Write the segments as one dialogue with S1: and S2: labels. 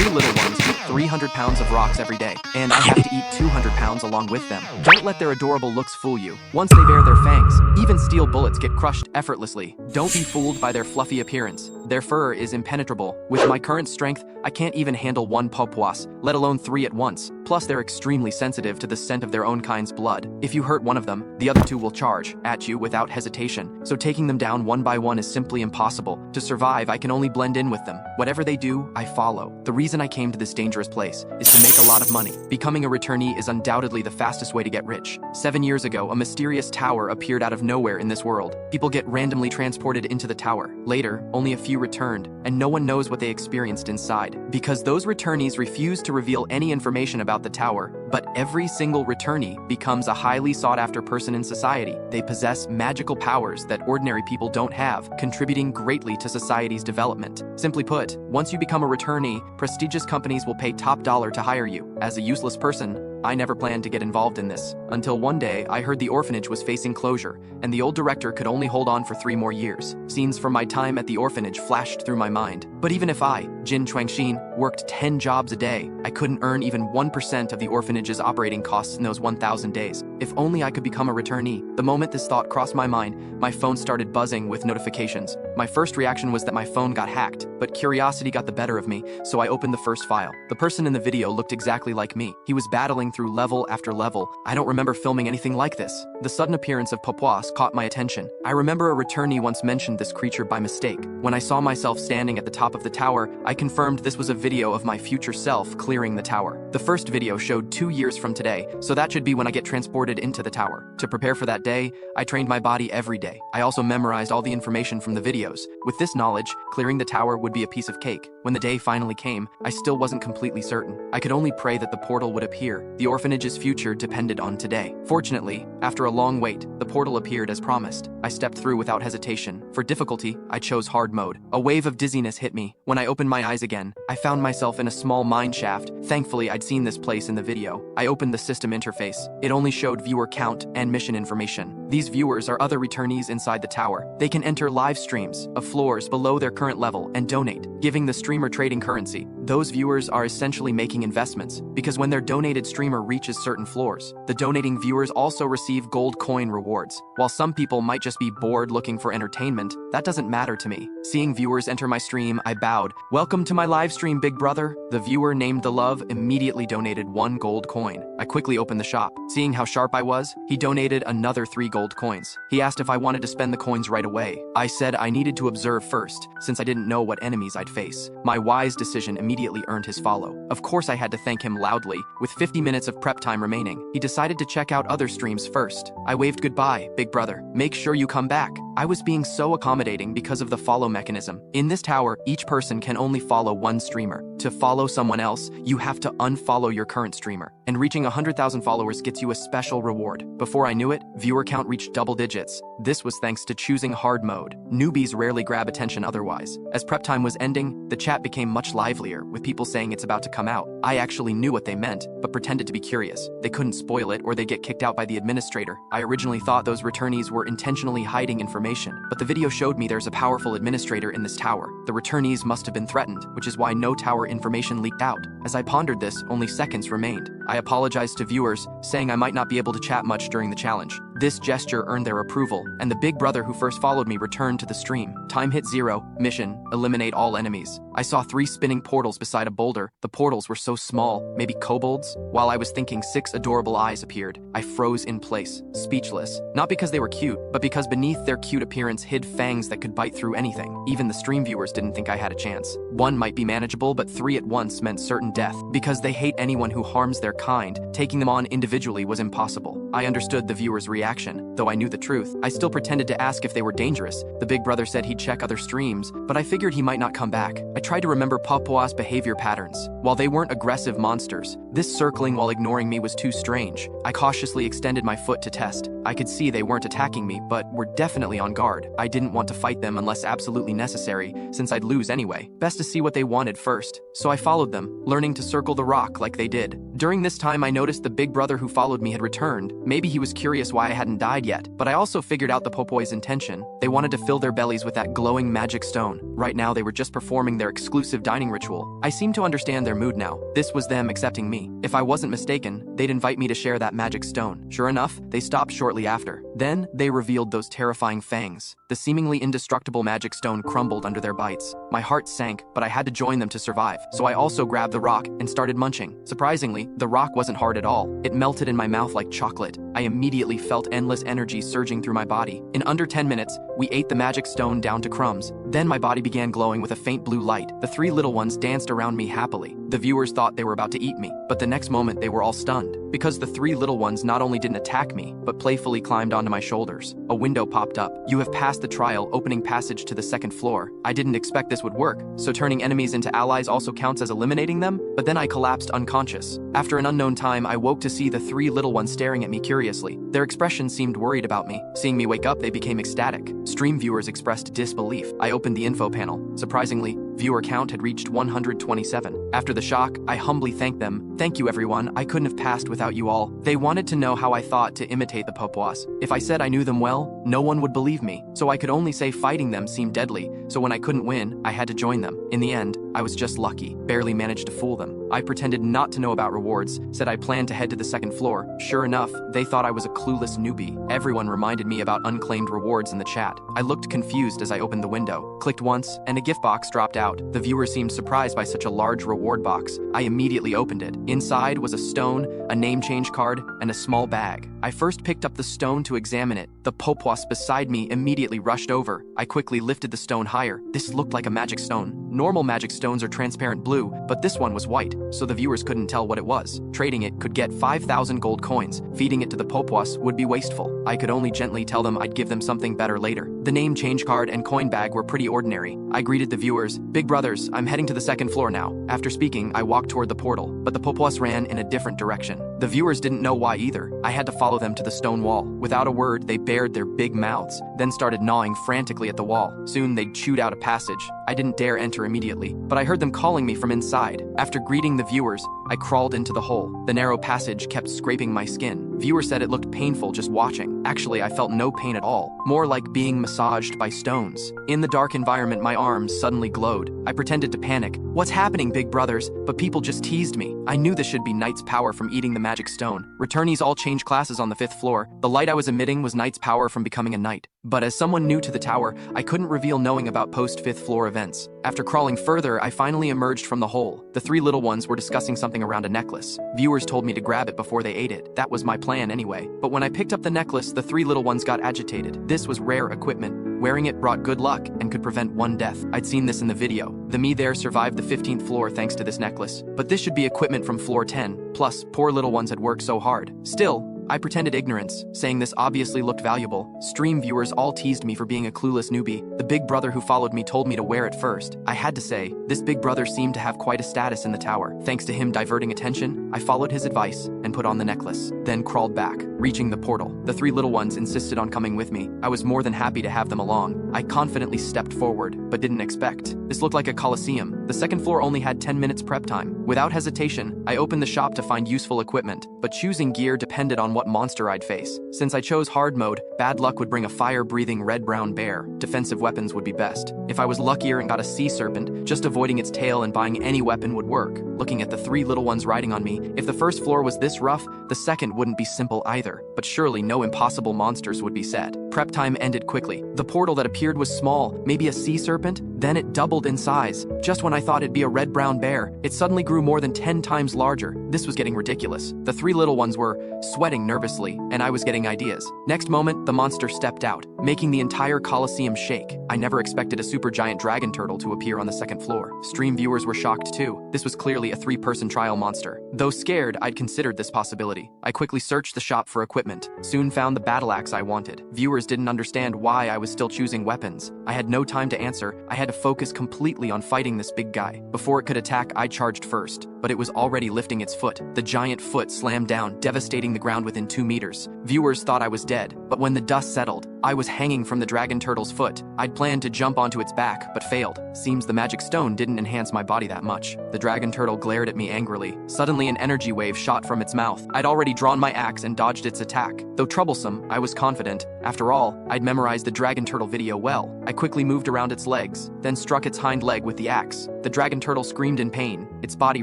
S1: 3 little ones eat 300 pounds of rocks every day, and I have to eat 200 pounds along with them. Don't let their adorable looks fool you. Once they bare their fangs, even steel bullets get crushed effortlessly. Don't be fooled by their fluffy appearance. Their fur is impenetrable. With my current strength, I can't even handle 1 Papuas, let alone 3 at once. Plus, they're extremely sensitive to the scent of their own kind's blood. If you hurt one of them, the other 2 will charge at you without hesitation. So taking them down one by one is simply impossible. To survive, I can only blend in with them. Whatever they do, I follow. The reason I came to this dangerous place is to make a lot of money. Becoming a returnee is undoubtedly the fastest way to get rich. 7 years ago, a mysterious tower appeared out of nowhere in this world. People get randomly transported into the tower. Later, only a few returned, and no one knows what they experienced inside. Because those returnees refuse to reveal any information about the tower, but every single returnee becomes a highly sought-after person in society. They possess magical powers that ordinary people don't have, contributing greatly to society's development. Simply put, once you become a returnee, prestigious companies will pay top dollar to hire you. As a useless person, I never planned to get involved in this, until one day I heard the orphanage was facing closure, and the old director could only hold on for 3 more years. Scenes from my time at the orphanage flashed through my mind. But even if I, Jin Chuan-xin, worked 10 jobs a day, I couldn't earn even 1% of the orphanage's operating costs in those 1,000 days. If only I could become a returnee. The moment this thought crossed my mind, my phone started buzzing with notifications. My first reaction was that my phone got hacked, but curiosity got the better of me, so I opened the first file. The person in the video looked exactly like me. He was battling through level after level. I don't remember filming anything like this. The sudden appearance of Papuas caught my attention. I remember a returnee once mentioned this creature by mistake. When I saw myself standing at the top of the tower, I confirmed this was a video of my future self clearing the tower. The first video showed 2 years from today, so that should be when I get transported into the tower. To prepare for that day, I trained my body every day. I also memorized all the information from the videos. With this knowledge, clearing the tower would be a piece of cake. When the day finally came, I still wasn't completely certain. I could only pray that the portal would appear. The orphanage's future depended on today. Fortunately, after a long wait, the portal appeared as promised. I stepped through without hesitation. For difficulty, I chose hard mode. A wave of dizziness hit me. When I opened my eyes again, I found myself in a small mine shaft. Thankfully, I'd seen this place in the video. I opened the system interface. It only showed viewer count and mission information. These viewers are other returnees inside the tower. They can enter live streams of floors below their current level and donate, giving the streamer trading currency. Those viewers are essentially making investments, because when their donated streamer reaches certain floors, the donating viewers also receive gold coin rewards. While some people might just be bored looking for entertainment, that doesn't matter to me. Seeing viewers enter my stream, I bowed. "Welcome to my live stream, big brother." The viewer named The Love immediately donated 1 gold coin. I quickly opened the shop. Seeing how sharp I was, he donated another 3 gold coins. He asked if I wanted to spend the coins right away. I said I needed to observe first, since I didn't know what enemies I'd face. My wise decision immediately earned his follow. Of course I had to thank him loudly. With 50 minutes of prep time remaining, he decided to check out other streams first. I waved goodbye, big brother. Make sure you come back. I was being so accommodating because of the follow mechanism. In this tower, each person can only follow 1 streamer. To follow someone else, you have to unfollow your current streamer. And reaching 100,000 followers gets you a special reward. Before I knew it, viewer count reached double digits. This was thanks to choosing hard mode. Newbies rarely grab attention otherwise. As prep time was ending, the chat became much livelier, with people saying it's about to come out. I actually knew what they meant, but pretended to be curious. They couldn't spoil it or they'd get kicked out by the administrator. I originally thought those returnees were intentionally hiding information, but the video showed me there's a powerful administrator in this tower. The returnees must have been threatened, which is why no tower information leaked out. As I pondered this, only seconds remained. I apologized to viewers, saying I might not be able to chat much during the challenge. This gesture earned their approval, and the big brother who first followed me returned to the stream. Time hit 0, mission, eliminate all enemies. I saw 3 spinning portals beside a boulder. The portals were so small, maybe kobolds? While I was thinking, 6 adorable eyes appeared. I froze in place, speechless. Not because they were cute, but because beneath their cute appearance hid fangs that could bite through anything. Even the stream viewers didn't think I had a chance. 1 might be manageable, but 3 at once meant certain death. Because they hate anyone who harms their kind, taking them on individually was impossible. I understood the viewer's reaction. Though I knew the truth, I still pretended to ask if they were dangerous. The big brother said he'd check other streams, but I figured he might not come back. I tried to remember Papuas' behavior patterns. While they weren't aggressive monsters, this circling while ignoring me was too strange. I cautiously extended my foot to test. I could see they weren't attacking me, but were definitely on guard. I didn't want to fight them unless absolutely necessary, since I'd lose anyway. Best to see what they wanted first. So I followed them, learning to circle the rock like they did. During this time, I noticed the big brother who followed me had returned. Maybe he was curious why I hadn't died yet, but I also figured out the Popoi's intention. They wanted to fill their bellies with that glowing magic stone. Right now, they were just performing their exclusive dining ritual. I seemed to understand their mood now. This was them accepting me. If I wasn't mistaken, they'd invite me to share that magic stone. Sure enough, they stopped shortly after. Then, they revealed those terrifying fangs. The seemingly indestructible magic stone crumbled under their bites. My heart sank, but I had to join them to survive, so I also grabbed the rock and started munching. Surprisingly, the rock wasn't hard at all. It melted in my mouth like chocolate. I immediately felt endless energy surging through my body. In under 10 minutes, we ate the magic stone down to crumbs. Then my body began glowing with a faint blue light. The three little ones danced around me happily. The viewers thought they were about to eat me, but the next moment they were all stunned, because the three little ones not only didn't attack me, but playfully climbed onto my shoulders. A window popped up. "You have passed the trial, opening passage to the second floor." I didn't expect this would work, so turning enemies into allies also counts as eliminating them, but then I collapsed unconscious. After an unknown time, I woke to see the three little ones staring at me curiously. Their expressions seemed worried about me. Seeing me wake up, they became ecstatic. Stream viewers expressed disbelief. I opened the info panel. Surprisingly, viewer count had reached 127. After the shock, I humbly thanked them. "Thank you everyone, I couldn't have passed without you all." They wanted to know how I thought to imitate the Papuas. If I said I knew them well, no one would believe me, so I could only say fighting them seemed deadly, so when I couldn't win, I had to join them. In the end, I was just lucky, barely managed to fool them. I pretended not to know about rewards, said I planned to head to the second floor. Sure enough, they thought I was a clueless newbie. Everyone reminded me about unclaimed rewards in the chat. I looked confused as I opened the window, clicked once, and a gift box dropped out. The viewer seemed surprised by such a large reward box. I immediately opened it. Inside was a stone, a name change card, and a small bag. I first picked up the stone to examine it. The Papuas beside me immediately rushed over. I quickly lifted the stone higher. This looked like a magic stone. Normal magic stones are transparent blue, but this one was white, so the viewers couldn't tell what it was. Trading it could get 5,000 gold coins. Feeding it to the Papuas would be wasteful. I could only gently tell them I'd give them something better later. The name change card and coin bag were pretty ordinary. I greeted the viewers. "Big brothers, I'm heading to the second floor now." After speaking, I walked toward the portal, but the Papuas ran in a different direction. The viewers didn't know why either. I had to follow them to the stone wall. Without a word, they bared their big mouths, then started gnawing frantically at the wall. Soon they'd chewed out a passage. I didn't dare enter immediately, but I heard them calling me from inside. After greeting the viewers, I crawled into the hole. The narrow passage kept scraping my skin. Viewers said it looked painful just watching. Actually, I felt no pain at all, more like being massaged by stones. In the dark environment, my arms suddenly glowed. I pretended to panic. "What's happening, big brothers?" But people just teased me. I knew this should be Knight's power from eating the magic stone. Returnees all changed classes on the 5th floor. The light I was emitting was Knight's power from becoming a knight. But as someone new to the tower, I couldn't reveal knowing about post-5th floor events. After crawling further, I finally emerged from the hole. The three little ones were discussing something around a necklace. Viewers told me to grab it before they ate it. That was my plan anyway. But when I picked up the necklace, the three little ones got agitated. This was rare equipment. Wearing it brought good luck and could prevent one death. I'd seen this in the video. The me there survived the 15th floor thanks to this necklace. But this should be equipment from floor 10. Plus, poor little ones had worked so hard. Still, I pretended ignorance, saying this obviously looked valuable. Stream viewers all teased me for being a clueless newbie. The big brother who followed me told me to wear it first. I had to say, this big brother seemed to have quite a status in the tower. Thanks to him diverting attention, I followed his advice and put on the necklace, then crawled back. Reaching the portal, the three little ones insisted on coming with me. I was more than happy to have them along. I confidently stepped forward, but didn't expect. This looked like a coliseum. The second floor only had 10 minutes prep time. Without hesitation, I opened the shop to find useful equipment, but choosing gear depended on what monster I'd face. Since I chose hard mode, bad luck would bring a fire-breathing red-brown bear. Defensive weapons would be best. If I was luckier and got a sea serpent, just avoiding its tail and buying any weapon would work. Looking at the three little ones riding on me, if the first floor was this rough, the second wouldn't be simple either. But surely no impossible monsters would be set. Prep time ended quickly. The portal that appeared was small, maybe a sea serpent, then it doubled in size. Just when I thought it'd be a red-brown bear, it suddenly grew more than 10 times larger. This was getting ridiculous. The three little ones were sweating nervously, and I was getting ideas. Next moment, the monster stepped out, making the entire coliseum shake. I never expected a supergiant dragon turtle to appear on the second floor. Stream viewers were shocked too. This was clearly a 3-person trial monster. Though scared, I'd considered this possibility. I quickly searched the shop for equipment, soon found the battle axe I wanted. Viewers didn't understand why I was still choosing weapons. I had no time to answer. I had to focus completely on fighting this big guy. Before it could attack, I charged first, but it was already lifting its foot. The giant foot slammed down, devastating the ground within 2 meters. Viewers thought I was dead, but when the dust settled, I was hanging from the dragon turtle's foot. I'd planned to jump onto its back, but failed. Seems the magic stone didn't enhance my body that much. The dragon turtle glared at me angrily. Suddenly an energy wave shot from its mouth. I'd already drawn my axe and dodged its attack. Though troublesome, I was confident. After all, I'd memorized the dragon turtle video well. I quickly moved around its legs, then struck its hind leg with the axe. The dragon turtle screamed in pain. Its body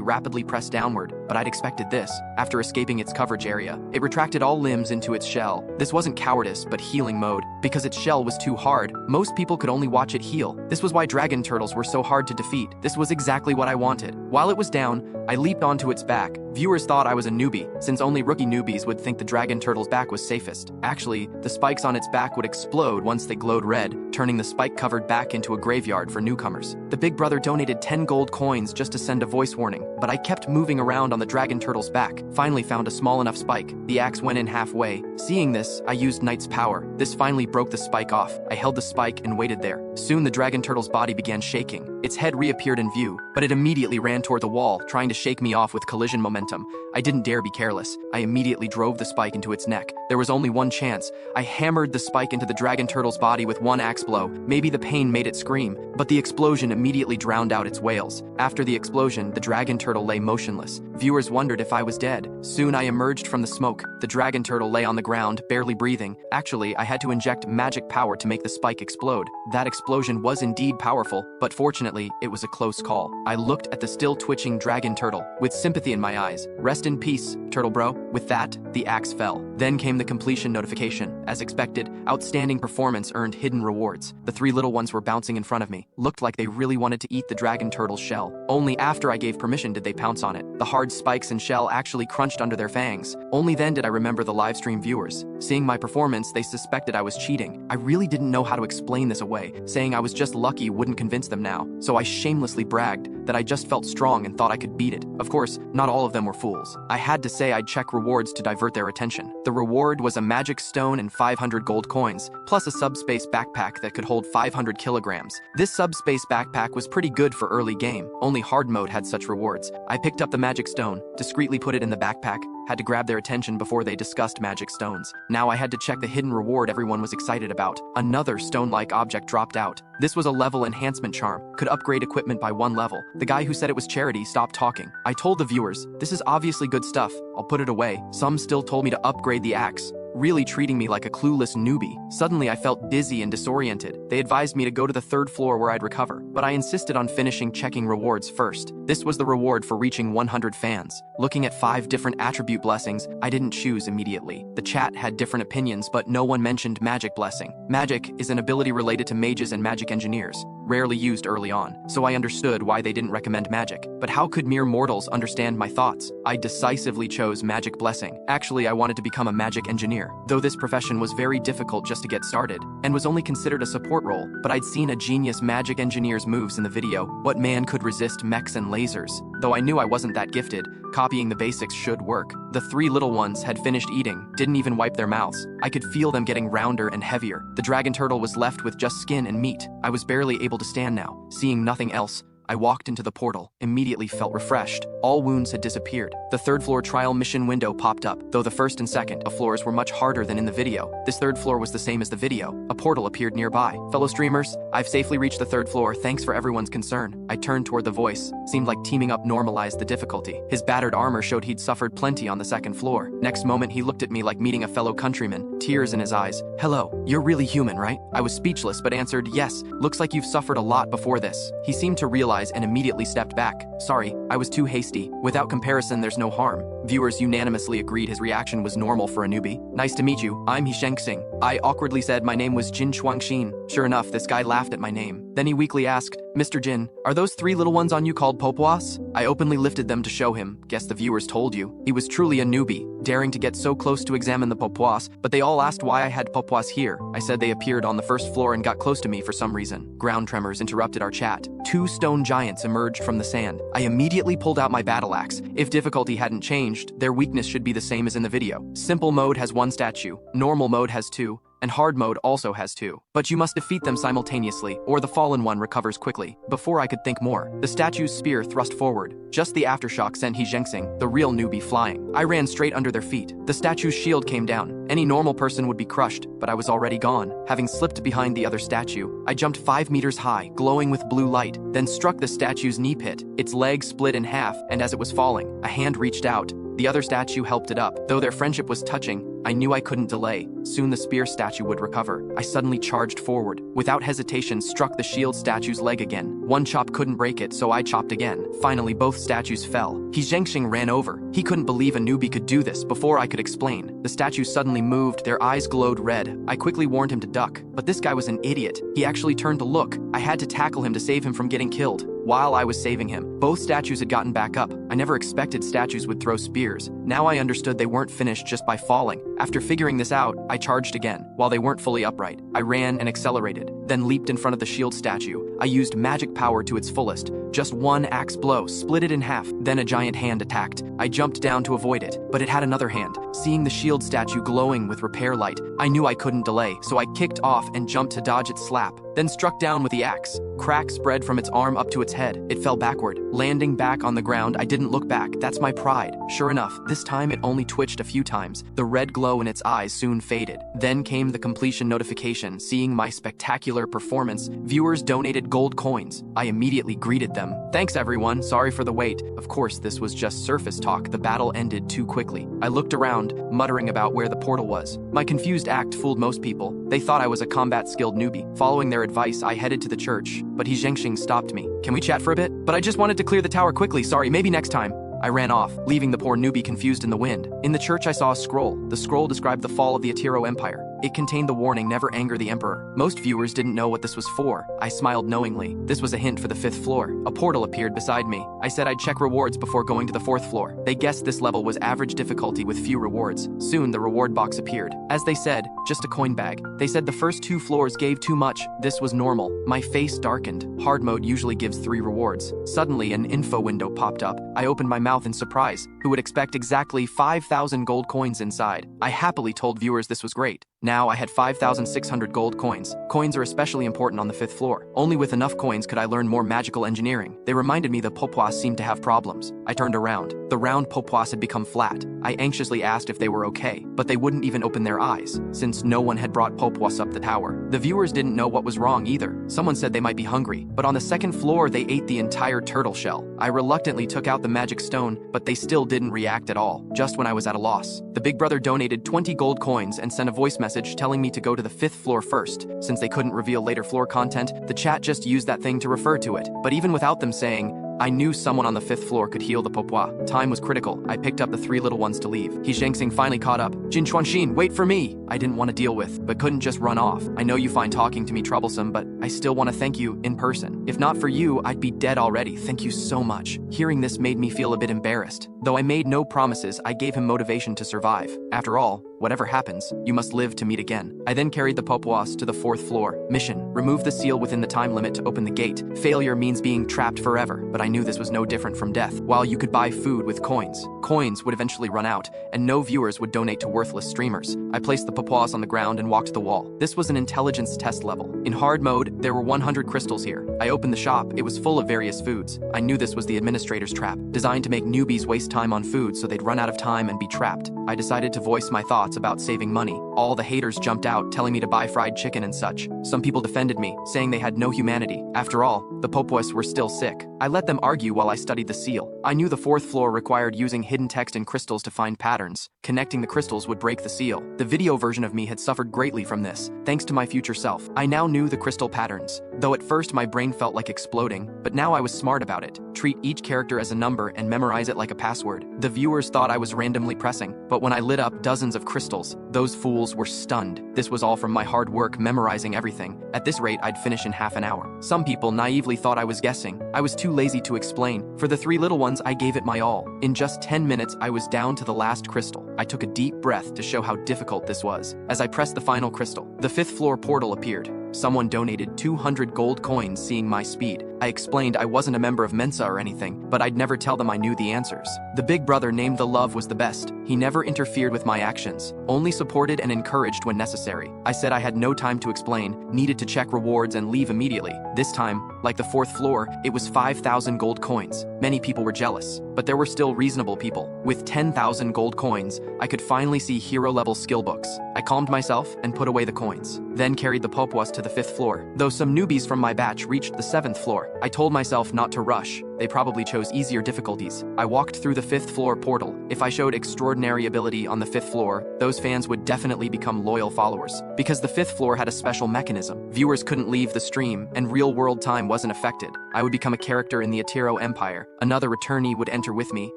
S1: rapidly pressed downward, but I'd expected this. After escaping its coverage area, it retracted all limbs into its shell. This wasn't cowardice, but healing mode. Because its shell was too hard, most people could only watch it heal. This was why dragon turtles were so hard to defeat. This was exactly what I wanted. While it was down, I leaped onto its back. Viewers thought I was a newbie, since only rookie newbies would think the dragon turtle's back was safest. Actually, the spikes on its back would explode once they glowed red, turning the spike-covered back into a graveyard for newcomers. The big brother donated 10 gold coins just to send a voice warning, but I kept moving around on the dragon turtle's back. Finally found a small enough spike. The axe went in halfway. Seeing this, I used Knight's power. This finally broke the spike off. I held the spike and waited there. Soon the dragon turtle's body began shaking. Its head reappeared in view, but it immediately ran toward the wall, trying to shake me off with collision momentum. I didn't dare be careless. I immediately drove the spike into its neck. There was only one chance. I hammered the spike into the dragon turtle's body with one axe blow. Maybe the pain made it scream, but the explosion immediately drowned out its wails. After the explosion, the dragon turtle lay motionless. Viewers wondered if I was dead. Soon I emerged from the smoke. The dragon turtle lay on the ground, barely breathing. Actually, I had to inject magic power to make the spike explode. That explosion was indeed powerful, but fortunately, it was a close call. I looked at the still twitching dragon turtle, with sympathy in my eyes. Rest in peace, turtle bro. With that, the axe fell. Then came the completion notification. As expected, outstanding performance earned hidden rewards. The three little ones were bouncing in front of me. Looked like they really wanted to eat the dragon turtle's shell. Only after I gave permission did they pounce on it. The hard spikes and shell actually crunched under their fangs. Only then did I remember the livestream viewers. Seeing my performance, they suspected I was cheating. I really didn't know how to explain this away. Saying I was just lucky wouldn't convince them now, so I shamelessly bragged that I just felt strong and thought I could beat it. Of course, not all of them were fools. I had to say I'd check rewards to divert their attention. The reward was a magic stone and 500 gold coins, plus a subspace backpack that could hold 500 kilograms. This subspace backpack was pretty good for early game. Only hard mode had such rewards. I picked up the magic stone, discreetly put it in the backpack, had to grab their attention before they discussed magic stones. Now I had to check the hidden reward everyone was excited about. Another stone-like object dropped out. This was a level enhancement charm, could upgrade equipment by 1 level. The guy who said it was charity stopped talking. I told the viewers, this is obviously good stuff, I'll put it away. Some still told me to upgrade the axe, really treating me like a clueless newbie. Suddenly I felt dizzy and disoriented. They advised me to go to the 3rd floor where I'd recover, but I insisted on finishing checking rewards first. This was the reward for reaching 100 fans. Looking at 5 different attribute blessings, I didn't choose immediately. The chat had different opinions, but no one mentioned magic blessing. Magic is an ability related to mages and magic engineers, rarely used early on, so I understood why they didn't recommend magic. But how could mere mortals understand my thoughts? I decisively chose magic blessing. Actually, I wanted to become a magic engineer, though this profession was very difficult just to get started, and was only considered a support role. But I'd seen a genius magic engineer's moves in the video. What man could resist mechs and lasers? Though I knew I wasn't that gifted, copying the basics should work. The 3 little ones had finished eating, didn't even wipe their mouths. I could feel them getting rounder and heavier. The dragon turtle was left with just skin and meat. I was barely able to stand now. Seeing nothing else, I walked into the portal, immediately felt refreshed. All wounds had disappeared. The 3rd floor trial mission window popped up, though the 1st and 2nd floors were much harder than in the video. This 3rd floor was the same as the video. A portal appeared nearby. Fellow streamers, I've safely reached the 3rd floor, thanks for everyone's concern. I turned toward the voice. Seemed like teaming up normalized the difficulty. His battered armor showed he'd suffered plenty on the 2nd floor. Next moment he looked at me like meeting a fellow countryman, tears in his eyes. Hello, you're really human, right? I was speechless but answered, yes, looks like you've suffered a lot before this. He seemed to realize and immediately stepped back. Sorry, I was too hasty. Without comparison, there's no harm. Viewers unanimously agreed his reaction was normal for a newbie. Nice to meet you, I'm Hisheng. I awkwardly said my name was Jin Chuan-xin. Sure enough, this guy laughed at my name. Then he weakly asked, Mr. Jin, are those 3 little ones on you called Papuas? I openly lifted them to show him. Guess the viewers told you. He was truly a newbie, daring to get so close to examine the Papuas, but they all asked why I had Papuas here. I said they appeared on the 1st floor and got close to me for some reason. Ground tremors interrupted our chat. 2 stone giants emerged from the sand. I immediately pulled out my battle axe. If difficulty hadn't changed, their weakness should be the same as in the video. Simple mode has 1 statue, normal mode has 2, and hard mode also has 2. But you must defeat them simultaneously, or the fallen one recovers quickly. Before I could think more, the statue's spear thrust forward. Just the aftershock sent He Zhengxing, the real newbie, flying. I ran straight under their feet. The statue's shield came down. Any normal person would be crushed, but I was already gone. Having slipped behind the other statue, I jumped 5 meters high, glowing with blue light, then struck the statue's knee pit. Its leg split in half, and as it was falling, a hand reached out. The other statue helped it up. Though their friendship was touching, I knew I couldn't delay. Soon the spear statue would recover. I suddenly charged forward. Without hesitation, struck the shield statue's leg again. One chop couldn't break it, so I chopped again. Finally, both statues fell. He Zhengxing ran over. He couldn't believe a newbie could do this. Before I could explain, the statues suddenly moved. Their eyes glowed red. I quickly warned him to duck, but this guy was an idiot. He actually turned to look. I had to tackle him to save him from getting killed. While I was saving him, both statues had gotten back up. I never expected statues would throw spears. Now I understood they weren't finished just by falling. After figuring this out, I charged again. While they weren't fully upright, I ran and accelerated, then leaped in front of the shield statue. I used magic power to its fullest. Just one axe blow split it in half. Then a giant hand attacked. I jumped down to avoid it, but it had another hand. Seeing the shield statue glowing with repair light, I knew I couldn't delay, so I kicked off and jumped to dodge its slap, then struck down with the axe. Crack spread from its arm up to its head. It fell backward. Landing back on the ground, I didn't look back. That's my pride. Sure enough, this time it only twitched a few times. The red glow in its eyes soon faded. Then came the completion notification. Seeing my spectacular performance, viewers donated gold coins. I immediately greeted them. Thanks everyone, sorry for the wait. Of course, this was just surface talk. The battle ended too quickly. I looked around, muttering about where the portal was. My confused act fooled most people. They thought I was a combat-skilled newbie. Following their advice, I headed to the church, but He Zhengxing stopped me. Can we chat for a bit? But I just wanted to clear the tower quickly, sorry, maybe next time. I ran off, leaving the poor newbie confused in the wind. In the church I saw a scroll. The scroll described the fall of the Atiro Empire. It contained the warning, never anger the emperor. Most viewers didn't know what this was for. I smiled knowingly. This was a hint for the 5th floor. A portal appeared beside me. I said I'd check rewards before going to the 4th floor. They guessed this level was average difficulty with few rewards. Soon the reward box appeared. As they said, just a coin bag. They said the first 2 floors gave too much. This was normal. My face darkened. Hard mode usually gives 3 rewards. Suddenly an info window popped up. I opened my mouth in surprise. Who would expect exactly 5,000 gold coins inside? I happily told viewers this was great. Now I had 5,600 gold coins. Coins are especially important on the 5th floor. Only with enough coins could I learn more magical engineering. They reminded me the Papuas seemed to have problems. I turned around. The round Papuas had become flat. I anxiously asked if they were okay, but they wouldn't even open their eyes, since no one had brought Papuas up the tower. The viewers didn't know what was wrong either. Someone said they might be hungry, but on the 2nd floor they ate the entire turtle shell. I reluctantly took out the magic stone, but they still didn't react at all, just when I was at a loss. The big brother donated 20 gold coins and sent a voice message telling me to go to the 5th floor first. Since they couldn't reveal later floor content, the chat just used that thing to refer to it. But even without them saying, I knew someone on the 5th floor could heal the Papua. Time was critical. I picked up the 3 little ones to leave. He Zhengxing finally caught up. Jin Chuan-xin, wait for me! I didn't want to deal with, but couldn't just run off. I know you find talking to me troublesome, but I still want to thank you in person. If not for you, I'd be dead already. Thank you so much. Hearing this made me feel a bit embarrassed. Though I made no promises, I gave him motivation to survive. After all, whatever happens, you must live to meet again. I then carried the Papuas to the 4th floor. Mission: remove the seal within the time limit to open the gate. Failure means being trapped forever, but I knew this was no different from death. While you could buy food with coins, coins would eventually run out, and no viewers would donate to worthless streamers. I placed the Papuas on the ground and walked the wall. This was an intelligence test level. In hard mode, there were 100 crystals here. I opened the shop. It was full of various foods. I knew this was the administrator's trap, designed to make newbies waste time on food so they'd run out of time and be trapped. I decided to voice my thoughts about saving money. All the haters jumped out, telling me to buy fried chicken and such. Some people defended me, saying they had no humanity. After all, the Papuas were still sick. I let them argue while I studied the seal. I knew the 4th floor required using hidden text and crystals to find patterns. Connecting the crystals would break the seal. The video version of me had suffered greatly from this, thanks to my future self. I now knew the crystal patterns. Though at first my brain felt like exploding, but now I was smart about it. Treat each character as a number and memorize it like a password. The viewers thought I was randomly pressing, but when I lit up dozens of crystals, those fools were stunned. This was all from my hard work memorizing everything. At this rate, I'd finish in half an hour. Some people naively thought I was guessing. I was too lazy to explain. For the 3 little ones, I gave it my all. In just 10 minutes, I was down to the last crystal. I took a deep breath to show how difficult this was. As I pressed the final crystal, the 5th floor portal appeared. Someone donated 200 gold coins. Seeing my speed, I explained I wasn't a member of Mensa or anything, but I'd never tell them I knew the answers. The big brother named the love was the best. He never interfered with my actions, only supported and encouraged when necessary. I said I had no time to explain, needed to check rewards and leave immediately. This time, like the fourth floor, it was 5,000 gold coins. Many people were jealous, but there were still reasonable people. With 10,000 gold coins, I could finally see hero-level skill books. I calmed myself and put away the coins, then carried the Papuas to the 5th floor. Though some newbies from my batch reached the 7th floor, I told myself not to rush. They probably chose easier difficulties. I walked through the 5th floor portal. If I showed extraordinary ability on the 5th floor, those fans would definitely become loyal followers. Because the 5th floor had a special mechanism. Viewers couldn't leave the stream, and real-world time wasn't affected. I would become a character in the Atiro Empire. Another returnee would enter with me,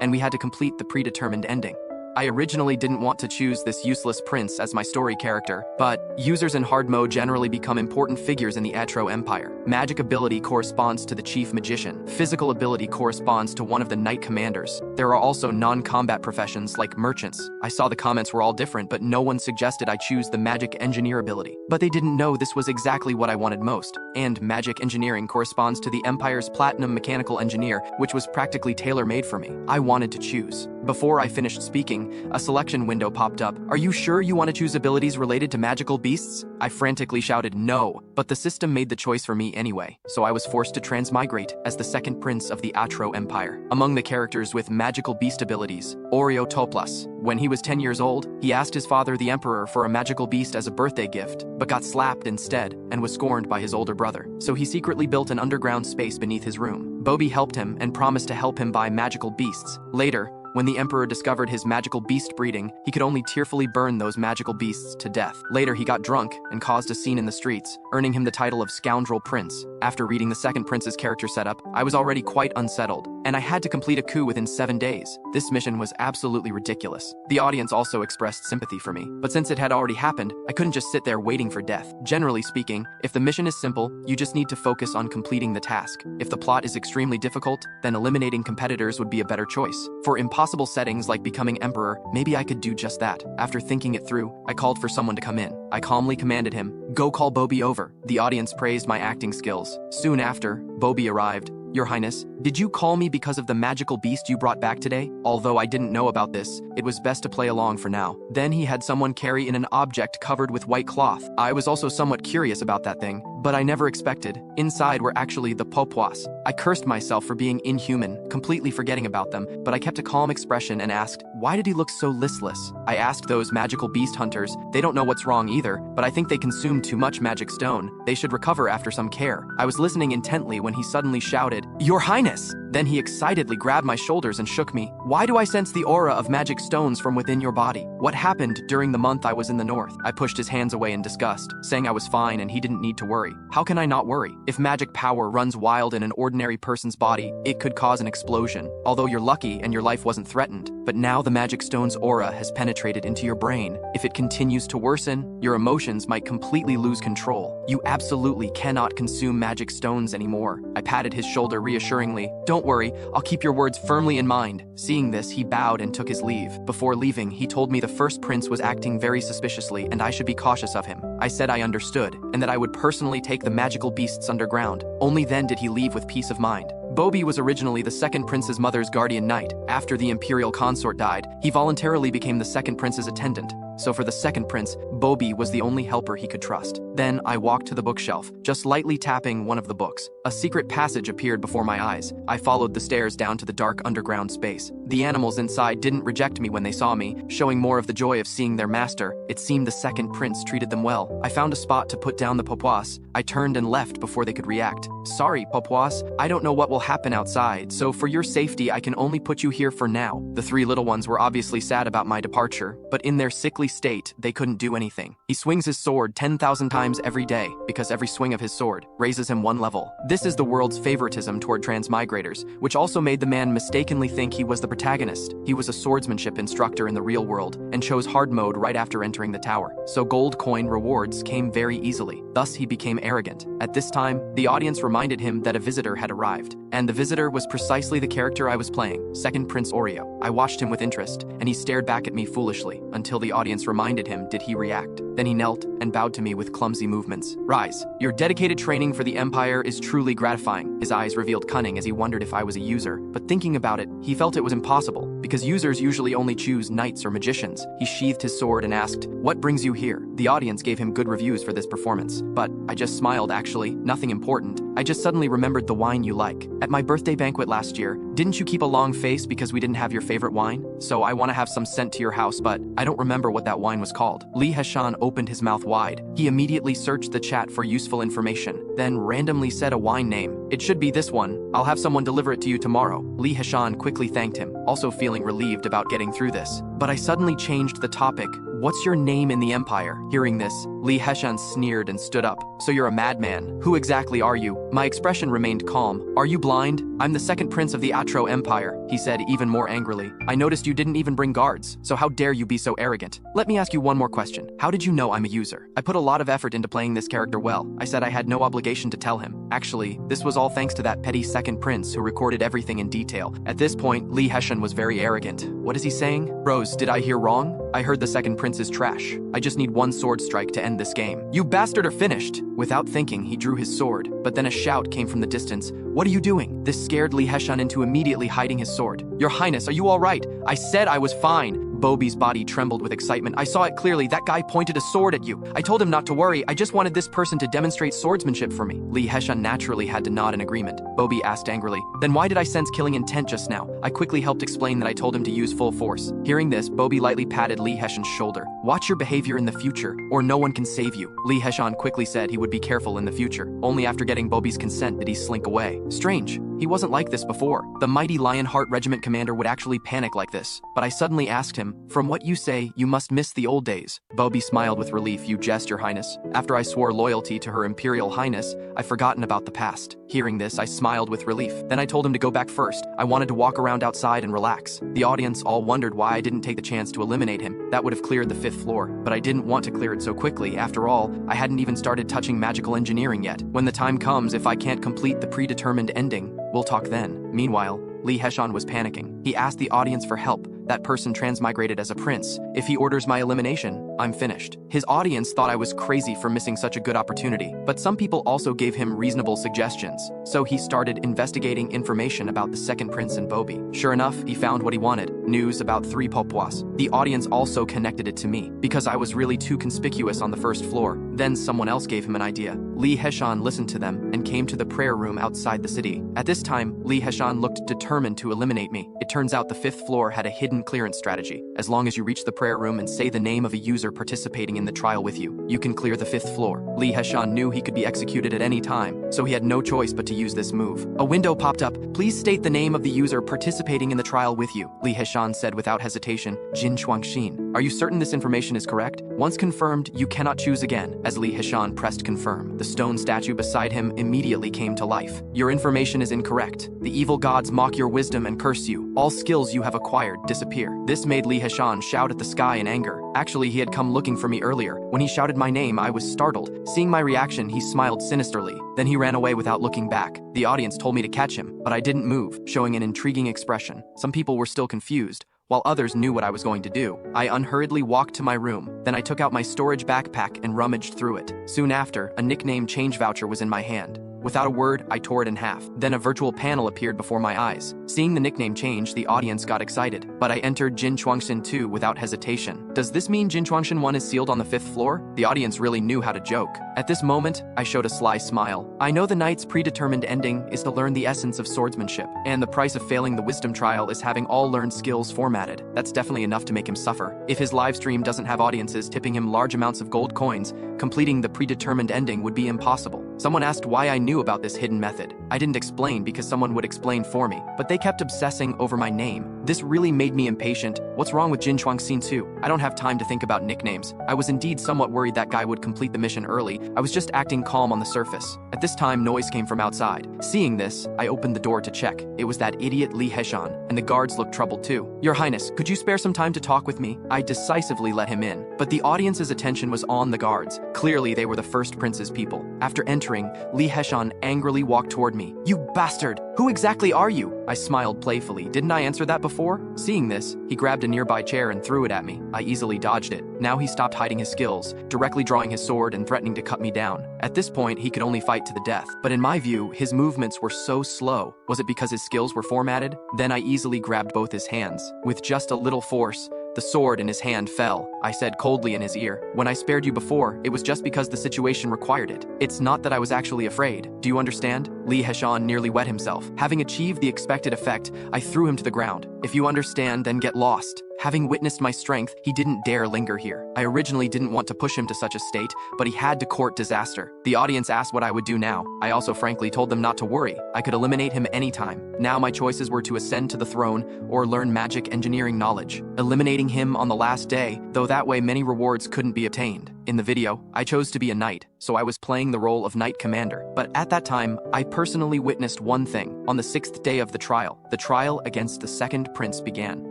S1: and we had to complete the predetermined ending. I originally didn't want to choose this useless prince as my story character, but users in hard mode generally become important figures in the Atro Empire. Magic ability corresponds to the chief magician. Physical ability corresponds to one of the knight commanders. There are also non-combat professions like merchants. I saw the comments were all different, but no one suggested I choose the magic engineer ability. But they didn't know this was exactly what I wanted most. And magic engineering corresponds to the Empire's platinum mechanical engineer, which was practically tailor-made for me. I wanted to choose. Before I finished speaking, a selection window popped up. Are you sure you want to choose abilities related to magical beasts? I frantically shouted no, but the system made the choice for me anyway, so I was forced to transmigrate as the second prince of the Atro Empire. Among the characters with magical beast abilities, Oreo Toplas. When he was 10 years old, he asked his father, the Emperor, for a magical beast as a birthday gift, but got slapped instead and was scorned by his older brother. So he secretly built an underground space beneath his room. Boppo-Yi helped him and promised to help him buy magical beasts. Later, when the Emperor discovered his magical beast breeding, he could only tearfully burn those magical beasts to death. Later, he got drunk and caused a scene in the streets, earning him the title of Scoundrel Prince. After reading the second prince's character setup, I was already quite unsettled, and I had to complete a coup within 7 days. This mission was absolutely ridiculous. The audience also expressed sympathy for me, but since it had already happened, I couldn't just sit there waiting for death. Generally speaking, if the mission is simple, you just need to focus on completing the task. If the plot is extremely difficult, then eliminating competitors would be a better choice. For impossible settings like becoming emperor, maybe I could do just that. After thinking it through, I called for someone to come in. I calmly commanded him, "Go call Boppo-Yi over." The audience praised my acting skills. Soon after, Boppo-Yi arrived. "Your Highness, did you call me because of the magical beast you brought back today?" Although I didn't know about this, it was best to play along for now. Then he had someone carry in an object covered with white cloth. I was also somewhat curious about that thing, but I never expected. Inside were actually the Papuas. I cursed myself for being inhuman, completely forgetting about them, but I kept a calm expression and asked, why did he look so listless? I asked those magical beast hunters. They don't know what's wrong either, but I think they consumed too much magic stone. They should recover after some care. I was listening intently when he suddenly shouted, "Your Highness!" Then he excitedly grabbed my shoulders and shook me. "Why do I sense the aura of magic stones from within your body? What happened during the month I was in the north?" I pushed his hands away in disgust, saying I was fine and he didn't need to worry. How can I not worry? If magic power runs wild in an ordinary person's body, it could cause an explosion. Although you're lucky and your life wasn't threatened. But now the magic stone's aura has penetrated into your brain. If it continues to worsen, your emotions might completely lose control. You absolutely cannot consume magic stones anymore. I patted his shoulder reassuringly. "Don't worry, I'll keep your words firmly in mind." Seeing this, he bowed and took his leave. Before leaving, he told me the first prince was acting very suspiciously and I should be cautious of him. I said I understood, and that I would personally take the magical beasts underground. Only then did he leave with peace of mind. Boppo-Yi was originally the second prince's mother's guardian knight. After the Imperial consort died, he voluntarily became the second prince's attendant. So for the second prince, Boppo-Yi was the only helper he could trust. Then I walked to the bookshelf, just lightly tapping one of the books. A secret passage appeared before my eyes. I followed the stairs down to the dark underground space. The animals inside didn't reject me when they saw me, showing more of the joy of seeing their master. It seemed the second prince treated them well. I found a spot to put down the Papuas. I turned and left before they could react. "Sorry, Papuas, I don't know what will happen outside, so for your safety I can only put you here for now." The three little ones were obviously sad about my departure, but in their sickly state, they couldn't do anything. He swings his sword 10,000 times every day, because every swing of his sword raises him one level. This is the world's favoritism toward transmigrators, which also made the man mistakenly think he was the protagonist. He was a swordsmanship instructor in the real world, and chose hard mode right after entering the tower. So gold coin rewards came very easily. Thus he became arrogant. At this time, the audience reminded him that a visitor had arrived. And the visitor was precisely the character I was playing, Second Prince Oreo. I watched him with interest, and he stared back at me foolishly, until the audience reminded him, did he react? Then he knelt and bowed to me with clumsy movements. Rise. Your dedicated training for the Empire is truly gratifying. His eyes revealed cunning as he wondered if I was a user, but thinking about it, he felt it was impossible, because users usually only choose knights or magicians. He sheathed his sword and asked, "What brings you here?" The audience gave him good reviews for this performance, but I just smiled. Actually, nothing important. I just suddenly remembered the wine you like. At my birthday banquet last year, didn't you keep a long face because we didn't have your favorite wine? So I want to have some sent to your house, but I don't remember what that wine was called. Li Heshan opened his mouth wide. He immediately searched the chat for useful information, then randomly said a wine name. It should be this one. I'll have someone deliver it to you tomorrow. Li Heshan quickly thanked him, also feeling relieved about getting through this. But I suddenly changed the topic. What's your name in the Empire? Hearing this, Li Heshan sneered and stood up. So you're a madman. Who exactly are you? My expression remained calm. Are you blind? I'm the second prince of the Atro Empire, he said even more angrily. I noticed you didn't even bring guards, so how dare you be so arrogant? Let me ask you one more question. How did you know I'm a user? I put a lot of effort into playing this character well. I said I had no obligation to tell him. Actually, this was all thanks to that petty second prince who recorded everything in detail. At this point, Li Heshan was very arrogant. What is he saying? Rose, did I hear wrong? I heard the second prince is trash. I just need one sword strike to end this game. You bastard are finished! Without thinking, he drew his sword, but then a shout came from the distance. What are you doing? This scared Li Heshan into immediately hiding his sword. Your Highness, are you all right? I said I was fine. Bobby's body trembled with excitement. I saw it clearly. That guy pointed a sword at you. I told him not to worry. I just wanted this person to demonstrate swordsmanship for me. Li Heshan naturally had to nod in agreement. Bobby asked angrily, then why did I sense killing intent just now? I quickly helped explain that I told him to use full force. Hearing this, Bobby lightly patted Li Heshan's shoulder. Watch your behavior in the future, or no one can save you. Li Heshan quickly said he would be careful in the future. Only after getting Bobby's consent did he slink away. Strange. He wasn't like this before. The mighty Lionheart Regiment commander would actually panic like this. But I suddenly asked him, from what you say, you must miss the old days. Bobby smiled with relief. You jest, Your Highness. After I swore loyalty to Her Imperial Highness, I've forgotten about the past. Hearing this, I smiled with relief. Then I told him to go back first. I wanted to walk around outside and relax. The audience all wondered why I didn't take the chance to eliminate him. That would have cleared the 5th floor. But I didn't want to clear it so quickly. After all, I hadn't even started touching magical engineering yet. When the time comes, if I can't complete the predetermined ending, we'll talk then. Meanwhile, Li Heshan was panicking. He asked the audience for help. That person transmigrated as a prince. If he orders my elimination, I'm finished. His audience thought I was crazy for missing such a good opportunity, but some people also gave him reasonable suggestions. So he started investigating information about the second prince and Bobby. Sure enough, he found what he wanted. News about 3 Papuas. The audience also connected it to me, because I was really too conspicuous on the 1st floor. Then someone else gave him an idea. Li Heshan listened to them and came to the prayer room outside the city. At this time, Li Heshan looked determined to eliminate me. It turns out the 5th floor had a hidden clearance strategy. As long as you reach the prayer room and say the name of a user participating in the trial with you, you can clear the 5th floor. Li Heshan knew he could be executed at any time, so he had no choice but to use this move. A window popped up. Please state the name of the user participating in the trial with you. Li Heshan said without hesitation, Jin Chuan-xin. Are you certain this information is correct? Once confirmed, you cannot choose again. As Li Heshan pressed confirm, the stone statue beside him immediately came to life. Your information is incorrect. The evil gods mock your wisdom and curse you. All skills you have acquired disappear. This made Li Heshan shout at the sky in anger. Actually, he had come looking for me earlier. When he shouted my name, I was startled. Seeing my reaction, he smiled sinisterly. Then he ran away without looking back. The audience told me to catch him, but I didn't move, showing an intriguing expression. Some people were still confused, while others knew what I was going to do. I unhurriedly walked to my room. Then I took out my storage backpack and rummaged through it. Soon after, a nickname change voucher was in my hand. Without a word, I tore it in half. Then a virtual panel appeared before my eyes. Seeing the nickname change, the audience got excited. But I entered Jin Chuan-xin 2 without hesitation. Does this mean Jin Chuan-xin 1 is sealed on the 5th floor? The audience really knew how to joke. At this moment, I showed a sly smile. I know the knight's predetermined ending is to learn the essence of swordsmanship, and the price of failing the wisdom trial is having all learned skills formatted. That's definitely enough to make him suffer. If his live stream doesn't have audiences tipping him large amounts of gold coins, completing the predetermined ending would be impossible. Someone asked why I knew about this hidden method. I didn't explain because someone would explain for me, but they kept obsessing over my name. This really made me impatient. What's wrong with Jin Chuan-xin 2? I don't have time to think about nicknames. I was indeed somewhat worried that guy would complete the mission early. I was just acting calm on the surface. At this time, noise came from outside. Seeing this, I opened the door to check. It was that idiot Li Heshan, and the guards looked troubled too. Your Highness, could you spare some time to talk with me? I decisively let him in, but the audience's attention was on the guards. Clearly, they were the first prince's people. After entering entering, Li Heshan angrily walked toward me. "You bastard! Who exactly are you?" I smiled playfully. Didn't I answer that before? Seeing this, he grabbed a nearby chair and threw it at me. I easily dodged it. Now he stopped hiding his skills, directly drawing his sword and threatening to cut me down. At this point, he could only fight to the death. But in my view, his movements were so slow. Was it because his skills were formatted? Then I easily grabbed both his hands. With just a little force, the sword in his hand fell. I said coldly in his ear, "When I spared you before, it was just because the situation required it. It's not that I was actually afraid. Do you understand?" Li Heshan nearly wet himself. Having achieved the expected effect, I threw him to the ground. "If you understand, then get lost." Having witnessed my strength, he didn't dare linger here. I originally didn't want to push him to such a state, but he had to court disaster. The audience asked what I would do now. I also frankly told them not to worry. I could eliminate him anytime. Now my choices were to ascend to the throne or learn magic engineering knowledge. Eliminating him on the last day, though that way many rewards couldn't be obtained. In the video, I chose to be a knight, so I was playing the role of knight commander. But at that time, I personally witnessed one thing. On the 6th day of the trial against the second prince began.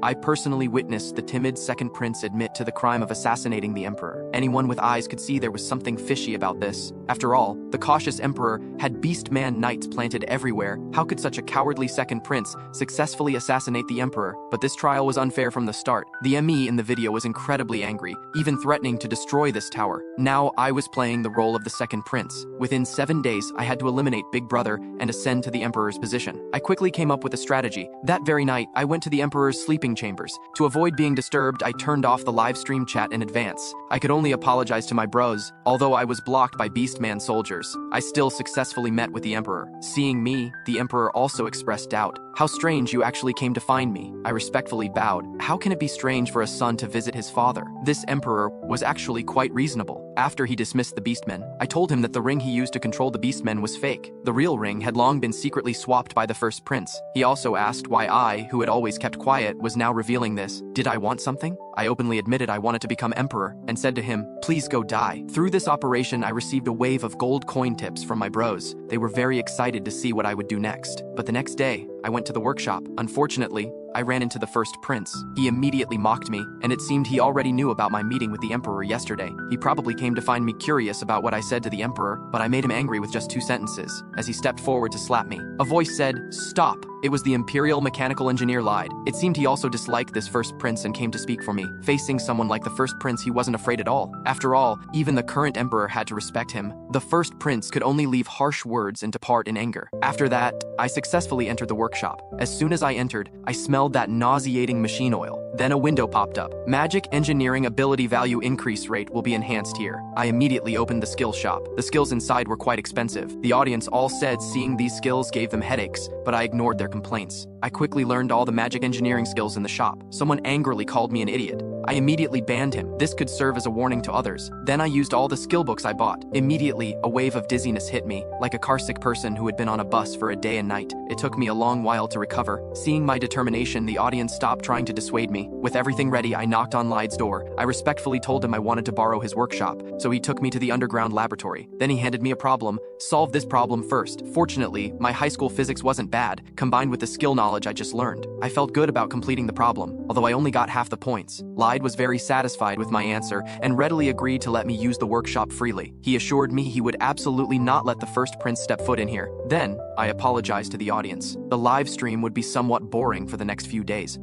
S1: I personally witnessed the timid second prince admit to the crime of assassinating the emperor. Anyone with eyes could see there was something fishy about this. After all, the cautious emperor had beast-man knights planted everywhere. How could such a cowardly second prince successfully assassinate the emperor? But this trial was unfair from the start. The ME in the video was incredibly angry, even threatening to destroy this tower. Now I was playing the role of the second prince. Within 7 days, I had to eliminate Big Brother and ascend to the emperor's position. I quickly came up with a strategy. That very night, I went to the emperor's sleeping chambers. To avoid being disturbed, I turned off the live stream chat in advance. I could only apologize to my bros. Although I was blocked by Beastman soldiers, I still successfully met with the emperor. Seeing me, the emperor also expressed doubt. "How strange you actually came to find me." I respectfully bowed. How can it be strange for a son to visit his father? This emperor was actually quite reasonable. After he dismissed the beastmen, I told him that the ring he used to control the beastmen was fake. The real ring had long been secretly swapped by the first prince. He also asked why I, who had always kept quiet, was now revealing this. Did I want something? I openly admitted I wanted to become emperor and said to him, "Please go die." Through this operation, I received a wave of gold coin tips from my bros. They were very excited to see what I would do next. But the next day, I went to the workshop. Unfortunately, I ran into the first prince. He immediately mocked me, and it seemed he already knew about my meeting with the emperor yesterday. He probably came to find me curious about what I said to the emperor, but I made him angry with just 2 sentences. As he stepped forward to slap me, a voice said, "Stop." It was the Imperial mechanical engineer lied. It seemed he also disliked this first prince and came to speak for me. Facing someone like the first prince, he wasn't afraid at all. After all, even the current emperor had to respect him. The first prince could only leave harsh words and depart in anger. After that, I successfully entered the workshop. As soon as I entered, I smelled that nauseating machine oil. Then a window popped up. Magic engineering ability value increase rate will be enhanced here. I immediately opened the skill shop. The skills inside were quite expensive. The audience all said seeing these skills gave them headaches, but I ignored their complaints. I quickly learned all the magic engineering skills in the shop. Someone angrily called me an idiot. I immediately banned him. This could serve as a warning to others. Then I used all the skill books I bought. Immediately, a wave of dizziness hit me, like a carsick person who had been on a bus for a day and night. It took me a long while to recover. Seeing my determination, the audience stopped trying to dissuade me. With everything ready, I knocked on Lyde's door. I respectfully told him I wanted to borrow his workshop, so he took me to the underground laboratory. Then he handed me a problem. Solve this problem first. Fortunately, my high school physics wasn't bad, combined with the skill knowledge I just learned. I felt good about completing the problem, although I only got half the points. Lyde was very satisfied with my answer and readily agreed to let me use the workshop freely. He assured me he would absolutely not let the first prince step foot in here. Then, I apologized to the audience. The live stream would be somewhat boring for the next few days.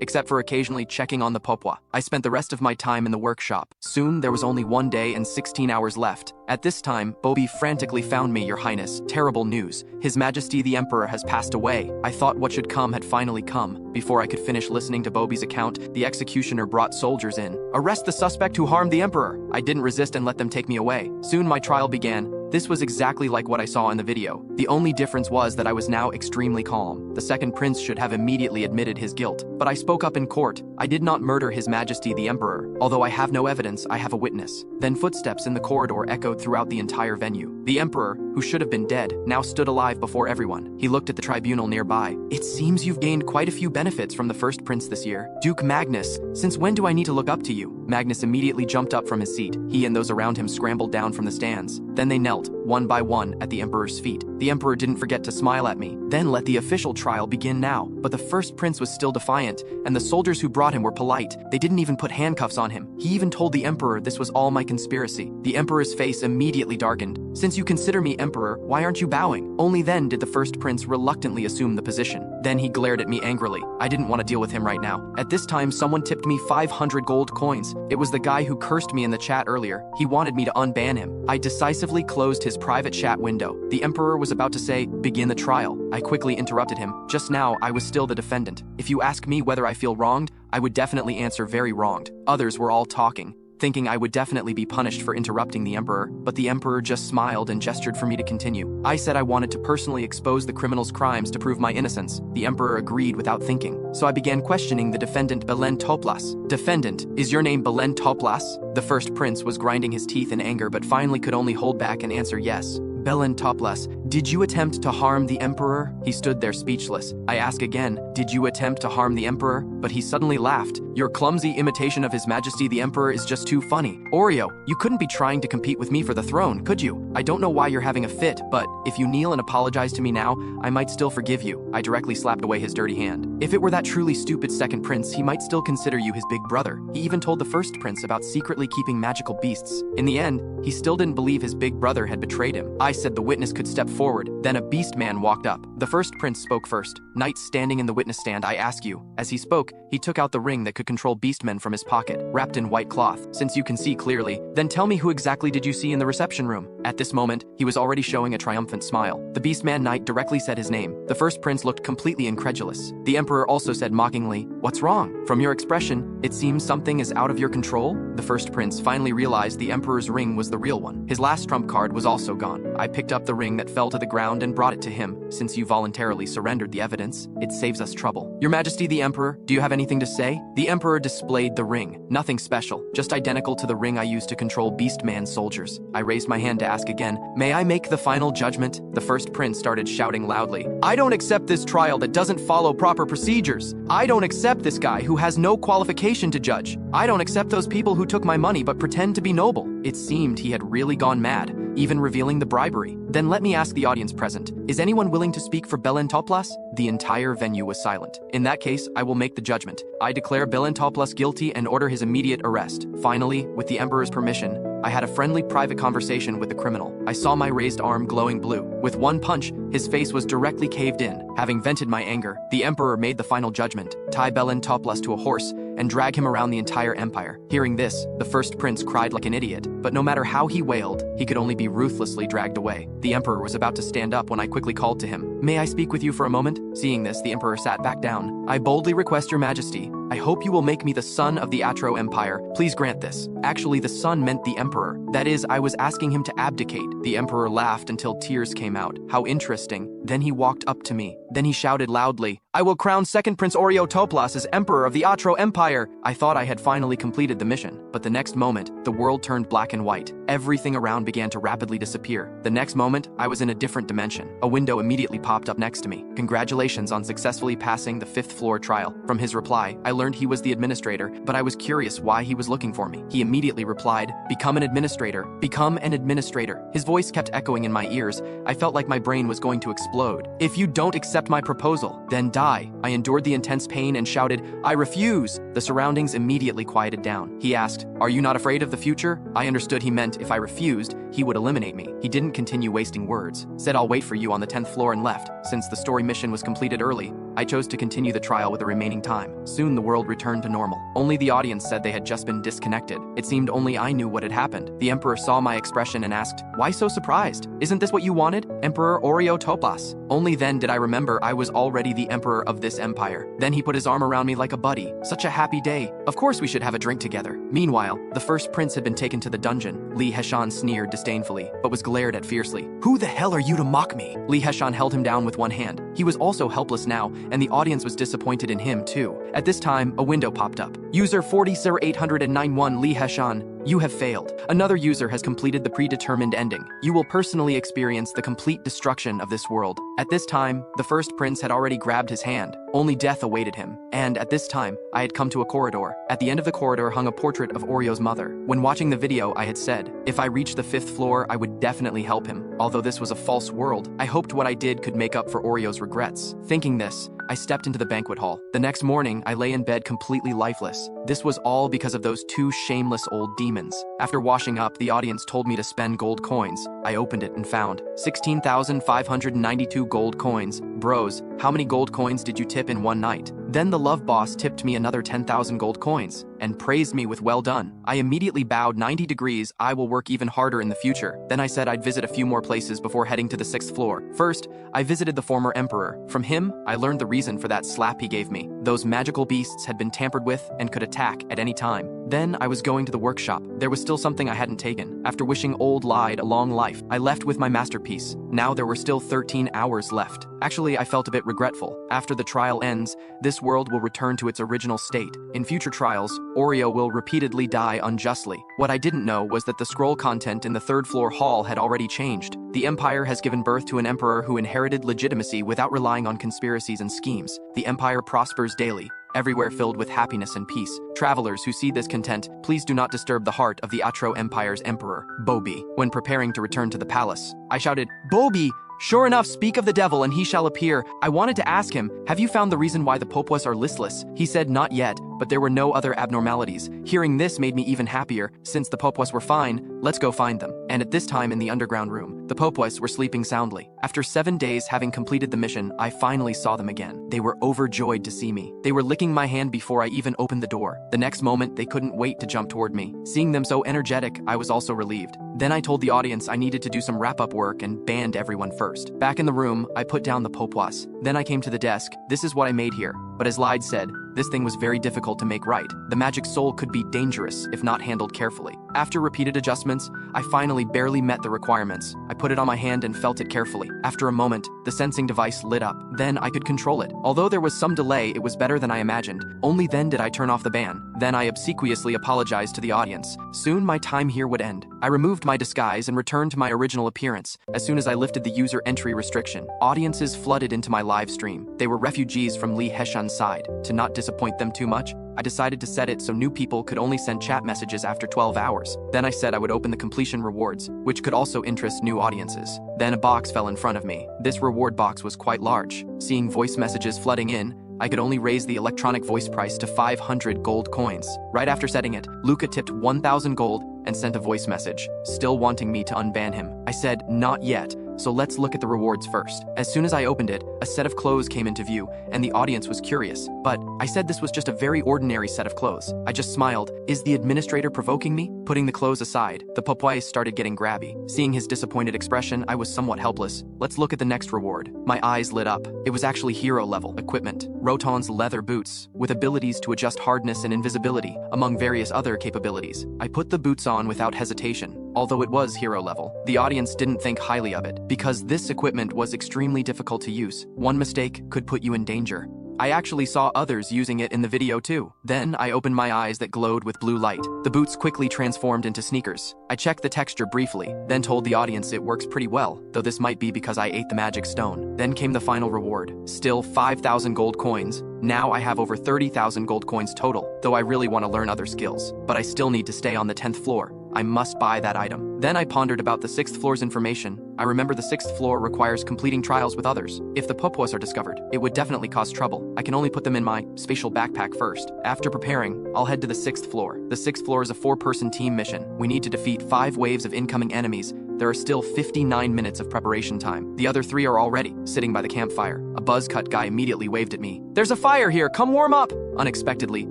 S1: Except for occasionally checking on the Papuas. I spent the rest of my time in the workshop. Soon, there was only 1 day and 16 hours left. At this time, Boppo-Yi frantically found me, Your Highness. Terrible news. His Majesty the Emperor has passed away. I thought what should come had finally come. Before I could finish listening to Boppo-Yi's account, the executioner brought soldiers in. Arrest the suspect who harmed the Emperor. I didn't resist and let them take me away. Soon my trial began. This was exactly like what I saw in the video. The only difference was that I was now extremely calm. The second prince should have immediately admitted his guilt. But I spoke up in court. I did not murder His Majesty the Emperor. Although I have no evidence, I have a witness. Then footsteps in the corridor echoed throughout the entire venue. The Emperor, who should have been dead, now stood alive before everyone. He looked at the tribunal nearby. It seems you've gained quite a few benefits from the first prince this year. Duke Magnus, since when do I need to look up to you? Magnus immediately jumped up from his seat. He and those around him scrambled down from the stands. Then they knelt. one by one, at the emperor's feet. The emperor didn't forget to smile at me. Then let the official trial begin now. But the first prince was still defiant, and the soldiers who brought him were polite. They didn't even put handcuffs on him. He even told the emperor this was all my conspiracy. The emperor's face immediately darkened. Since you consider me emperor, why aren't you bowing? Only then did the first prince reluctantly assume the position. Then he glared at me angrily. I didn't want to deal with him right now. At this time, someone tipped me 500 gold coins. It was the guy who cursed me in the chat earlier. He wanted me to unban him. I decisively closed his private chat window. The emperor was about to say, "Begin the trial." I quickly interrupted him. Just now, I was still the defendant. If you ask me whether I feel wronged, I would definitely answer very wronged. Others were all talking, thinking I would definitely be punished for interrupting the emperor, but the emperor just smiled and gestured for me to continue. I said I wanted to personally expose the criminal's crimes to prove my innocence. The emperor agreed without thinking, so I began questioning the defendant Belen Toplas. "Defendant, is your name Belen Toplas?" The first prince was grinding his teeth in anger but finally could only hold back and answer yes. "Belen Toplas, did you attempt to harm the emperor?" He stood there speechless. I ask again, "Did you attempt to harm the emperor?" But he suddenly laughed. "Your clumsy imitation of His Majesty the Emperor is just too funny. Oreo, you couldn't be trying to compete with me for the throne, could you? I don't know why you're having a fit, but if you kneel and apologize to me now, I might still forgive you." I directly slapped away his dirty hand. If it were that truly stupid second prince, he might still consider you his big brother. He even told the first prince about secretly keeping magical beasts. In the end, he still didn't believe his big brother had betrayed him. I said the witness could step forward. Then a beast man walked up. The first prince spoke first. "Knight standing in the witness stand, I ask you." As he spoke, he took out the ring that could control beastmen from his pocket, wrapped in white cloth. "Since you can see clearly, then tell me who exactly did you see in the reception room?" At this moment, he was already showing a triumphant smile. The beastman knight directly said his name. The first prince looked completely incredulous. The emperor also said mockingly, "What's wrong? From your expression, it seems something is out of your control." The first prince finally realized the emperor's ring was the real one. His last trump card was also gone. I picked up the ring that fell to the ground and brought it to him. "Since you voluntarily surrendered the evidence, it saves us trouble. Your Majesty the Emperor, do you have anything to say?" The emperor displayed the ring. Nothing special, just identical to the ring I used to control Beastman soldiers. I raised my hand to ask again, "May I make the final judgment?" The first prince started shouting loudly, "I don't accept this trial that doesn't follow proper procedures. I don't accept this guy who has no qualification to judge. I don't accept those people who took my money but pretend to be noble." It seemed he had really gone mad, even revealing the bribery. "Then let me ask the audience present, is anyone willing to speak for Belen Toplas?" The entire venue was silent. "In that case, I will make the judgment. I declare Belen Toplas guilty and order his immediate arrest." Finally, with the emperor's permission, I had a friendly private conversation with the criminal. I saw my raised arm glowing blue. With one punch, his face was directly caved in. Having vented my anger, the emperor made the final judgment: tie Belen Toplas to a horse and drag him around the entire empire. Hearing this, the first prince cried like an idiot, but no matter how he wailed, he could only be ruthlessly dragged away. The emperor was about to stand up when I quickly called to him. "May I speak with you for a moment?" Seeing this, the emperor sat back down. "I boldly request your majesty, I hope you will make me the son of the Atro Empire. Please grant this." Actually, the son meant the emperor. That is, I was asking him to abdicate. The emperor laughed until tears came out. How interesting. Then he walked up to me. Then he shouted loudly, "I will crown second Prince Oreo Toplas as emperor of the Atro Empire." I thought I had finally completed the mission, but the next moment, the world turned black and white. Everything around began to rapidly disappear. The next moment, I was in a different dimension. A window immediately popped up next to me. "Congratulations on successfully passing the 5th floor trial." From his reply, I learned he was the administrator, but I was curious why he was looking for me. He immediately replied, "Become an administrator. Become an administrator." His voice kept echoing in my ears. I felt like my brain was going to explode. "If you don't accept my proposal, then die." I endured the intense pain and shouted, "I refuse." The surroundings immediately quieted down. He asked, "Are you not afraid of the future?" I understood he meant if I refused, he would eliminate me. He didn't continue wasting words. Said, "I'll wait for you on the 10th floor," and left. Since the story mission was completed early, I chose to continue the trial with the remaining time. Soon the world returned to normal. Only the audience said they had just been disconnected. It seemed only I knew what had happened. The emperor saw my expression and asked, "Why so surprised? Isn't this what you wanted, Emperor Oreo Toplas?" Only then did I remember I was already the emperor of this empire. Then he put his arm around me like a buddy. Such a happy day. Of course we should have a drink together. Meanwhile, the first prince had been taken to the dungeon. Li Heshan sneered disdainfully, but was glared at fiercely. "Who the hell are you to mock me?" Li Heshan held him down with one hand. He was also helpless now, and the audience was disappointed in him too. At this time, a window popped up. "User 400891 Li Heshan, You have failed. Another user has completed the predetermined ending. You will personally experience the complete destruction of this world. At this time, the first prince had already grabbed his hand. Only death awaited him. And at this time, I had come to a corridor. At the end of the corridor hung a portrait of Oreo's mother. When watching the video, I had said, if I reached the 5th floor, I would definitely help him. Although this was a false world, I hoped what I did could make up for Oreo's regrets. Thinking this, I stepped into the banquet hall. The next morning, I lay in bed completely lifeless. This was all because of those 2 shameless old demons. After washing up, the audience told me to spend gold coins. I opened it and found 16,592 gold coins. Bros, how many gold coins did you tip in one night? Then the love boss tipped me another 10,000 gold coins and praised me with well done. I immediately bowed 90 degrees. I will work even harder in the future. Then I said I'd visit a few more places before heading to the 6th floor. First, I visited the former emperor. From him, I learned the reason for that slap he gave me. Those magical beasts had been tampered with and could attack at any time. Then I was going to the workshop. There was still something I hadn't taken. After wishing old Lied a long life, I left with my masterpiece. Now there were still 13 hours left. Actually, I felt a bit regretful. After the trial ends, this world will return to its original state. In future trials, Oreo will repeatedly die unjustly. What I didn't know was that the scroll content in the 3rd floor hall had already changed. The Empire has given birth to an emperor who inherited legitimacy without relying on conspiracies and schemes. The Empire prospers daily, everywhere filled with happiness and peace. Travelers who see this content, please do not disturb the heart of the Atro Empire's emperor, Boppo-Yi. When preparing to return to the palace, I shouted, Boppo-Yi! Sure enough, speak of the devil and he shall appear. I wanted to ask him, have you found the reason why the Papuas are listless? He said not yet, but there were no other abnormalities. Hearing this made me even happier. Since the Papuas were fine, let's go find them. And at this time in the underground room, the Papuas were sleeping soundly. After 7 days having completed the mission, I finally saw them again. They were overjoyed to see me. They were licking my hand before I even opened the door. The next moment, they couldn't wait to jump toward me. Seeing them so energetic, I was also relieved. Then I told the audience I needed to do some wrap-up work and banned everyone first. Back in the room, I put down the Papuas. Then I came to the desk. This is what I made here. But as Lied said, this thing was very difficult to make right. The magic soul could be dangerous if not handled carefully. After repeated adjustments, I finally barely met the requirements. I put it on my hand and felt it carefully. After a moment, the sensing device lit up. Then I could control it. Although there was some delay, it was better than I imagined. Only then did I turn off the ban. Then I obsequiously apologized to the audience. Soon my time here would end. I removed my disguise and returned to my original appearance. As soon as I lifted the user entry restriction, audiences flooded into my live stream. They were refugees from Li Heshan's side. To not disappoint them too much, I decided to set it so new people could only send chat messages after 12 hours. Then I said I would open the completion rewards, which could also interest new audiences. Then a box fell in front of me. This reward box was quite large. Seeing voice messages flooding in, I could only raise the electronic voice price to 500 gold coins. Right after setting it, Luca tipped 1,000 gold and sent a voice message, still wanting me to unban him. I said, not yet. So let's look at the rewards first. As soon as I opened it, a set of clothes came into view, and the audience was curious. But I said this was just a very ordinary set of clothes. I just smiled. Is the administrator provoking me? Putting the clothes aside, the Papuas started getting grabby. Seeing his disappointed expression, I was somewhat helpless. Let's look at the next reward. My eyes lit up. It was actually hero-level equipment. Roton's leather boots, with abilities to adjust hardness and invisibility, among various other capabilities. I put the boots on without hesitation. Although it was hero level, the audience didn't think highly of it, because this equipment was extremely difficult to use. One mistake could put you in danger. I actually saw others using it in the video too. Then I opened my eyes that glowed with blue light. The boots quickly transformed into sneakers. I checked the texture briefly, then told the audience it works pretty well, though this might be because I ate the magic stone. Then came the final reward. Still 5,000 gold coins. Now I have over 30,000 gold coins total, though I really want to learn other skills. But I still need to stay on the 10th floor. I must buy that item. Then I pondered about the 6th floor's information. I remember the 6th floor requires completing trials with others. If the Papuas are discovered, it would definitely cause trouble. I can only put them in my spatial backpack first. After preparing, I'll head to the 6th floor. The 6th floor is a 4-person team mission. We need to defeat 5 waves of incoming enemies. There are still 59 minutes of preparation time. The other 3 are already sitting by the campfire. A buzz cut guy immediately waved at me. There's a fire here, come warm up! Unexpectedly,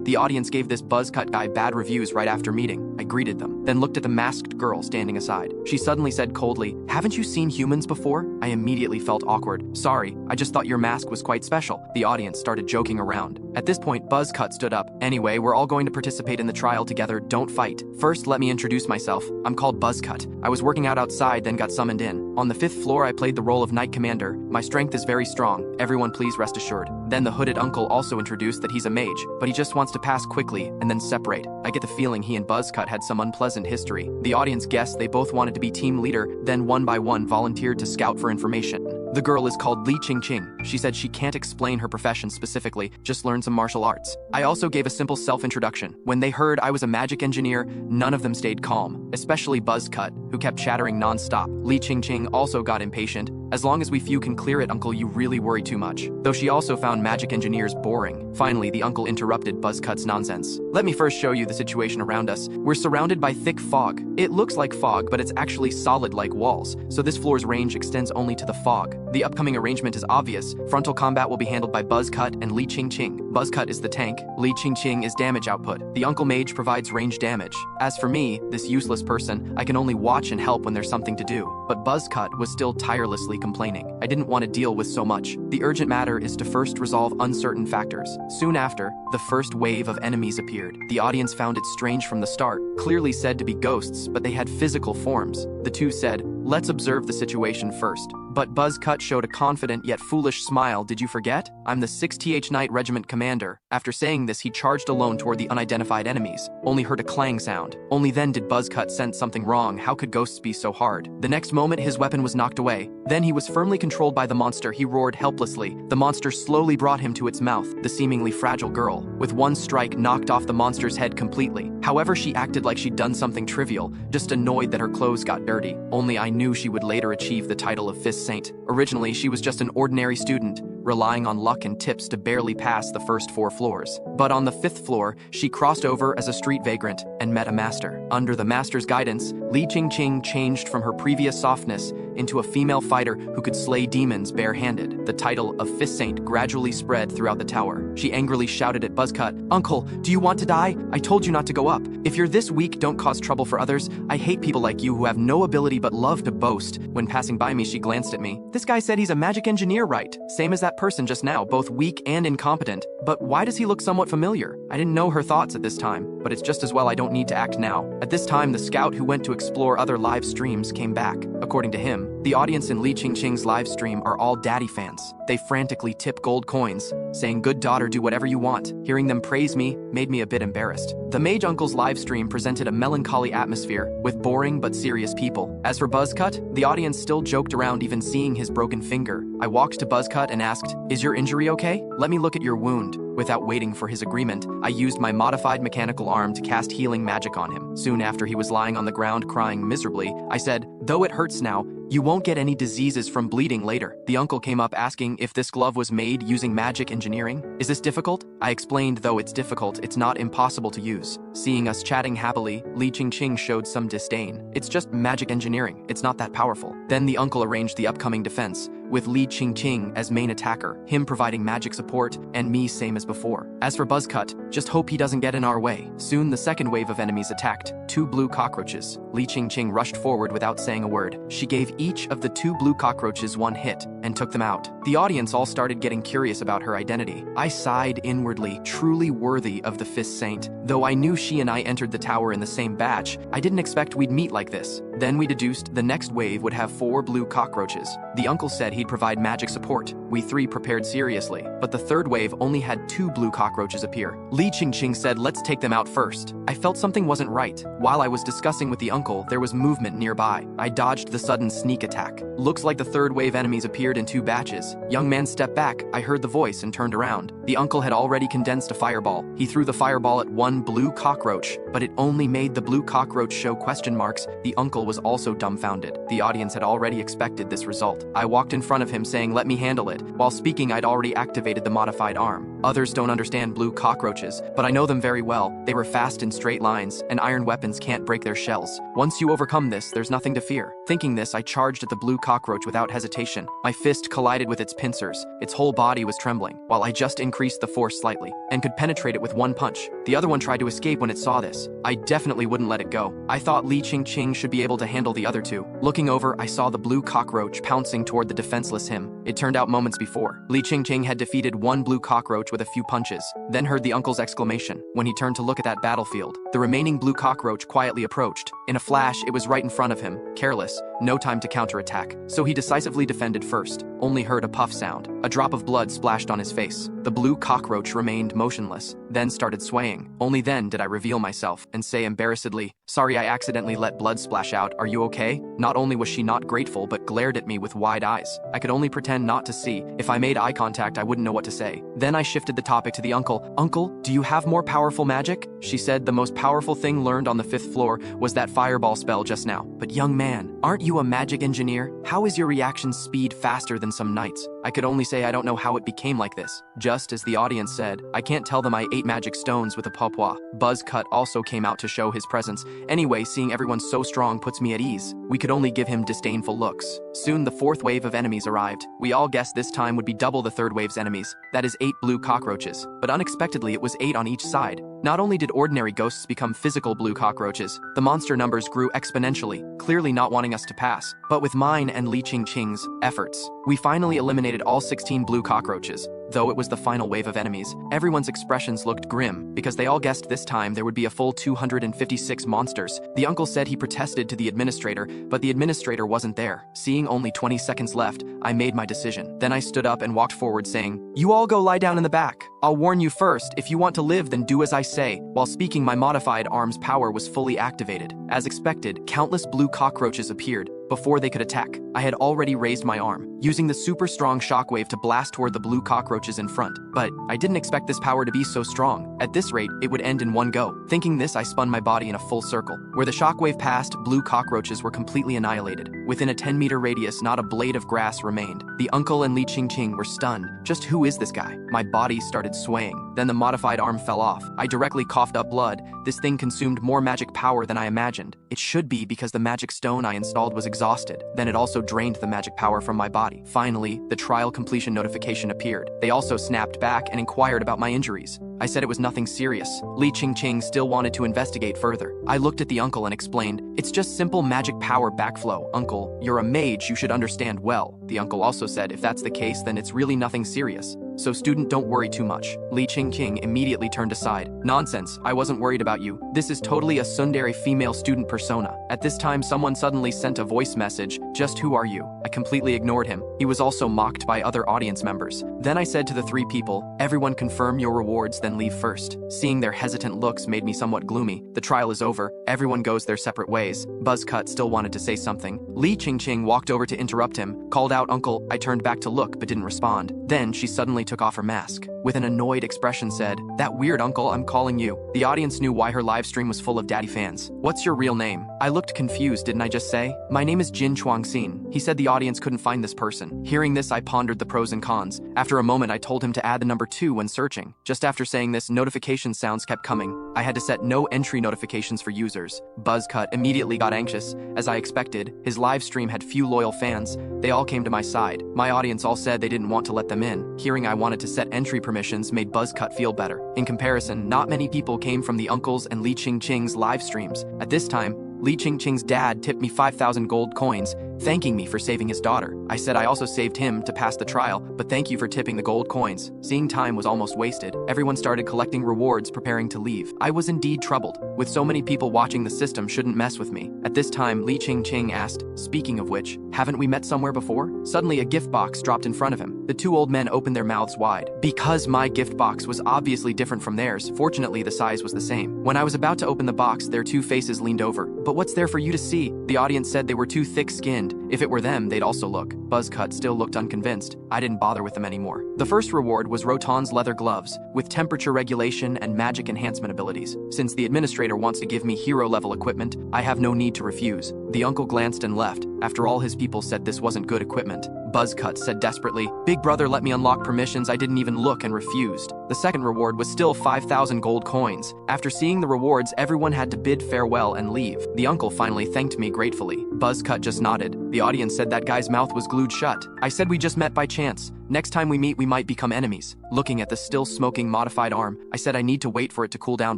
S1: the audience gave this buzz cut guy bad reviews right after meeting. I greeted them. then looked at the masked girl standing aside. She suddenly said coldly, "Haven't you seen humans before?" I immediately felt awkward. "Sorry, I just thought your mask was quite special." The audience started joking around. At this point, Buzzcut stood up. "Anyway, we're all going to participate in the trial together, don't fight. First, let me introduce myself. I'm called Buzzcut. I was working out outside, then got summoned in. On the 5th floor, I played the role of Knight Commander. My strength is very strong. Everyone please rest assured." Then the hooded uncle also introduced that he's a mage, but he just wants to pass quickly and then separate. I get the feeling he and Buzzcut had some unpleasant history. The audience guessed they both wanted to be team leader, then one by one volunteered to scout for information. The girl is called Li Qingqing. She said she can't explain her profession specifically, just learn some martial arts. I also gave a simple self-introduction. When they heard I was a magic engineer, none of them stayed calm, especially Buzzcut, who kept chattering non-stop. Li Qingqing also got impatient. "As long as we few can clear it, uncle, you really worry too much." Though she also found magic engineers boring. Finally, the uncle interrupted Buzzcut's nonsense. "Let me first show you the situation around us. We're surrounded by thick fog. It looks like fog, but it's actually solid like walls, so this floor's range extends only to the fog. The upcoming arrangement is obvious. Frontal combat will be handled by Buzzcut and Li Qingqing. Buzzcut is the tank. Li Qingqing is damage output. The uncle mage provides range damage. As for me, this useless person, I can only watch and help when there's something to do." But Buzzcut was still tirelessly complaining. I didn't want to deal with so much. The urgent matter is to first resolve uncertain factors. Soon after, the first wave of enemies appeared. The audience found it strange from the start, clearly said to be ghosts, but they had physical forms. The two said, "Let's observe the situation first." But Buzzcut showed a confident yet foolish smile. "Did you forget? I'm the 6th Knight Regiment commander." After saying this, he charged alone toward the unidentified enemies. Only heard a clang sound. Only then did Buzzcut sense something wrong. How could ghosts be so hard? The next moment, his weapon was knocked away. Then he was firmly controlled by the monster. He roared helplessly. The monster slowly brought him to its mouth. The seemingly fragile girl, with one strike, knocked off the monster's head completely. However, she acted like she'd done something trivial, just annoyed that her clothes got dirty. Only I knew she would later achieve the title of Fist Saint. Originally, she was just an ordinary student, relying on luck and tips to barely pass the first 4 floors. But on the 5th floor, she crossed over as a street vagrant and met a master. Under the master's guidance, Li Qingqing changed from her previous softness into a female fighter who could slay demons barehanded. The title of Fist Saint gradually spread throughout the tower. She angrily shouted at Buzzcut, "Uncle, do you want to die? I told you not to go up. If you're this weak, don't cause trouble for others. I hate people like you who have no ability but love to boast." When passing by me, she glanced at me. "This guy said he's a magic engineer, right? Same as that person just now, both weak and incompetent. But why does he look somewhat familiar?" I didn't know her thoughts at this time, but it's just as well I don't need to act now. At this time, the scout who went to explore other live streams came back. According to him, the audience in Li Qingqing's live stream are all daddy fans. They frantically tip gold coins, saying, "Good daughter, do whatever you want." Hearing them praise me made me a bit embarrassed. The mage uncle's live stream presented a melancholy atmosphere with boring but serious people. As for Buzzcut, the audience still joked around even seeing his broken finger. I walked to Buzzcut and asked, "Is your injury okay? Let me look at your wound." Without waiting for his agreement, I used my modified mechanical arm to cast healing magic on him. Soon after he was lying on the ground crying miserably, I said, "Though it hurts now, you won't get any diseases from bleeding later." The uncle came up asking if this glove was made using magic engineering. "Is this difficult?" I explained though it's difficult, it's not impossible to use. Seeing us chatting happily, Li Qingqing showed some disdain. "It's just magic engineering, it's not that powerful." Then the uncle arranged the upcoming defense, with Li Qingqing as main attacker, him providing magic support, and me same as before. As for Buzzcut, just hope he doesn't get in our way. Soon the second wave of enemies attacked, 2 blue cockroaches. Li Qingqing rushed forward without saying a word. She gave each of the 2 blue cockroaches 1 hit, and took them out. The audience all started getting curious about her identity. I sighed inwardly, truly worthy of the Fist Saint. Though I knew she and I entered the tower in the same batch, I didn't expect we'd meet like this. Then we deduced the next wave would have 4 blue cockroaches. The uncle said he'd provide magic support. We 3 prepared seriously, but the third wave only had 2 blue cockroaches appear. Li Qingqing said, "Let's take them out first." I felt something wasn't right. While I was discussing with the uncle, there was movement nearby. I dodged the sudden sneak attack. Looks like the third wave enemies appeared in 2 batches. Young man stepped back. I heard the voice and turned around. The uncle had already condensed a fireball. He threw the fireball at 1 blue cockroach, but it only made the blue cockroach show question marks. The uncle was also dumbfounded. The audience had already expected this result. I walked in front of him saying, "Let me handle it." While speaking, I'd already activated the modified arm. Others don't understand blue cockroaches, but I know them very well. They were fast in straight lines, and iron weapons can't break their shells. Once you overcome this, there's nothing to fear. Thinking this, I charged at the blue cockroach without hesitation. My fist collided with its pincers. Its whole body was trembling, while I just increased the force slightly, and could penetrate it with one punch. The other one tried to escape when it saw this. I definitely wouldn't let it go. I thought Li Qingqing should be able to handle the other two. Looking over, I saw the blue cockroach pouncing toward the defenseless him. It turned out moments before, Li Qingqing had defeated one blue cockroach with a few punches, then heard the uncle's exclamation. When he turned to look at that battlefield, the remaining blue cockroach quietly approached. In a flash, it was right in front of him, careless, no time to counterattack. So he decisively defended first, only heard a puff sound. A drop of blood splashed on his face. The blue cockroach remained motionless, then started swaying. Only then did I reveal myself and say embarrassedly, "Sorry, I accidentally let blood splash out. Are you okay?" Not only was she not grateful, but glared at me with wide eyes. I could only pretend not to see. If I made eye contact, I wouldn't know what to say. Then I shifted the topic to the uncle. "Uncle, do you have more powerful magic?" She said the most powerful thing learned on the 5th floor was that fireball spell just now. "But young man, aren't you a magic engineer? How is your reaction speed faster than some knights?" I could only say I don't know how it became like this. Just as the audience said, I can't tell them I ate magic stones with a Papuas. Buzzcut also came out to show his presence. Anyway, seeing everyone so strong puts me at ease. We could only give him disdainful looks. Soon the 4th wave of enemies arrived. We all guessed this time would be double the 3rd wave's enemies. That is 8 blue cockroaches. But unexpectedly it was 8 on each side. Not only did ordinary ghosts become physical blue cockroaches, the monster numbers grew exponentially, clearly not wanting us to pass. But with mine and Li Qingqing's efforts, we finally eliminated all 16 blue cockroaches. Though it was the final wave of enemies, everyone's expressions looked grim, because they all guessed this time there would be a full 256 monsters. The uncle said he protested to the administrator, but the administrator wasn't there. Seeing only 20 seconds left, I made my decision. Then I stood up and walked forward saying, "You all go lie down in the back. I'll warn you first, if you want to live then do as I say." While speaking, my modified arm's power was fully activated. As expected, countless blue cockroaches appeared. Before they could attack, I had already raised my arm, using the super strong shockwave to blast toward the blue cockroaches in front. But I didn't expect this power to be so strong. At this rate, it would end in one go. Thinking this, I spun my body in a full circle. Where the shockwave passed, blue cockroaches were completely annihilated. Within a 10-meter radius, not a blade of grass remained. The uncle and Li Qingqing were stunned. Just who is this guy? My body started swaying. Then the modified arm fell off. I directly coughed up blood. This thing consumed more magic power than I imagined. It should be because the magic stone I installed was exhausted. Then it also drained the magic power from my body. Finally, the trial completion notification appeared. They also snapped back and inquired about my injuries. I said it was nothing serious. Li Qingqing still wanted to investigate further. I looked at the uncle and explained, "It's just simple magic power backflow. Uncle, you're a mage, you should understand well." The uncle also said, "If that's the case, then it's really nothing serious. So student, don't worry too much." Li Qingqing immediately turned aside. "Nonsense, I wasn't worried about you. This is totally a tsundere female student persona." At this time, someone suddenly sent a voice message, "Just who are you?" I completely ignored him. He was also mocked by other audience members. Then I said to the 3 people, "Everyone confirm your rewards, then leave first." Seeing their hesitant looks made me somewhat gloomy. The trial is over. Everyone goes their separate ways. Buzzcut still wanted to say something. Li Qingqing walked over to interrupt him, called out, "Uncle." I turned back to look, but didn't respond. Then she suddenly took off her mask. With an annoyed expression said, "That weird uncle, I'm calling you." The audience knew why her live stream was full of daddy fans. "What's your real name?" I looked confused, didn't I just say? "My name is Jin Chuan-xin." He said the audience couldn't find this person. Hearing this, I pondered the pros and cons. After a moment, I told him to add the number 2 when searching. Just after saying this, notification sounds kept coming. I had to set no entry notifications for users. Buzzcut immediately got anxious. As I expected, his live stream had few loyal fans. They all came to my side. My audience all said they didn't want to let them in. Hearing I wanted to set entry permissions made Buzzcut feel better. In comparison, not many people came from the uncle's and Li Qingqing's live streams. At this time, Li Qingqing's dad tipped me 5,000 gold coins, thanking me for saving his daughter. I said I also saved him to pass the trial, but thank you for tipping the gold coins. Seeing time was almost wasted, everyone started collecting rewards, preparing to leave. I was indeed troubled. With so many people watching, the system shouldn't mess with me. At this time, Li Qingqing asked, "Speaking of which, haven't we met somewhere before?" Suddenly, a gift box dropped in front of him. The 2 old men opened their mouths wide. Because my gift box was obviously different from theirs, fortunately the size was the same. When I was about to open the box, their 2 faces leaned over. "But what's there for you to see?" The audience said they were too thick-skinned wind. If it were them, they'd also look. Buzzcut still looked unconvinced. I didn't bother with them anymore. The first reward was Roton's leather gloves, with temperature regulation and magic enhancement abilities. Since the administrator wants to give me hero-level equipment, I have no need to refuse. The uncle glanced and left. After all, his people said this wasn't good equipment. Buzzcut said desperately, "Big brother let me unlock permissions, I didn't even look," and refused. The second reward was still 5,000 gold coins. After seeing the rewards, everyone had to bid farewell and leave. The uncle finally thanked me gratefully. Buzzcut just nodded. The audience said that guy's mouth was glued shut. I said we just met by chance. Next time we meet, we might become enemies. Looking at the still smoking modified arm, I said I need to wait for it to cool down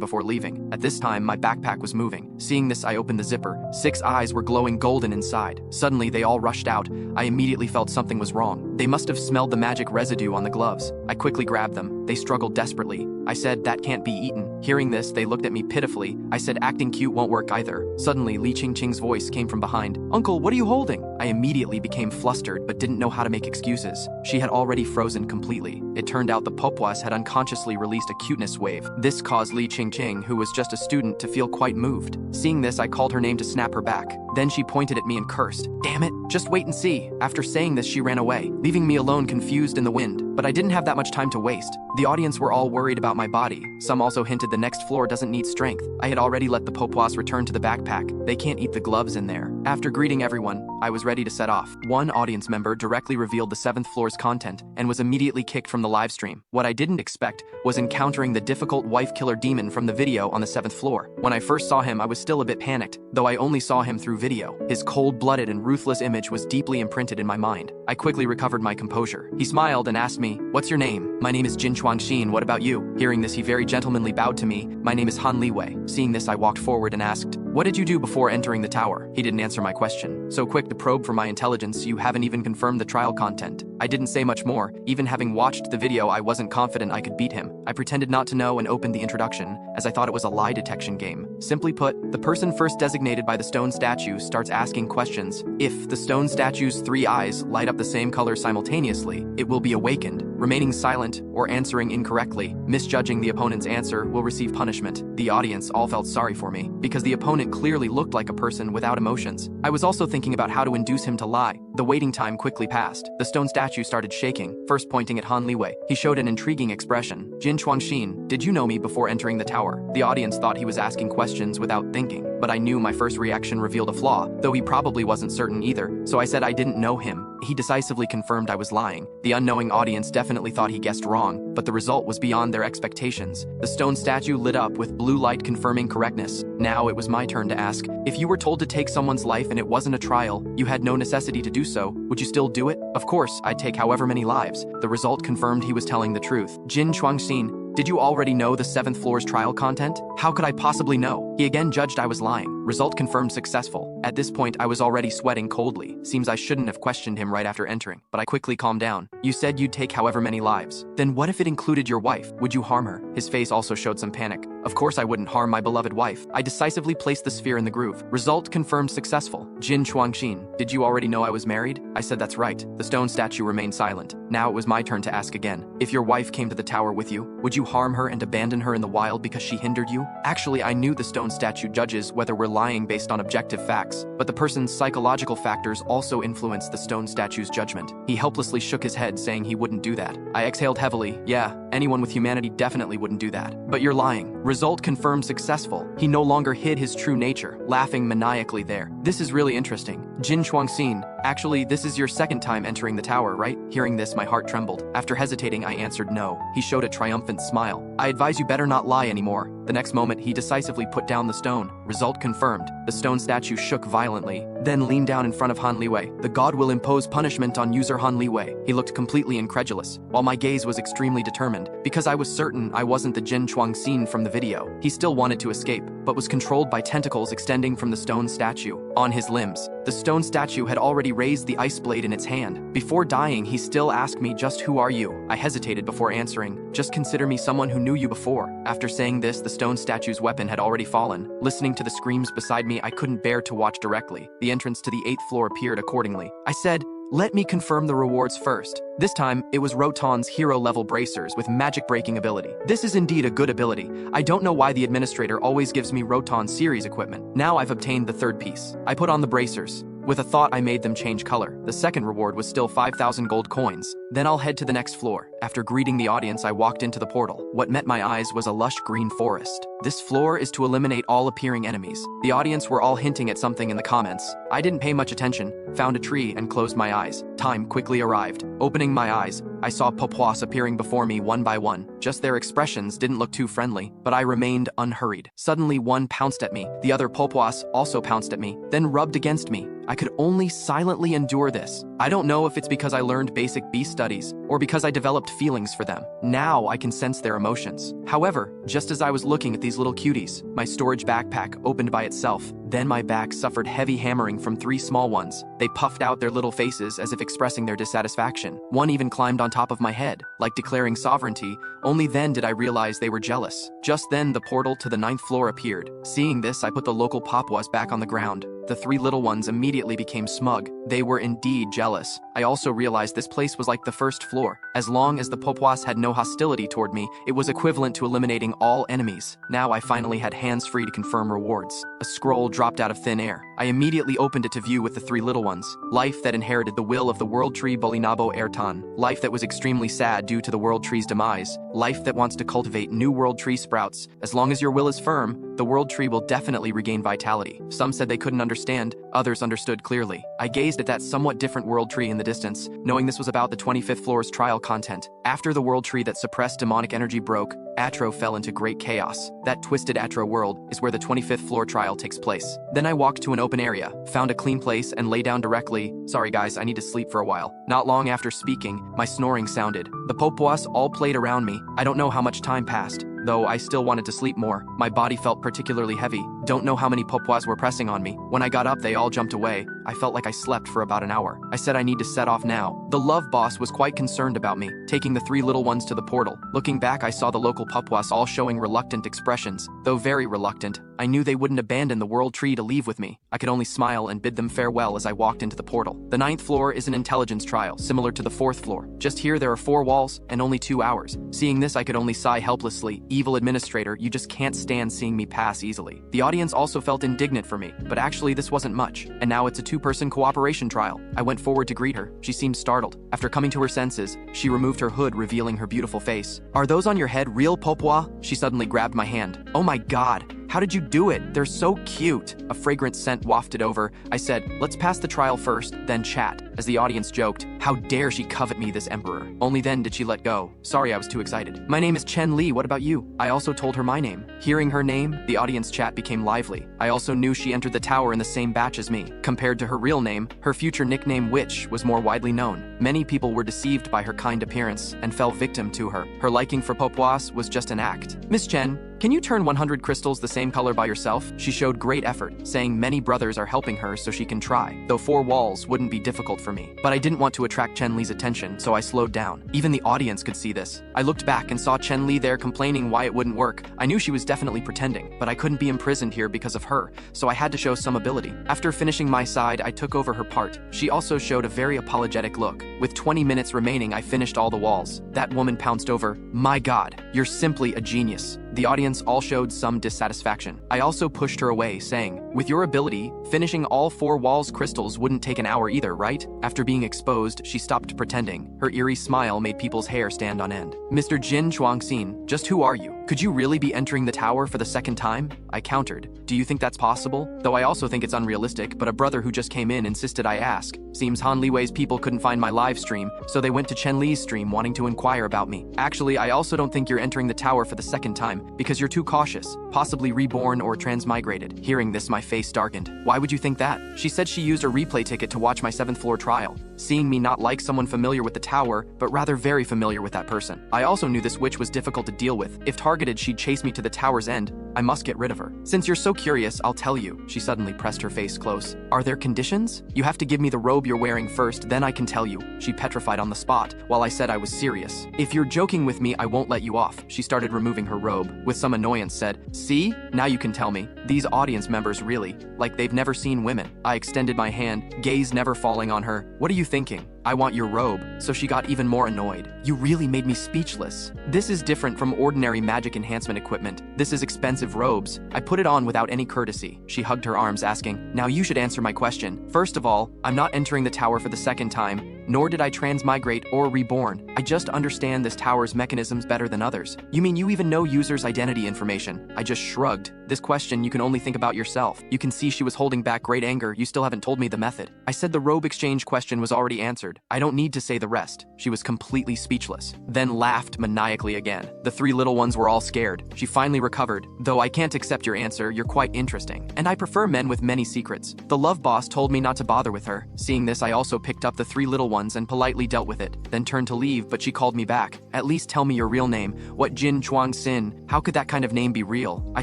S1: before leaving. At this time, my backpack was moving. Seeing this, I opened the zipper. 6 eyes were glowing golden inside. Suddenly, they all rushed out. I immediately felt something was wrong. They must have smelled the magic residue on the gloves. I quickly grabbed them. They struggled desperately. I said, "That can't be eaten." Hearing this, they looked at me pitifully. I said, "Acting cute won't work either." Suddenly, Li Qingqing's voice came from behind. "Uncle, what are you holding?" I immediately became flustered but didn't know how to make excuses. She had already frozen completely. It turned out the Papuas had unconsciously released a cuteness wave. This caused Li Qingqing, who was just a student, to feel quite moved. Seeing this, I called her name to snap her back. Then she pointed at me and cursed. "Damn it, just wait and see." After saying this, she ran away, leaving me alone confused in the wind. But I didn't have that much time to waste. The audience were all worried about my body. Some also hinted the next floor doesn't need strength. I had already let the Papuas return to the backpack. They can't eat the gloves in there. After greeting everyone, I was ready to set off. One audience member directly revealed the 7th floor's content and was immediately kicked from the live stream. What I didn't expect was encountering the difficult wife-killer demon from the video on the 7th floor. When I first saw him, I was still a bit panicked, though I only saw him through video. His cold-blooded and ruthless image was deeply imprinted in my mind. I quickly recovered my composure. He smiled and asked me, "What's your name?" "My name is Jin Chuan-xin, what about you?" Hearing this, he very gentlemanly bowed to me. "My name is Han Liwei." Seeing this, I walked forward and asked, "What did you do before entering the tower?" He didn't answer my question. So quick to probe for my intelligence, you haven't even confirmed the trial content. I didn't say much more. Even having watched the video, I wasn't confident I could beat him. I pretended not to know and opened the introduction, as I thought it was a lie detection game. Simply put, the person first designated by the stone statue starts asking questions. If the stone statue's 3 eyes light up the same color simultaneously, it will be awakened. Remaining silent or answering incorrectly, misjudging the opponent's answer, will receive punishment. The audience all felt sorry for me, because the opponent clearly looked like a person without emotions. I was also thinking about how to induce him to lie. The waiting time quickly passed. The stone statue started shaking, first pointing at Han Liwei. He showed an intriguing expression. "Jin Chuan-xin, did you know me before entering the tower?" The audience thought he was asking questions without thinking, but I knew my first reaction revealed a flaw, though he probably wasn't certain either, so I said I didn't know him. He decisively confirmed I was lying. The unknowing audience definitely thought he guessed wrong, but the result was beyond their expectations. The stone statue lit up with blue light confirming correctness. Now it was my turn to ask, if you were told to take someone's life and it wasn't a trial, you had no necessity to do so, would you still do it? Of course, I'd take however many lives. The result confirmed he was telling the truth. Jin Chuan-xin, did you already know the 7th floor's trial content? How could I possibly know? He again judged I was lying. Result confirmed successful. At this point, I was already sweating coldly. Seems I shouldn't have questioned him right after entering, but I quickly calmed down. You said you'd take however many lives. Then what if it included your wife? Would you harm her? His face also showed some panic. Of course I wouldn't harm my beloved wife. I decisively placed the sphere in the groove. Result confirmed successful. Jin Chuan-xin, did you already know I was married? I said that's right. The stone statue remained silent. Now it was my turn to ask again. If your wife came to the tower with you, would you harm her and abandon her in the wild because she hindered you? Actually, I knew the stone statue judges whether we're lying based on objective facts, but the person's psychological factors also influenced the stone statue's judgment. He helplessly shook his head, saying he wouldn't do that. I exhaled heavily. Yeah, anyone with humanity definitely wouldn't do that. But you're lying. Result confirmed successful. He no longer hid his true nature, laughing maniacally there. This is really interesting. Jin Chuan-xin, actually, this is your 2nd time entering the tower, right? Hearing this, my heart trembled. After hesitating, I answered no. He showed a triumphant smile. I advise you better not lie anymore. The next moment, he decisively put down the stone. Result confirmed. The stone statue shook violently, then leaned down in front of Han Liwei. The god will impose punishment on user Han Liwei. He looked completely incredulous, while my gaze was extremely determined. Because I was certain I wasn't the Jin Chuan-xin from the video, he still wanted to escape, but was controlled by tentacles extending from the stone statue. On his limbs, the stone statue had already raised the ice blade in its hand. Before dying, he still asked me, "Just who are you?" I hesitated before answering, "Just consider me someone who knew you before." After saying this, the stone statue's weapon had already fallen. Listening to the screams beside me, I couldn't bear to watch directly. The entrance to the 8th floor appeared accordingly. I said, "Let me confirm the rewards first." This time, it was Roton's hero-level bracers with magic-breaking ability. This is indeed a good ability. I don't know why the administrator always gives me Roton series equipment. Now I've obtained the 3rd piece. I put on the bracers. With a thought, I made them change color. The second reward was still 5,000 gold coins. Then I'll head to the next floor. After greeting the audience, I walked into the portal. What met my eyes was a lush green forest. This floor is to eliminate all appearing enemies. The audience were all hinting at something in the comments. I didn't pay much attention, found a tree, and closed my eyes. Time quickly arrived. Opening my eyes, I saw Papuas appearing before me one by one. Just their expressions didn't look too friendly, but I remained unhurried. Suddenly, one pounced at me. The other Papuas also pounced at me, then rubbed against me. I could only silently endure this. I don't know if it's because I learned basic beast studies, or because I developed feelings for them. Now I can sense their emotions. However, just as I was looking at these little cuties, my storage backpack opened by itself. Then my back suffered heavy hammering from 3 small ones. They puffed out their little faces as if expressing their dissatisfaction. One even climbed on top of my head, like declaring sovereignty. Only then did I realize they were jealous. Just then, the portal to the 9th floor appeared. Seeing this, I put the local Papuas back on the ground. The 3 little ones immediately became smug. They were indeed jealous. I also realized this place was like the 1st floor. As long as the Papuas had no hostility toward me, it was equivalent to eliminating all enemies. Now I finally had hands free to confirm rewards. A scroll dropped out of thin air. I immediately opened it to view with the 3 little ones. Life that inherited the will of the world tree Bolinabo Ertan. Life that was extremely sad due to the world tree's demise. Life that wants to cultivate new world tree sprouts. As long as your will is firm, the world tree will definitely regain vitality. Some said they couldn't understand, others understood clearly. I gazed at that somewhat different world tree in the distance, knowing this was about the 25th floor's trial content. After the world tree that suppressed demonic energy broke, Atro fell into great chaos. That twisted Atro world is where the 25th floor trial takes place. Then I walked to an open area, found a clean place, and lay down directly. Sorry guys, I need to sleep for a while. Not long after speaking, my snoring sounded. The Papuas all played around me. I don't know how much time passed, though I still wanted to sleep more. My body felt particularly heavy. Don't know how many Papuas were pressing on me. When I got up, they all jumped away. I felt like I slept for about an hour. I said I need to set off now. The love boss was quite concerned about me, taking the 3 little ones to the portal. Looking back, I saw the local Papuas all showing reluctant expressions. Though very reluctant, I knew they wouldn't abandon the world tree to leave with me. I could only smile and bid them farewell as I walked into the portal. The 9th floor is an intelligence trial, similar to the 4th floor. Just here, there are 4 walls and only 2 hours. Seeing this, I could only sigh helplessly. Evil administrator, you just can't stand seeing me pass easily. The audience also felt indignant for me, but actually this wasn't much. And now it's a 2-person cooperation trial. I went forward to greet her. She seemed startled. After coming to her senses, she removed her hood, revealing her beautiful face. Are those on your head real Papua? She suddenly grabbed my hand. Oh my god. How did you do it? They're so cute. A fragrant scent wafted over. I said, let's pass the trial first, then chat. As the audience joked, how dare she covet me, this emperor. Only then did she let go. Sorry, I was too excited. My name is Chen Li, what about you? I also told her my name. Hearing her name, the audience chat became lively. I also knew she entered the tower in the same batch as me. Compared to her real name, her future nickname Witch was more widely known. Many people were deceived by her kind appearance and fell victim to her. Her liking for Papuas was just an act. Miss Chen, can you turn 100 crystals the same color by yourself? She showed great effort, saying many brothers are helping her so she can try, though 4 walls wouldn't be difficult for me. But I didn't want to attract Chen Li's attention, so I slowed down. Even the audience could see this. I looked back and saw Chen Li there complaining why it wouldn't work. I knew she was definitely pretending, but I couldn't be imprisoned here because of her, so I had to show some ability. After finishing my side, I took over her part. She also showed a very apologetic look. With 20 minutes remaining, I finished all the walls. That woman pounced over. My god, you're simply a genius. The audience all showed some dissatisfaction. I also pushed her away, saying, with your ability, finishing all 4 walls crystals wouldn't take an hour either, right? After being exposed, she stopped pretending. Her eerie smile made people's hair stand on end. Mr. Jin Chuan-xin, just who are you? Could you really be entering the tower for the 2nd time? I countered. Do you think that's possible? Though I also think it's unrealistic, but a brother who just came in insisted I ask. Seems Han Liwei's people couldn't find my live stream, so they went to Chen Li's stream wanting to inquire about me. Actually, I also don't think you're entering the tower for the 2nd time, because you're too cautious, possibly reborn or transmigrated. Hearing this, my face darkened. Why would you think that? She said she used a replay ticket to watch my 7th floor trial, seeing me not like someone familiar with the tower, but rather very familiar with that person. I also knew this witch was difficult to deal with. If targeted, she'd chase me to the tower's end. I must get rid of her. Since you're so curious, I'll tell you. She suddenly pressed her face close. Are there conditions? You have to give me the robe you're wearing first, then I can tell you. She petrified on the spot, while I said I was serious. If you're joking with me, I won't let you off. She started removing her robe. With some annoyance said, see? Now you can tell me. These audience members really, like they've never seen women. I extended my hand, gaze never falling on her. What are you thinking? I want your robe, so she got even more annoyed. You really made me speechless. This is different from ordinary magic enhancement equipment. This is expensive robes. I put it on without any courtesy. She hugged her arms, asking, now you should answer my question. First of all, I'm not entering the tower for the second time, nor did I transmigrate or reborn. I just understand this tower's mechanisms better than others. You mean you even know users' identity information? I just shrugged. This question you can only think about yourself. You can see she was holding back great anger. You still haven't told me the method. I said the robe exchange question was already answered. I don't need to say the rest. She was completely speechless, then laughed maniacally again. The three little ones were all scared. She finally recovered. Though I can't accept your answer, you're quite interesting. And I prefer men with many secrets. The love boss told me not to bother with her. Seeing this, I also picked up the three little ones and politely dealt with it, then turned to leave, but she called me back. At least tell me your real name. What Jin Chuan-xin? How could that kind of name be real? I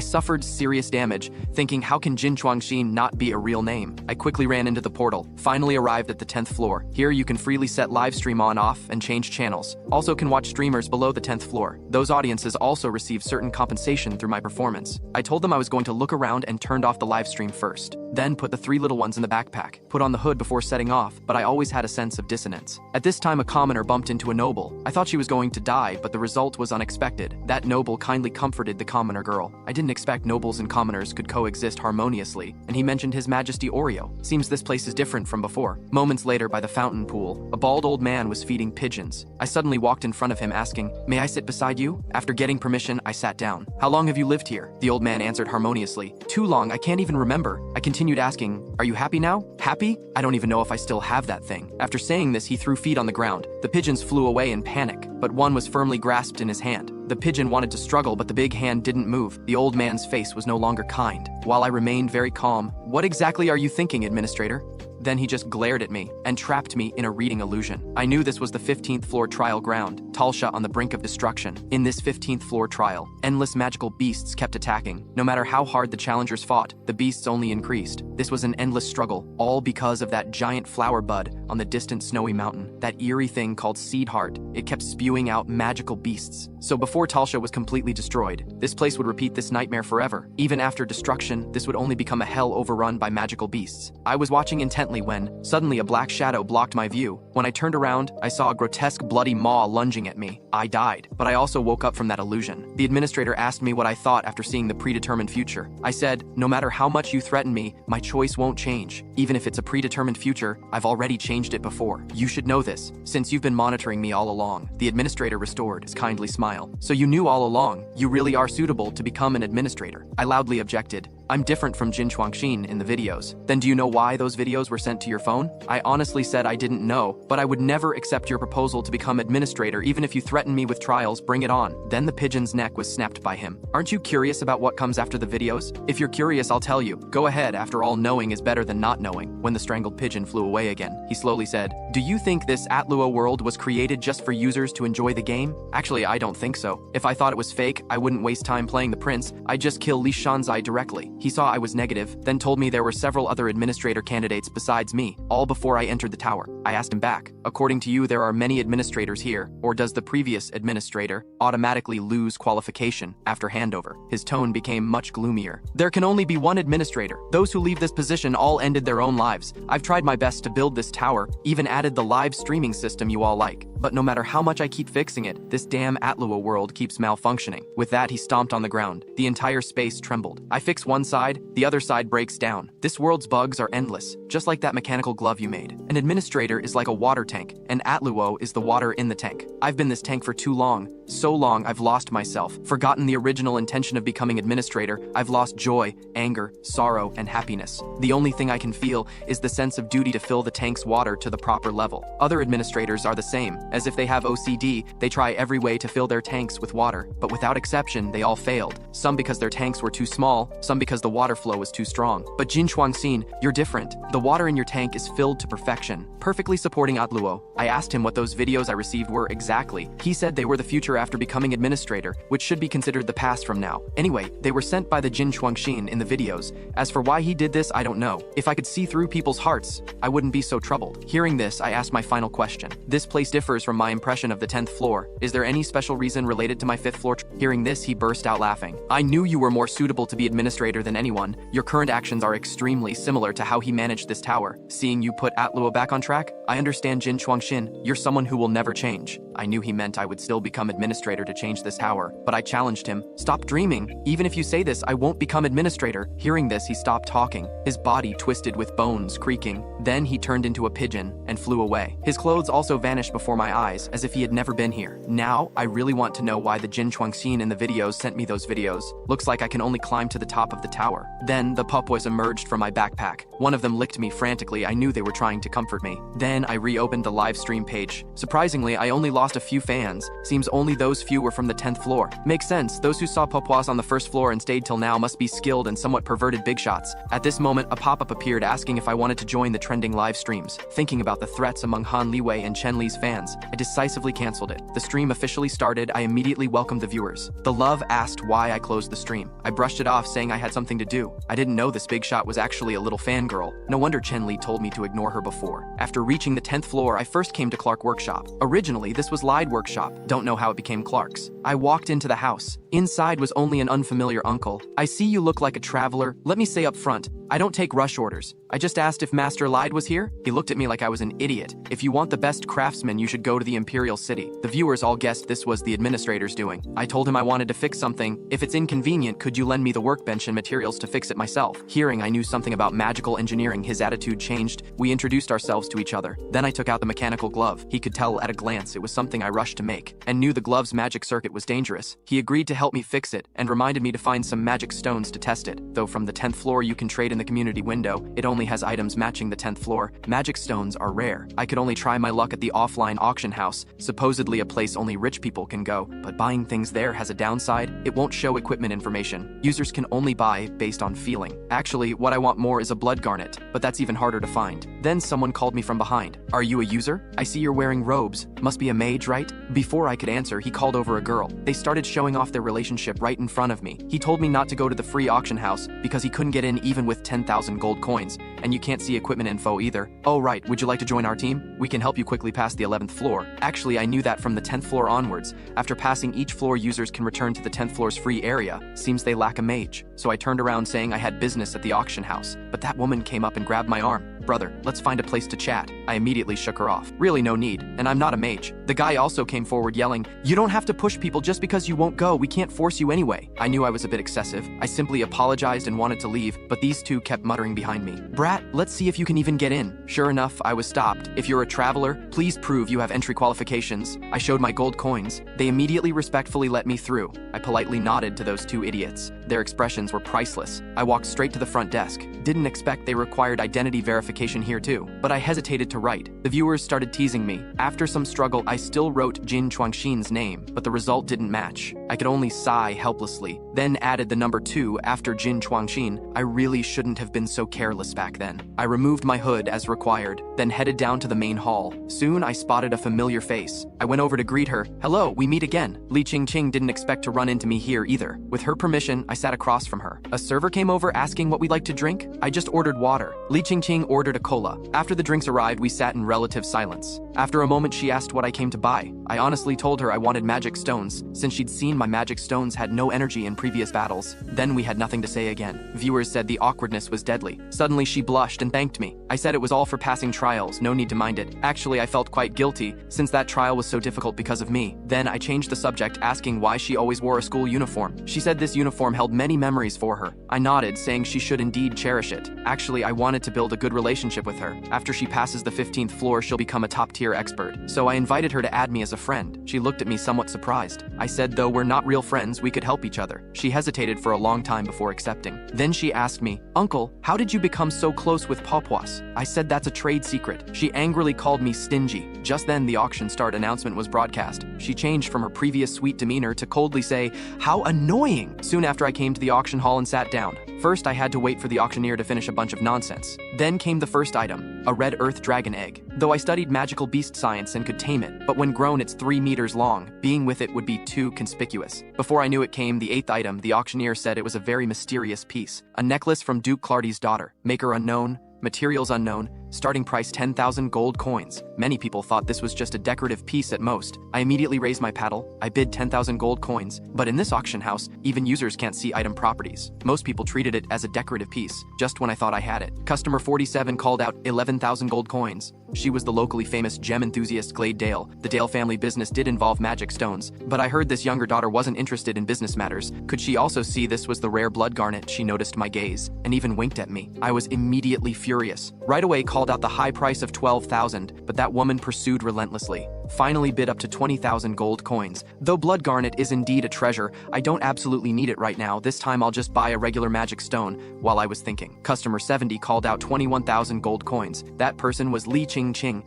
S1: suffered serious damage, thinking how can Jin Chuan-xin not be a real name? I quickly ran into the portal, finally arrived at the 10th floor. Here you can freely set live stream on, off, and change channels. Also can watch streamers below the 10th floor. Those audiences also receive certain compensation through my performance. I told them I was going to look around and turned off the live stream first. Then put the three little ones in the backpack, put on the hood before setting off, but I always had a sense of dissonance. At this time, a commoner bumped into a noble. I thought she was going to die, but the result was unexpected. That noble kindly comforted the commoner girl. I didn't expect nobles and commoners could coexist harmoniously, and he mentioned His Majesty Oreo. Seems this place is different from before. Moments later, by the fountain pool, a bald old man was feeding pigeons. I suddenly walked in front of him, asking, may I sit beside you? After getting permission, I sat down. How long have you lived here? The old man answered harmoniously. Too long, I can't even remember. I continued asking, are you happy now? Happy? I don't even know if I still have that thing. After saying this, he threw feet on the ground. The pigeons flew away in panic, but one was firmly grasped in his hand. The pigeon wanted to struggle, but the big hand didn't move. The old man's face was no longer kind. While I remained very calm, what exactly are you thinking, Administrator? Then he just glared at me and trapped me in a reading illusion. I knew this was the 15th floor trial ground, Talsha on the brink of destruction. In this 15th floor trial, endless magical beasts kept attacking. No matter how hard the challengers fought, the beasts only increased. This was an endless struggle, all because of that giant flower bud on the distant snowy mountain. That eerie thing called Seed Heart. It kept spewing out magical beasts. So before Talsha was completely destroyed, this place would repeat this nightmare forever. Even after destruction, this would only become a hell overrun by magical beasts. I was watching intently when, suddenly a black shadow blocked my view. When I turned around, I saw a grotesque bloody maw lunging at me. I died, but I also woke up from that illusion. The administrator asked me what I thought after seeing the predetermined future. I said, no matter how much you threaten me, my choice won't change. Even if it's a predetermined future, I've already changed it before. You should know this, since you've been monitoring me all along. The administrator restored his kindly smile. So you knew all along, you really are suitable to become an administrator. I loudly objected. I'm different from Jin Chuan-xin in the videos. Then do you know why those videos were sent to your phone? I honestly said I didn't know, but I would never accept your proposal to become administrator even if you threaten me with trials, bring it on. Then the pigeon's neck was snapped by him. Aren't you curious about what comes after the videos? If you're curious, I'll tell you. Go ahead, after all, knowing is better than not knowing. When the strangled pigeon flew away again, he slowly said, do you think this Atluo world was created just for users to enjoy the game? Actually, I don't think so. If I thought it was fake, I wouldn't waste time playing the prince. I'd just kill Li Shanzai directly. He saw I was negative, then told me there were several other administrator candidates besides me, all before I entered the tower. I asked him back, according to you, there are many administrators here, or does the previous administrator automatically lose qualification after handover? His tone became much gloomier. There can only be one administrator. Those who leave this position all ended their own lives. I've tried my best to build this tower, even added the live streaming system you all like. But no matter how much I keep fixing it, this damn Atluo world keeps malfunctioning. With that, he stomped on the ground. The entire space trembled. I fix one side, the other side breaks down. This world's bugs are endless, just like that mechanical glove you made. An administrator is like a water tank, and Atluo is the water in the tank. I've been this tank for too long. So long I've lost myself, forgotten the original intention of becoming administrator. I've lost joy, anger, sorrow, and happiness. The only thing I can feel is the sense of duty to fill the tank's water to the proper level. Other administrators are the same. As if they have OCD, they try every way to fill their tanks with water, but without exception, they all failed. Some because their tanks were too small, some because the water flow was too strong. But Jin Chuan-xin, you're different. The water in your tank is filled to perfection, perfectly supporting Atluo. I asked him what those videos I received were exactly. He said they were the future after becoming administrator, which should be considered the past from now. Anyway, they were sent by the Jin Chuan-xin in the videos. As for why he did this, I don't know. If I could see through people's hearts, I wouldn't be so troubled. Hearing this, I asked my final question. This place differs from my impression of the 10th floor. Is there any special reason related to my 5th floor? Hearing this, he burst out laughing. I knew you were more suitable to be administrator than anyone. Your current actions are extremely similar to how he managed this tower. Seeing you put Atluo back on track, I understand Jin Chuan-xin. You're someone who will never change. I knew he meant I would still become administrator to change this tower, but I challenged him. Stop dreaming. Even if you say this, I won't become administrator. Hearing this, he stopped talking, his body twisted with bones creaking. Then he turned into a pigeon and flew away. His clothes also vanished before my eyes, as if he had never been here. Now, I really want to know why the Jin Chuan-xin in the videos sent me those videos. Looks like I can only climb to the top of the tower. Then, the Papuas emerged from my backpack. One of them licked me frantically. I knew they were trying to comfort me. Then, I reopened the live stream page. Surprisingly, I only lost a few fans. Seems only those few were from the 10th floor. Makes sense. Those who saw Papuas on the first floor and stayed till now must be skilled and somewhat perverted big shots. At this moment, a pop-up appeared asking if I wanted to join the trending live streams. Thinking about the threats among Han Liwei and Chen Li's fans, I decisively canceled it. The stream officially started. I immediately welcomed the viewers. The love asked why I closed the stream. I brushed it off, saying I had something to do. I didn't know this big shot was actually a little fangirl. No wonder Chen Li told me to ignore her before. After reaching the 10th floor, I first came to Clark Workshop. Originally, this was Lied Workshop. Don't know how it became Clark's. I walked into the house. Inside was only an unfamiliar uncle. I see you look like a traveler. Let me say up front, I don't take rush orders. I just asked if Master Lied was here. He looked at me like I was an idiot. If you want the best craftsman, you should go to the Imperial City. The viewers all guessed this was the administrator's doing. I told him I wanted to fix something. If it's inconvenient, could you lend me the workbench and materials to fix it myself? Hearing I knew something about magical engineering, his attitude changed. We introduced ourselves to each other. Then I took out the mechanical glove. He could tell at a glance it was something I rushed to make, and knew the glove's magic circuit was dangerous. He agreed to help me fix it, and reminded me to find some magic stones to test it. Though from the 10th floor you can trade in the community window, it only has items matching the 10th floor. Magic stones are rare. I could only try my luck at the offline auction house, supposedly a place only rich people can go, but buying things there has a downside. It won't show equipment information. Users can only buy based on feeling. Actually, what I want more is a blood garnet, but that's even harder to find. Then someone called me from behind. Are you a user? I see you're wearing robes. Must be a mage, right? Before I could answer, he called over a girl. They started showing off their relationship right in front of me. He told me not to go to the free auction house because he couldn't get in even with 10,000 gold coins, and you can't see equipment info either. Oh right, would you like to join our team? We can help you quickly pass the 11th floor. Actually, I knew that from the 10th floor onwards. After passing each floor, users can return to the 10th floor's free area. Seems they lack a mage. So I turned around saying I had business at the auction house, but that woman came up and grabbed my arm. Brother, let's find a place to chat. I immediately shook her off. Really no need, and I'm not a mage. The guy also came forward yelling, you don't have to push people just because you won't go. We can't force you anyway. I knew I was a bit excessive. I simply apologized and wanted to leave, but these two kept muttering behind me. Brat, let's see if you can even get in. Sure enough, I was stopped. If you're a traveler, please prove you have entry qualifications. I showed my gold coins. They immediately respectfully let me through. I politely nodded to those two idiots. Their expressions were priceless. I walked straight to the front desk. Didn't expect they required identity verification here too, but I hesitated to write. The viewers started teasing me. After some struggle, I still wrote Jin Chuan-xin's name, but the result didn't match. I could only sigh helplessly, then added the number 2 after Jin Chuan-xin. I really shouldn't have been so careless back then. I removed my hood as required, then headed down to the main hall. Soon I spotted a familiar face. I went over to greet her. Hello, we meet again. Li Qingqing didn't expect to run into me here either. With her permission, I sat across from her. A server came over asking what we'd like to drink. I just ordered water. Li Qingqing ordered a cola. After the drinks arrived, we sat in relative silence. After a moment, she asked what I came to buy. I honestly told her I wanted magic stones, since she'd seen my magic stones had no energy in previous battles. Then we had nothing to say again. Viewers said the awkwardness was deadly. Suddenly she blushed and thanked me. I said it was all for passing trials, no need to mind it. Actually, I felt quite guilty, since that trial was so difficult because of me. Then I changed the subject, asking why she always wore a school uniform. She said this uniform held many memories for her. I nodded, saying she should indeed cherish it. Actually, I wanted to build a good relationship with her. After she passes the 15th floor, she'll become a top-tier expert. So I invited her to add me as a friend. She looked at me somewhat surprised. I said though we're not real friends, we could help each other. She hesitated for a long time before accepting. Then she asked me, Uncle, how did you become so close with Papuas? I said that's a trade secret. She angrily called me stingy. Just then the auction start announcement was broadcast. She changed from her previous sweet demeanor to coldly say, how annoying. Soon after I came to the auction hall and sat down. First, I had to wait for the auctioneer to finish a bunch of nonsense. Then came the first item, a red earth dragon egg. Though I studied magical beast science and could tame it, but when grown it's 3 meters long. Being with it would be too conspicuous. Before I knew it came the 8th item. The auctioneer said it was a very mysterious piece. A necklace from Duke Clardy's daughter. Maker unknown, materials unknown, Starting price 10,000 gold coins. Many people thought this was just a decorative piece at most. I immediately raised my paddle. I bid 10,000 gold coins. But in this auction house, even users can't see item properties. Most people treated it as a decorative piece, just when I thought I had it. Customer 47 called out 11,000 gold coins. She was the locally famous gem enthusiast Glade Dale. The Dale family business did involve magic stones, but I heard this younger daughter wasn't interested in business matters. Could she also see this was the rare blood garnet? She noticed my gaze, and even winked at me. I was immediately furious. Right away called out the high price of 12,000, but that woman pursued relentlessly. Finally bid up to 20,000 gold coins. Though blood garnet is indeed a treasure, I don't absolutely need it right now. This time I'll just buy a regular magic stone. While I was thinking, customer 70 called out 21,000 gold coins. That person was Li Qing,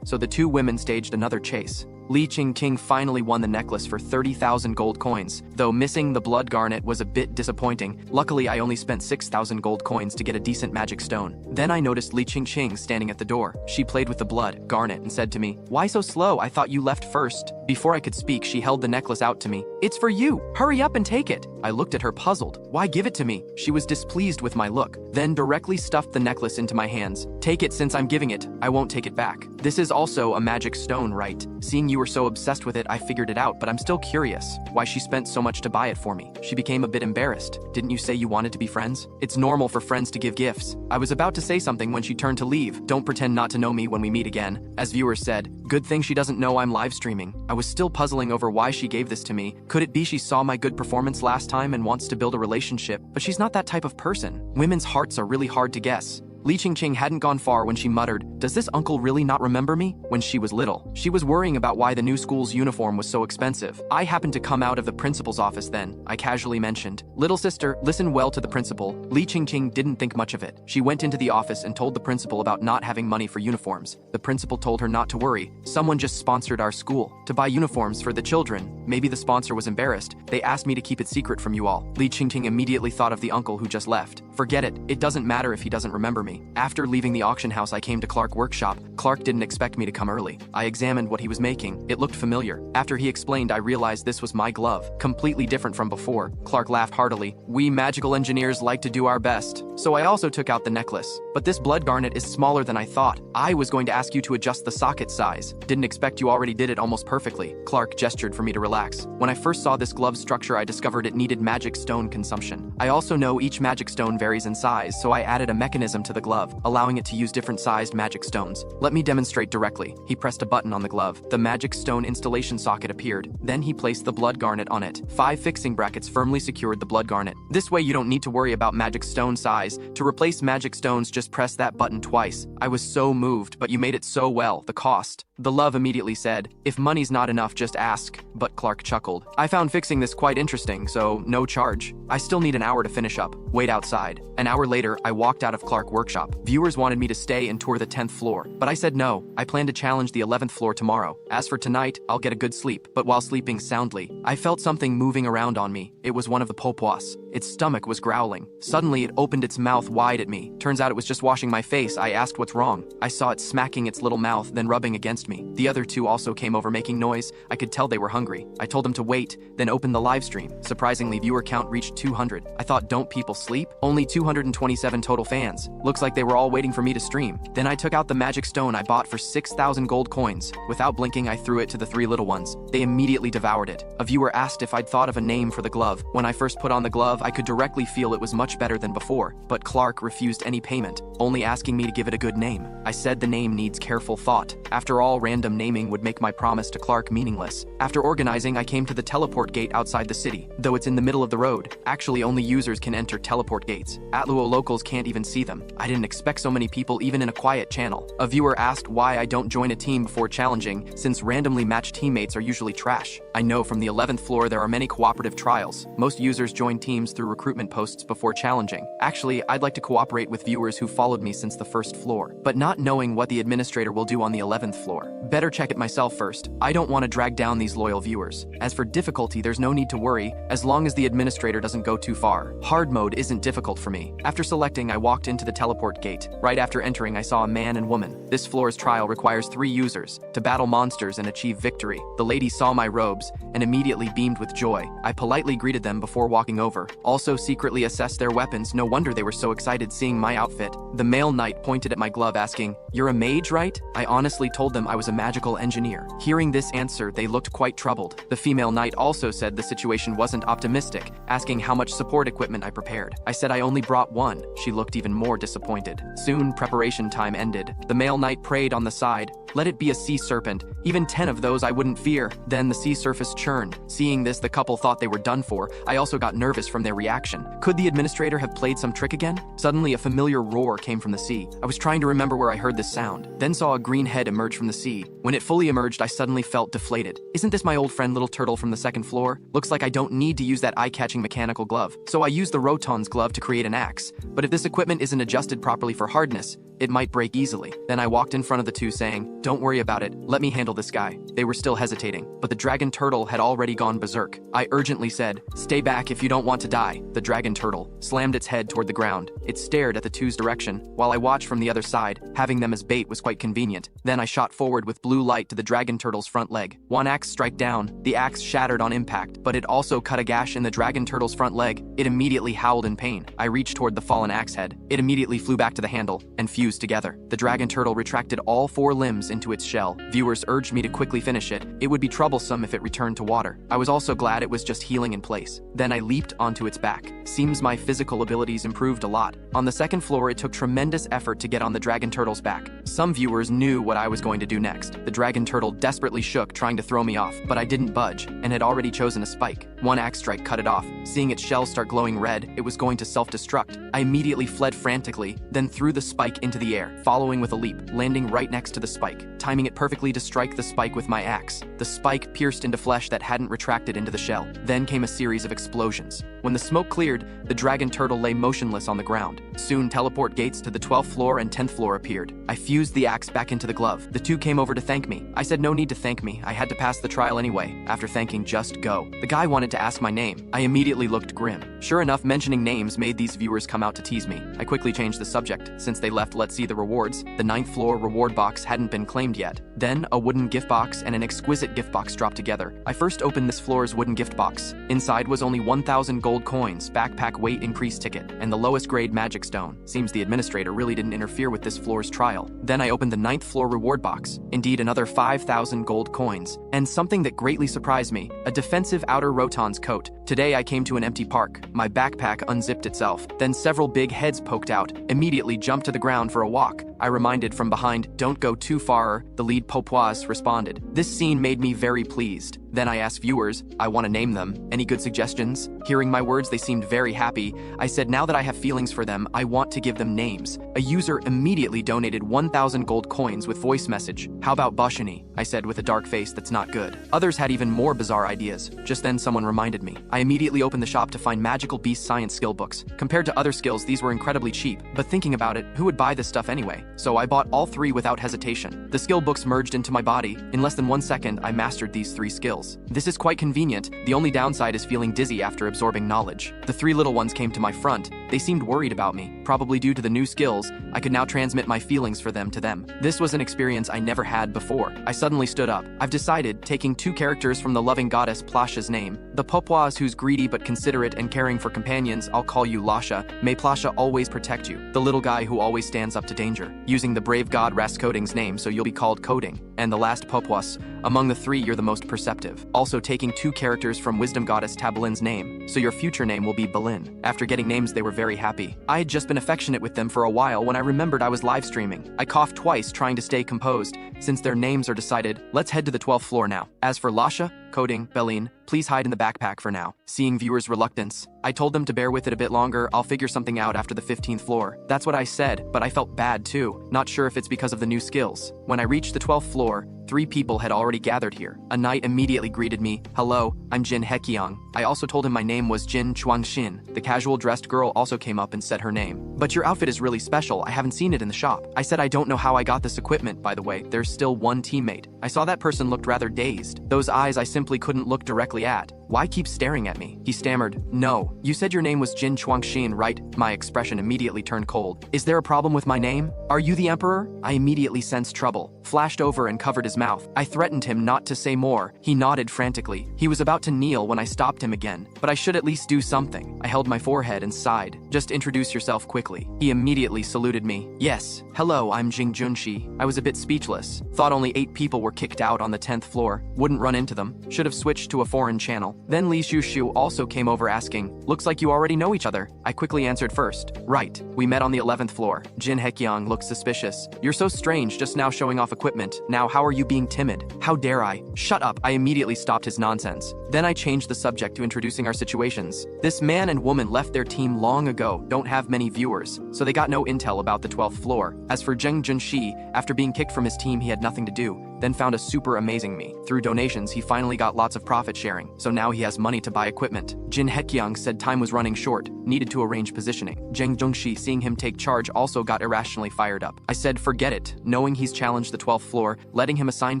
S1: so the two women staged another chase. Li Qing finally won the necklace for 30,000 gold coins. Though missing the blood garnet was a bit disappointing, luckily I only spent 6,000 gold coins to get a decent magic stone. Then I noticed Li Qing standing at the door. She played with the blood garnet and said to me, "Why so slow? I thought you left first." Before I could speak, she held the necklace out to me. "It's for you! Hurry up and take it!" I looked at her puzzled. "Why give it to me?" She was displeased with my look, then directly stuffed the necklace into my hands. "Take it since I'm giving it. I won't take it back. This is also a magic stone, right? Seeing you were so obsessed with it, I figured it out, but I'm still curious why she spent so much to buy it for me." She became a bit embarrassed. "Didn't you say you wanted to be friends? It's normal for friends to give gifts." I was about to say something when she turned to leave. "Don't pretend not to know me when we meet again." As viewers said, "Good thing she doesn't know I'm live streaming." I was still puzzling over why she gave this to me. Could it be she saw my good performance last time and wants to build a relationship? But she's not that type of person. Women's hearts are really hard to guess. Li Qing hadn't gone far when she muttered, "Does this uncle really not remember me?" When she was little, she was worrying about why the new school's uniform was so expensive. I happened to come out of the principal's office then. I casually mentioned, "Little sister, listen well to the principal." Li Qing didn't think much of it. She went into the office and told the principal about not having money for uniforms. The principal told her not to worry. Someone just sponsored our school to buy uniforms for the children. Maybe the sponsor was embarrassed. They asked me to keep it secret from you all. Li Qing immediately thought of the uncle who just left. Forget it. It doesn't matter if he doesn't remember me. After leaving the auction house, I came to Clark workshop. Clark didn't expect me to come early. I examined what he was making. It looked familiar. After he explained, I realized this was my glove, completely different from before. Clark laughed heartily. "We magical engineers like to do our best." So I also took out the necklace. But this blood garnet is smaller than I thought. I was going to ask you to adjust the socket size. Didn't expect you already did it almost perfectly. Clark gestured for me to relax. When I first saw this glove structure, I discovered it needed magic stone consumption. I also know each magic stone varies in size, so I added a mechanism to the glove, allowing it to use different sized magic stones. "Let me demonstrate directly." He pressed a button on the glove. The magic stone installation socket appeared. Then he placed the blood garnet on it. 5 fixing brackets firmly secured the blood garnet. This way you don't need to worry about magic stone size. To replace magic stones, just press that button twice. I was so moved, but you made it so well. The cost? The love immediately said, "If money's not enough, just ask." But Clark chuckled. "I found fixing this quite interesting, so no charge. I still need an hour to finish up. Wait outside." An hour later, I walked out of Clark workshop. Viewers wanted me to stay and tour the 10th floor, but I said no. I plan to challenge the 11th floor tomorrow. As for tonight, I'll get a good sleep. But while sleeping soundly, I felt something moving around on me. It was one of the Papuas. Its stomach was growling. Suddenly, it opened its mouth wide at me. Turns out it was just washing my face. I asked what's wrong. I saw it smacking its little mouth, then rubbing against me. The other two also came over making noise. I could tell they were hungry. I told them to wait, then open the live stream. Surprisingly, viewer count reached 200. I thought, don't people sleep? Only 227 total fans. Looks like they were all waiting for me to stream. Then I took out the magic stone I bought for 6,000 gold coins. Without blinking, I threw it to the 3 little ones. They immediately devoured it. A viewer asked if I'd thought of a name for the glove. When I first put on the glove, I could directly feel it was much better than before. But Clark refused any payment, only asking me to give it a good name. I said the name needs careful thought. After all, random naming would make my promise to Clark meaningless. After organizing, I came to the teleport gate outside the city. Though it's in the middle of the road, actually only users can enter teleport gates. Atluo locals can't even see them. I didn't expect so many people even in a quiet channel. A viewer asked why I don't join a team before challenging, since randomly matched teammates are usually trash. I know from the 11th floor there are many cooperative trials. Most users join teams through recruitment posts before challenging. Actually, I'd like to cooperate with viewers who followed me since the 1st floor, but not knowing what the administrator will do on the 11th floor. Better check it myself first. I don't want to drag down these loyal viewers. As for difficulty, there's no need to worry, as long as the administrator doesn't go too far. Hard mode isn't difficult for me. After selecting, I walked into the teleport gate. Right after entering, I saw a man and woman. This floor's trial requires 3 users to battle monsters and achieve victory. The lady saw my robes and immediately beamed with joy. I politely greeted them before walking over. Also secretly assessed their weapons. No wonder they were so excited seeing my outfit. The male knight pointed at my glove asking, "You're a mage, right?" I honestly told them I was a magical engineer. Hearing this answer, they looked quite troubled. The female knight also said the situation wasn't optimistic, asking how much support equipment I prepared. I said I only brought 1. She looked even more disappointed. Soon, preparation time ended. The male knight prayed on the side, "Let it be a sea serpent. Even 10 of those I wouldn't fear." Then the sea surface churned. Seeing this, the couple thought they were done for. I also got nervous from their reaction. Could the administrator have played some trick again? Suddenly, a familiar roar came from the sea. I was trying to remember where I heard this sound, then saw a green head emerge from the sea. When it fully emerged, I suddenly felt deflated. Isn't this my old friend Little Turtle from the 2nd floor? Looks like I don't need to use that eye-catching mechanical glove. So I used the Roton's glove to create an axe. But if this equipment isn't adjusted properly for hardness, it might break easily. Then I walked in front of the 2 saying, "Don't worry about it, let me handle this guy." They were still hesitating, but the dragon turtle had already gone berserk. I urgently said, "Stay back if you don't want to die." The dragon turtle slammed its head toward the ground. It stared at the 2's direction, while I watched from the other side. Having them as bait was quite convenient. Then I shot forward with blue light to the dragon turtle's front leg. One axe strike down. The axe shattered on impact, but it also cut a gash in the dragon turtle's front leg. It immediately howled in pain. I reached toward the fallen axe head. It immediately flew back to the handle and fused together. The dragon turtle retracted all 4 limbs into its shell. Viewers urged me to quickly finish it. It would be troublesome if it returned to water. I was also glad it was just healing in place. Then I leaped onto its back. Seems my physical abilities improved a lot. On the 2nd floor, it took tremendous effort to get on the dragon turtle's back. Some viewers knew what I was going to do next. The dragon turtle desperately shook, trying to throw me off, but I didn't budge and had already chosen a spike. One axe strike cut it off. Seeing its shell start glowing red, it was going to self-destruct. I immediately fled frantically, then threw the spike into the air, following with a leap, landing right next to the spike, timing it perfectly to strike the spike with my axe. The spike pierced into flesh that hadn't retracted into the shell. Then came a series of explosions. When the smoke cleared, the dragon turtle lay motionless on the ground. Soon, teleport gates to the 12th floor and 10th floor appeared. I fused the axe back into the glove. The 2 came over to thank me. I said no need to thank me, I had to pass the trial anyway. After thanking, just go. The guy wanted to ask my name. I immediately looked grim. Sure enough, mentioning names made these viewers come out to tease me. I quickly changed the subject. Since they left, let's see the rewards. The 9th floor reward box hadn't been claimed yet. Then, a wooden gift box and an exquisite gift box dropped together. I first opened this floor's wooden gift box. Inside was only 1,000 gold coins, backpack weight increase ticket, and the lowest grade magic stone. Seems the administrator really didn't interfere with this floor's trial. Then I opened the 9th floor reward box. Indeed, another 5,000 gold coins. And something that greatly surprised me, a defensive outer Roton's coat. Today I came to an empty park. My backpack unzipped itself. Then several big heads poked out. Immediately jumped to the ground for a walk. I reminded from behind, "Don't go too far." The lead Papuas responded. This scene made me very pleased. Then I asked viewers, I want to name them. Any good suggestions? Hearing my words, they seemed very happy. I said now that I have feelings for them, I want to give them names. A user immediately donated 1,000 gold coins with voice message. How about Boppo-Yi? I said with a dark face that's not good. Others had even more bizarre ideas. Just then someone reminded me. I immediately opened the shop to find magical beast science skill books. Compared to other skills, these were incredibly cheap. But thinking about it, who would buy this stuff anyway? So I bought all 3 without hesitation. The skill books merged into my body. In less than 1 second, I mastered these 3 skills. This is quite convenient. The only downside is feeling dizzy after absorbing knowledge. The 3 little ones came to my front. They seemed worried about me. Probably due to the new skills, I could now transmit my feelings for them to them. This was an experience I never had before. I suddenly stood up. I've decided, taking 2 characters from the loving goddess Plasha's name. The Papuas who's greedy but considerate and caring for companions, I'll call you Lasha. May Plasha always protect you. The little guy who always stands up to danger. Using the brave god Rascoding's name, so you'll be called Coding. And the last Papuas. Among the 3, you're the most perceptive. Also taking 2 characters from wisdom goddess Tabelin's name, so your future name will be Belin. After getting names, they were very happy. I had just been affectionate with them for a while when I remembered I was live streaming. I coughed twice, trying to stay composed. Since their names are decided, let's head to the 12th floor now. As for Lasha, Coding, Belin, please hide in the backpack for now. Seeing viewers' reluctance, I told them to bear with it a bit longer. I'll figure something out after the 15th floor. That's what I said, but I felt bad too. Not sure if it's because of the new skills. When I reached the 12th floor, 3 people had already gathered here. A knight immediately greeted me. Hello, I'm Jin Hekyang. I also told him my name was Jin Chuan-xin. The casual dressed girl also came up and said her name. But your outfit is really special. I haven't seen it in the shop. I said I don't know how I got this equipment, by the way. There's still one teammate. I saw that person looked rather dazed. Those eyes I simply couldn't look directly at. Why keep staring at me? He stammered, no. You said your name was Jin Chuan-xin, right? My expression immediately turned cold. Is there a problem with my name? Are you the emperor? I immediately sensed trouble, flashed over and covered his mouth. I threatened him not to say more. He nodded frantically. He was about to kneel when I stopped him again. But I should at least do something. I held my forehead and sighed. Just introduce yourself quickly. He immediately saluted me. Yes, hello, I'm Jin Chuan-xin. I was a bit speechless. Thought only 8 people were kicked out on the 10th floor. Wouldn't run into them. Should have switched to a foreign channel. Then Li Shu also came over asking, looks like you already know each other. I quickly answered first. Right, we met on the 11th floor. Jin Hekyang looked suspicious. You're so strange, just now showing off equipment. Now how are you being timid? How dare I? Shut up. I immediately stopped his nonsense. Then I changed the subject to introducing our situations. This man and woman left their team long ago, don't have many viewers, so they got no intel about the 12th floor. As for Jin Junshi, after being kicked from his team he had nothing to do, then found a super amazing me. Through donations he finally got lots of profit sharing, so now he has money to buy equipment. Jin Hekyang said time was running short, needed to arrange positioning. Jin Junshi, seeing him take charge, also got irrationally fired up. I said forget it, knowing he's challenged the 12th floor, letting him assign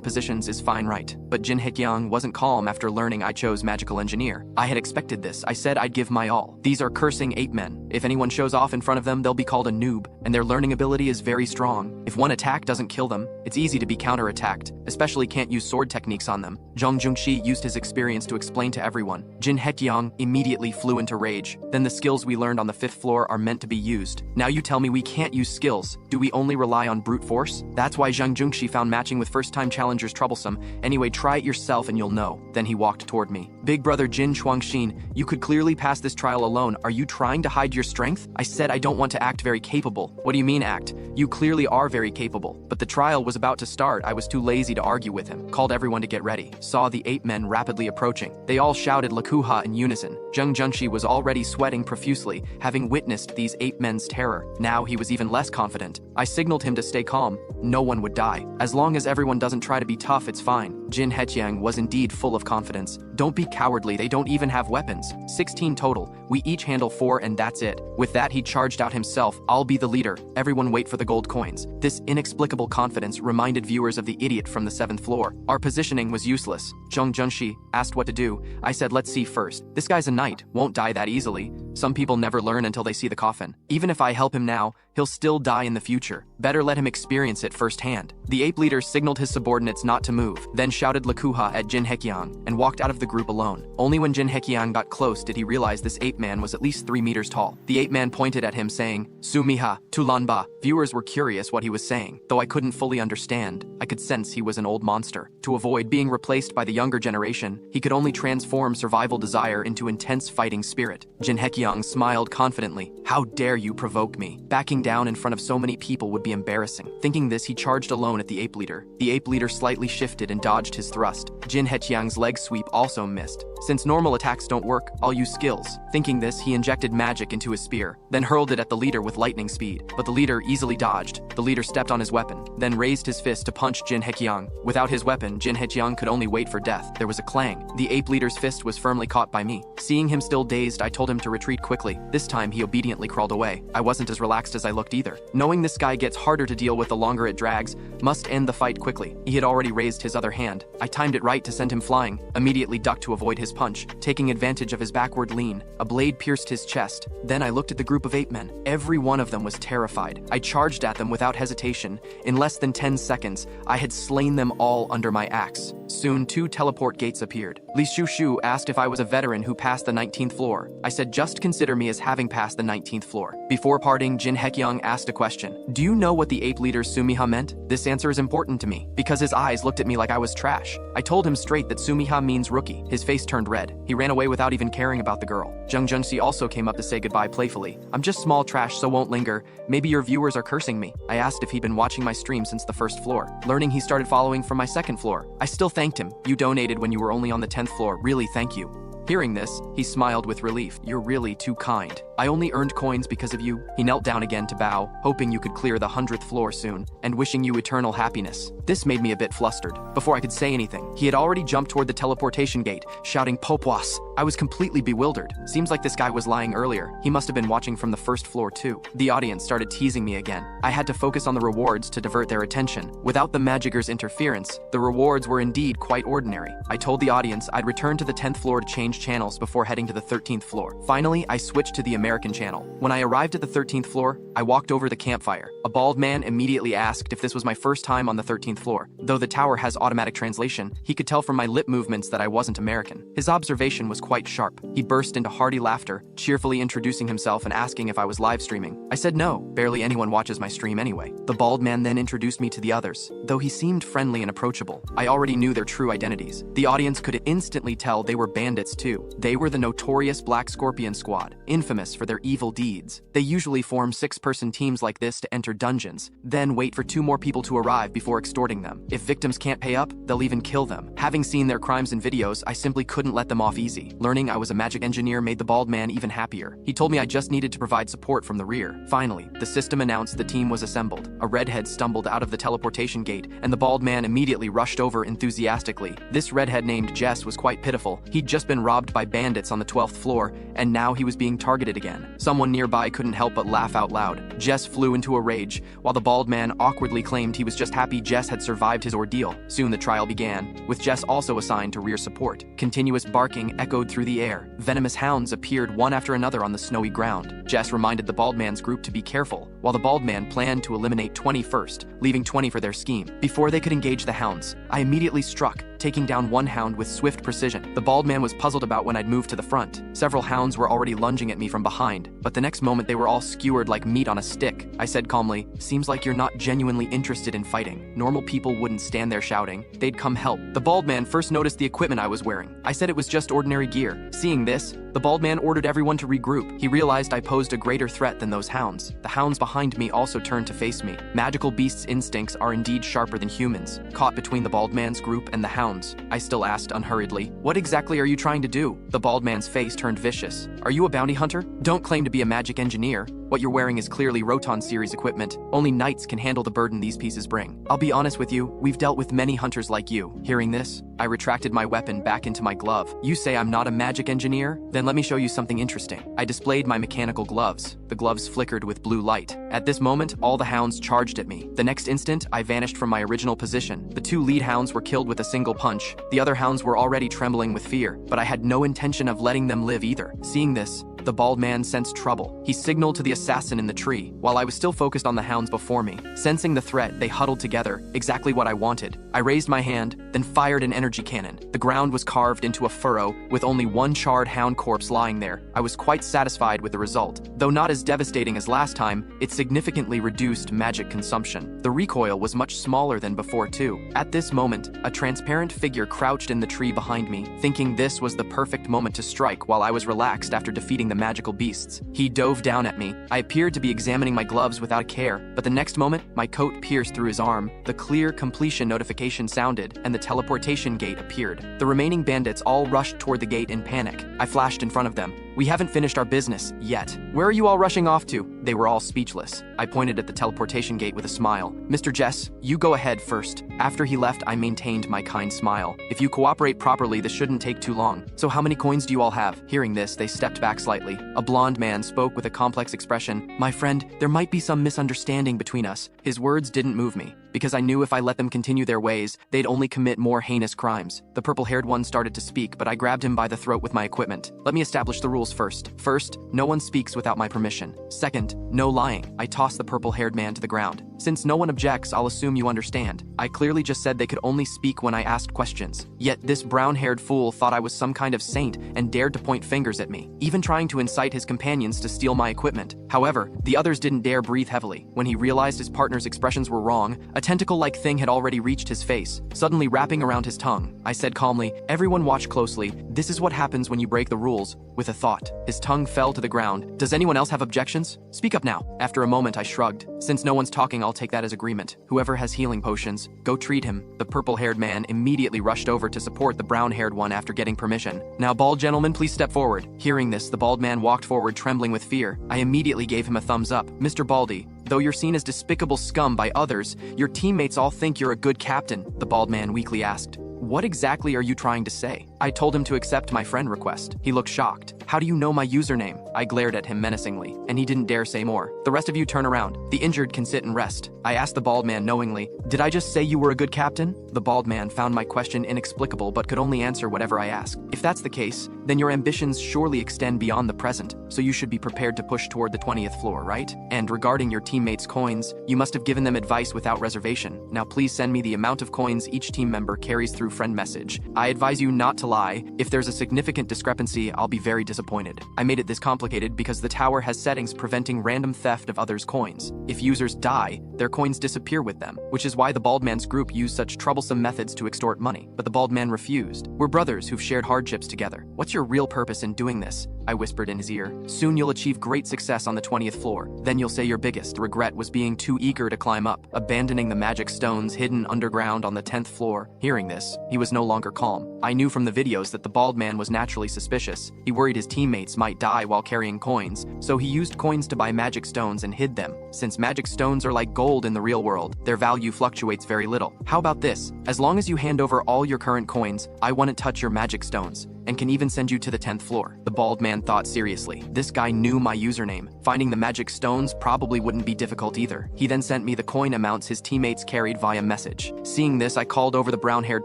S1: positions is fine, right? But Jin Hekyang wasn't calm after learning I chose magical engineer. I had expected this. I said I'd give my all. These are cursing ape men. If anyone shows off in front of them they'll be called a noob, and their learning ability is very strong. If one attack doesn't kill them, it's easy to be counter-attacked, especially can't use sword techniques on them. Zhang Jungshi used his experience to explain to everyone. Jin Hekyang immediately flew into rage. Then the skills we learned on the 5th floor are meant to be used. Now you tell me we can't use skills. Do we only rely on brute force? That's why Zhang Jungshi found matching with first-time challengers troublesome. Anyway, try it yourself and you'll know. Then he walked toward me. Big brother Jin Chuan-xin, you could clearly pass this trial alone. Are you trying to hide your strength? I said I don't want to act very capable. What do you mean act? You clearly are very capable. But the trial was about to start. I was too lazy to argue with him. Called everyone to get ready. Saw the 8 men rapidly approaching. They all shouted Lakuha in unison. Zhang Junshi was already sweating profusely, having witnessed these 8 men's terror. Now he was even less confident. I signaled him to stay calm. No one would die. As long as everyone doesn't try to be tough, it's fine. Jin Hekyang was indeed full of confidence. Don't be cowardly, they don't even have weapons. 16 total. We each handle 4 and that's it. With that he charged out himself. I'll be the leader. Everyone wait for the gold coins. This inexplicable confidence reminded viewers of the idiot from the 7th floor. Our positioning was useless. Zhang Junshi asked what to do. I said let's see first. This guy's a knight, won't die that easily. Some people never learn until they see the coffin. Even if I help him now, he'll still die in the future. Better let him experience it firsthand. The ape leader signaled his subordinates not to move, then shouted Lakuha at Jin Hekyang, and walked out of the group alone. Only when Jin Hekyang got close did he realize this ape man was at least 3 meters tall. The ape man pointed at him saying, Sumiha, Tulanba. Viewers were curious what he was saying, though I couldn't fully understand. I could sense he was an old monster. To avoid being replaced by the younger generation, he could only transform survival desire into intense fighting spirit. Jin Hekyang smiled confidently. How dare you provoke me? Backing down in front of so many people would be embarrassing. Thinking this, he charged alone at the ape leader. The ape leader slightly shifted and dodged his thrust. Jin Hekyang's leg sweep also missed. Since normal attacks don't work, I'll use skills. Thinking this, he injected magic into his spear, then hurled it at the leader with lightning speed. But the leader easily dodged. The leader stepped on his weapon, then raised his fist to punch Jin Hekyang. Without his weapon, Jin Hekyang could only wait for death. There was a clang. The ape leader's fist was firmly caught by me. Seeing him still dazed, I told him to retreat quickly. This time, he obediently crawled away. I wasn't as relaxed as I looked either. Knowing this guy gets harder to deal with the longer it drags, must end the fight quickly. He had already raised his other hand. I timed it right to send him flying, immediately ducked to avoid his punch, taking advantage of his backward lean. A blade pierced his chest. Then I looked at the group of 8 men. Every one of them was terrified. I charged at them without hesitation. In less than 10 seconds, I had slain them all under my axe. Soon 2 teleport gates appeared. Li Shu asked if I was a veteran who passed the 19th floor. I said just consider me as having passed the 19th floor. Before parting, Jin Hekyang asked a question. Do you know what the ape leader Sumiha meant? This answer is important to me, because his eyes looked at me like I was trash. I told him straight that Sumiha means rookie. His face turned red. He ran away without even caring about the girl. Zhang Junshi also came up to say goodbye playfully. I'm just small trash, so won't linger. Maybe your viewers are cursing me. I asked if he'd been watching my stream since the 1st floor. Learning he started following from my 2nd floor. I still thanked him. You donated when you were only on the 10th floor. Really, thank you. Hearing this, he smiled with relief. You're really too kind. I only earned coins because of you. He knelt down again to bow, hoping you could clear the 100th floor soon, and wishing you eternal happiness. This made me a bit flustered. Before I could say anything, he had already jumped toward the teleportation gate, shouting Papuas. I was completely bewildered. Seems like this guy was lying earlier. He must have been watching from the 1st floor too. The audience started teasing me again. I had to focus on the rewards to divert their attention. Without the Magicker's interference, the rewards were indeed quite ordinary. I told the audience I'd return to the 10th floor to change change channels before heading to the 13th floor. Finally, I switched to the American channel. When I arrived at the 13th floor, I walked over the campfire. A bald man immediately asked if this was my first time on the 13th floor. Though the tower has automatic translation, he could tell from my lip movements that I wasn't American. His observation was quite sharp. He burst into hearty laughter, cheerfully introducing himself and asking if I was live streaming. I said no, barely anyone watches my stream anyway. The bald man then introduced me to the others. Though he seemed friendly and approachable, I already knew their true identities. The audience could instantly tell they were bandits too. They were the notorious Black Scorpion Squad, infamous for their evil deeds. They usually form 6-person teams like this to enter dungeons, then wait for 2 more people to arrive before extorting them. If victims can't pay up, they'll even kill them. Having seen their crimes in videos, I simply couldn't let them off easy. Learning I was a magic engineer made the bald man even happier. He told me I just needed to provide support from the rear. Finally, the system announced the team was assembled. A redhead stumbled out of the teleportation gate, and the bald man immediately rushed over enthusiastically. This redhead named Jess was quite pitiful. He'd just been robbed by bandits on the 12th floor, and now he was being targeted again. Someone nearby couldn't help but laugh out loud. Jess flew into a rage, while the bald man awkwardly claimed he was just happy Jess had survived his ordeal. Soon the trial began, with Jess also assigned to rear support. Continuous barking echoed through the air. Venomous hounds appeared one after another on the snowy ground. Jess reminded the bald man's group to be careful, while the bald man planned to eliminate 20 first, leaving 20 for their scheme. Before they could engage the hounds, I immediately struck, taking down one hound with swift precision. The bald man was puzzled about when I'd moved to the front. Several hounds were already lunging at me from behind, but the next moment they were all skewered like meat on a stick. I said calmly, "Seems like you're not genuinely interested in fighting. Normal people wouldn't stand there shouting. They'd come help." The bald man first noticed the equipment I was wearing. I said it was just ordinary gear. Seeing this, the bald man ordered everyone to regroup. He realized I posed a greater threat than those hounds. The hounds behind me also turned to face me. Magical beasts' instincts are indeed sharper than humans. Caught between the bald man's group and the hounds, I still asked unhurriedly, "What exactly are you trying to do?" The bald man's face turned vicious. "Are you a bounty hunter? Don't claim to be a magic engineer. What you're wearing is clearly Roton series equipment. Only knights can handle the burden these pieces bring. I'll be honest with you, we've dealt with many hunters like you." Hearing this, I retracted my weapon back into my glove. "You say I'm not a magic engineer? Then let me show you something interesting." I displayed my mechanical gloves. The gloves flickered with blue light. At this moment, all the hounds charged at me. The next instant, I vanished from my original position. The 2 lead hounds were killed with a single punch. The other hounds were already trembling with fear, but I had no intention of letting them live either. Seeing this, the bald man sensed trouble. He signaled to the assassin in the tree, while I was still focused on the hounds before me. Sensing the threat, they huddled together, exactly what I wanted. I raised my hand, then fired an energy cannon. The ground was carved into a furrow, with only one charred hound corpse lying there. I was quite satisfied with the result. Though not as devastating as last time, it significantly reduced magic consumption. The recoil was much smaller than before too. At this moment, a transparent figure crouched in the tree behind me, thinking this was the perfect moment to strike while I was relaxed after defeating the magical beasts. He dove down at me. I appeared to be examining my gloves without care, but the next moment, my coat pierced through his arm, the clear completion notification sounded, and the teleportation gate appeared. The remaining bandits all rushed toward the gate in panic. I flashed in front of them. "We haven't finished our business yet. Where are you all rushing off to?" They were all speechless. I pointed at the teleportation gate with a smile. "Mr. Jess, you go ahead first." After he left, I maintained my kind smile. "If you cooperate properly, this shouldn't take too long. So how many coins do you all have?" Hearing this, they stepped back slightly. A blonde man spoke with a complex expression. "My friend, there might be some misunderstanding between us." His words didn't move me, because I knew if I let them continue their ways, they'd only commit more heinous crimes. The purple-haired one started to speak, but I grabbed him by the throat with my equipment. "Let me establish the rules first. First, no one speaks without my permission. Second, no lying." I tossed the purple-haired man to the ground. "Since no one objects, I'll assume you understand. I clearly just said they could only speak when I asked questions. Yet this brown-haired fool thought I was some kind of saint and dared to point fingers at me, even trying to incite his companions to steal my equipment. However, the others didn't dare breathe heavily. When he realized his partner's expressions were wrong, a tentacle-like thing had already reached his face, suddenly wrapping around his tongue. I said calmly, "Everyone watch closely. This is what happens when you break the rules." With a thought, his tongue fell to the ground. "Does anyone else have objections? Speak up now." After a moment, I shrugged. "Since no one's talking, I'll take that as agreement. Whoever has healing potions, go treat him." The purple-haired man immediately rushed over to support the brown-haired one after getting permission. "Now, bald gentleman, please step forward." Hearing this, the bald man walked forward, trembling with fear. I immediately gave him a thumbs up. "Mr. Baldy, though you're seen as despicable scum by others, your teammates all think you're a good captain," the bald man weakly asked. "What exactly are you trying to say?" I told him to accept my friend request. He looked shocked. How do you know my username? I glared at him menacingly, and he didn't dare say more. The rest of you turn around. The injured can sit and rest. I asked the bald man knowingly, did I just say you were a good captain? The bald man found my question inexplicable but could only answer whatever I asked. If that's the case, then your ambitions surely extend beyond the present, so you should be prepared to push toward the 20th floor, right? And regarding your teammates' coins, you must have given them advice without reservation. Now please send me the amount of coins each team member carries through friend message. I advise you not to lie. If there's a significant discrepancy, I'll be very disappointed. I made it this complicated because the tower has settings preventing random theft of others' coins. If users die, their coins disappear with them, which is why the bald man's group used such troublesome methods to extort money. But the bald man refused. We're brothers who've shared hardships together. What's your real purpose in doing this? I whispered in his ear. Soon you'll achieve great success on the 20th floor. Then you'll say your biggest regret was being too eager to climb up, abandoning the magic stones hidden underground on the 10th floor. Hearing this, he was no longer calm. I knew from the videos that the bald man was naturally suspicious. He worried his teammates might die while carrying coins, so he used coins to buy magic stones and hid them. Since magic stones are like gold in the real world, their value fluctuates very little. How about this? As long as you hand over all your current coins, I won't touch your magic stones, and can even send you to the 10th floor. The bald man thought seriously. This guy knew my username. Finding the magic stones probably wouldn't be difficult either. He then sent me the coin amounts his teammates carried via message. Seeing this, I called over the brown-haired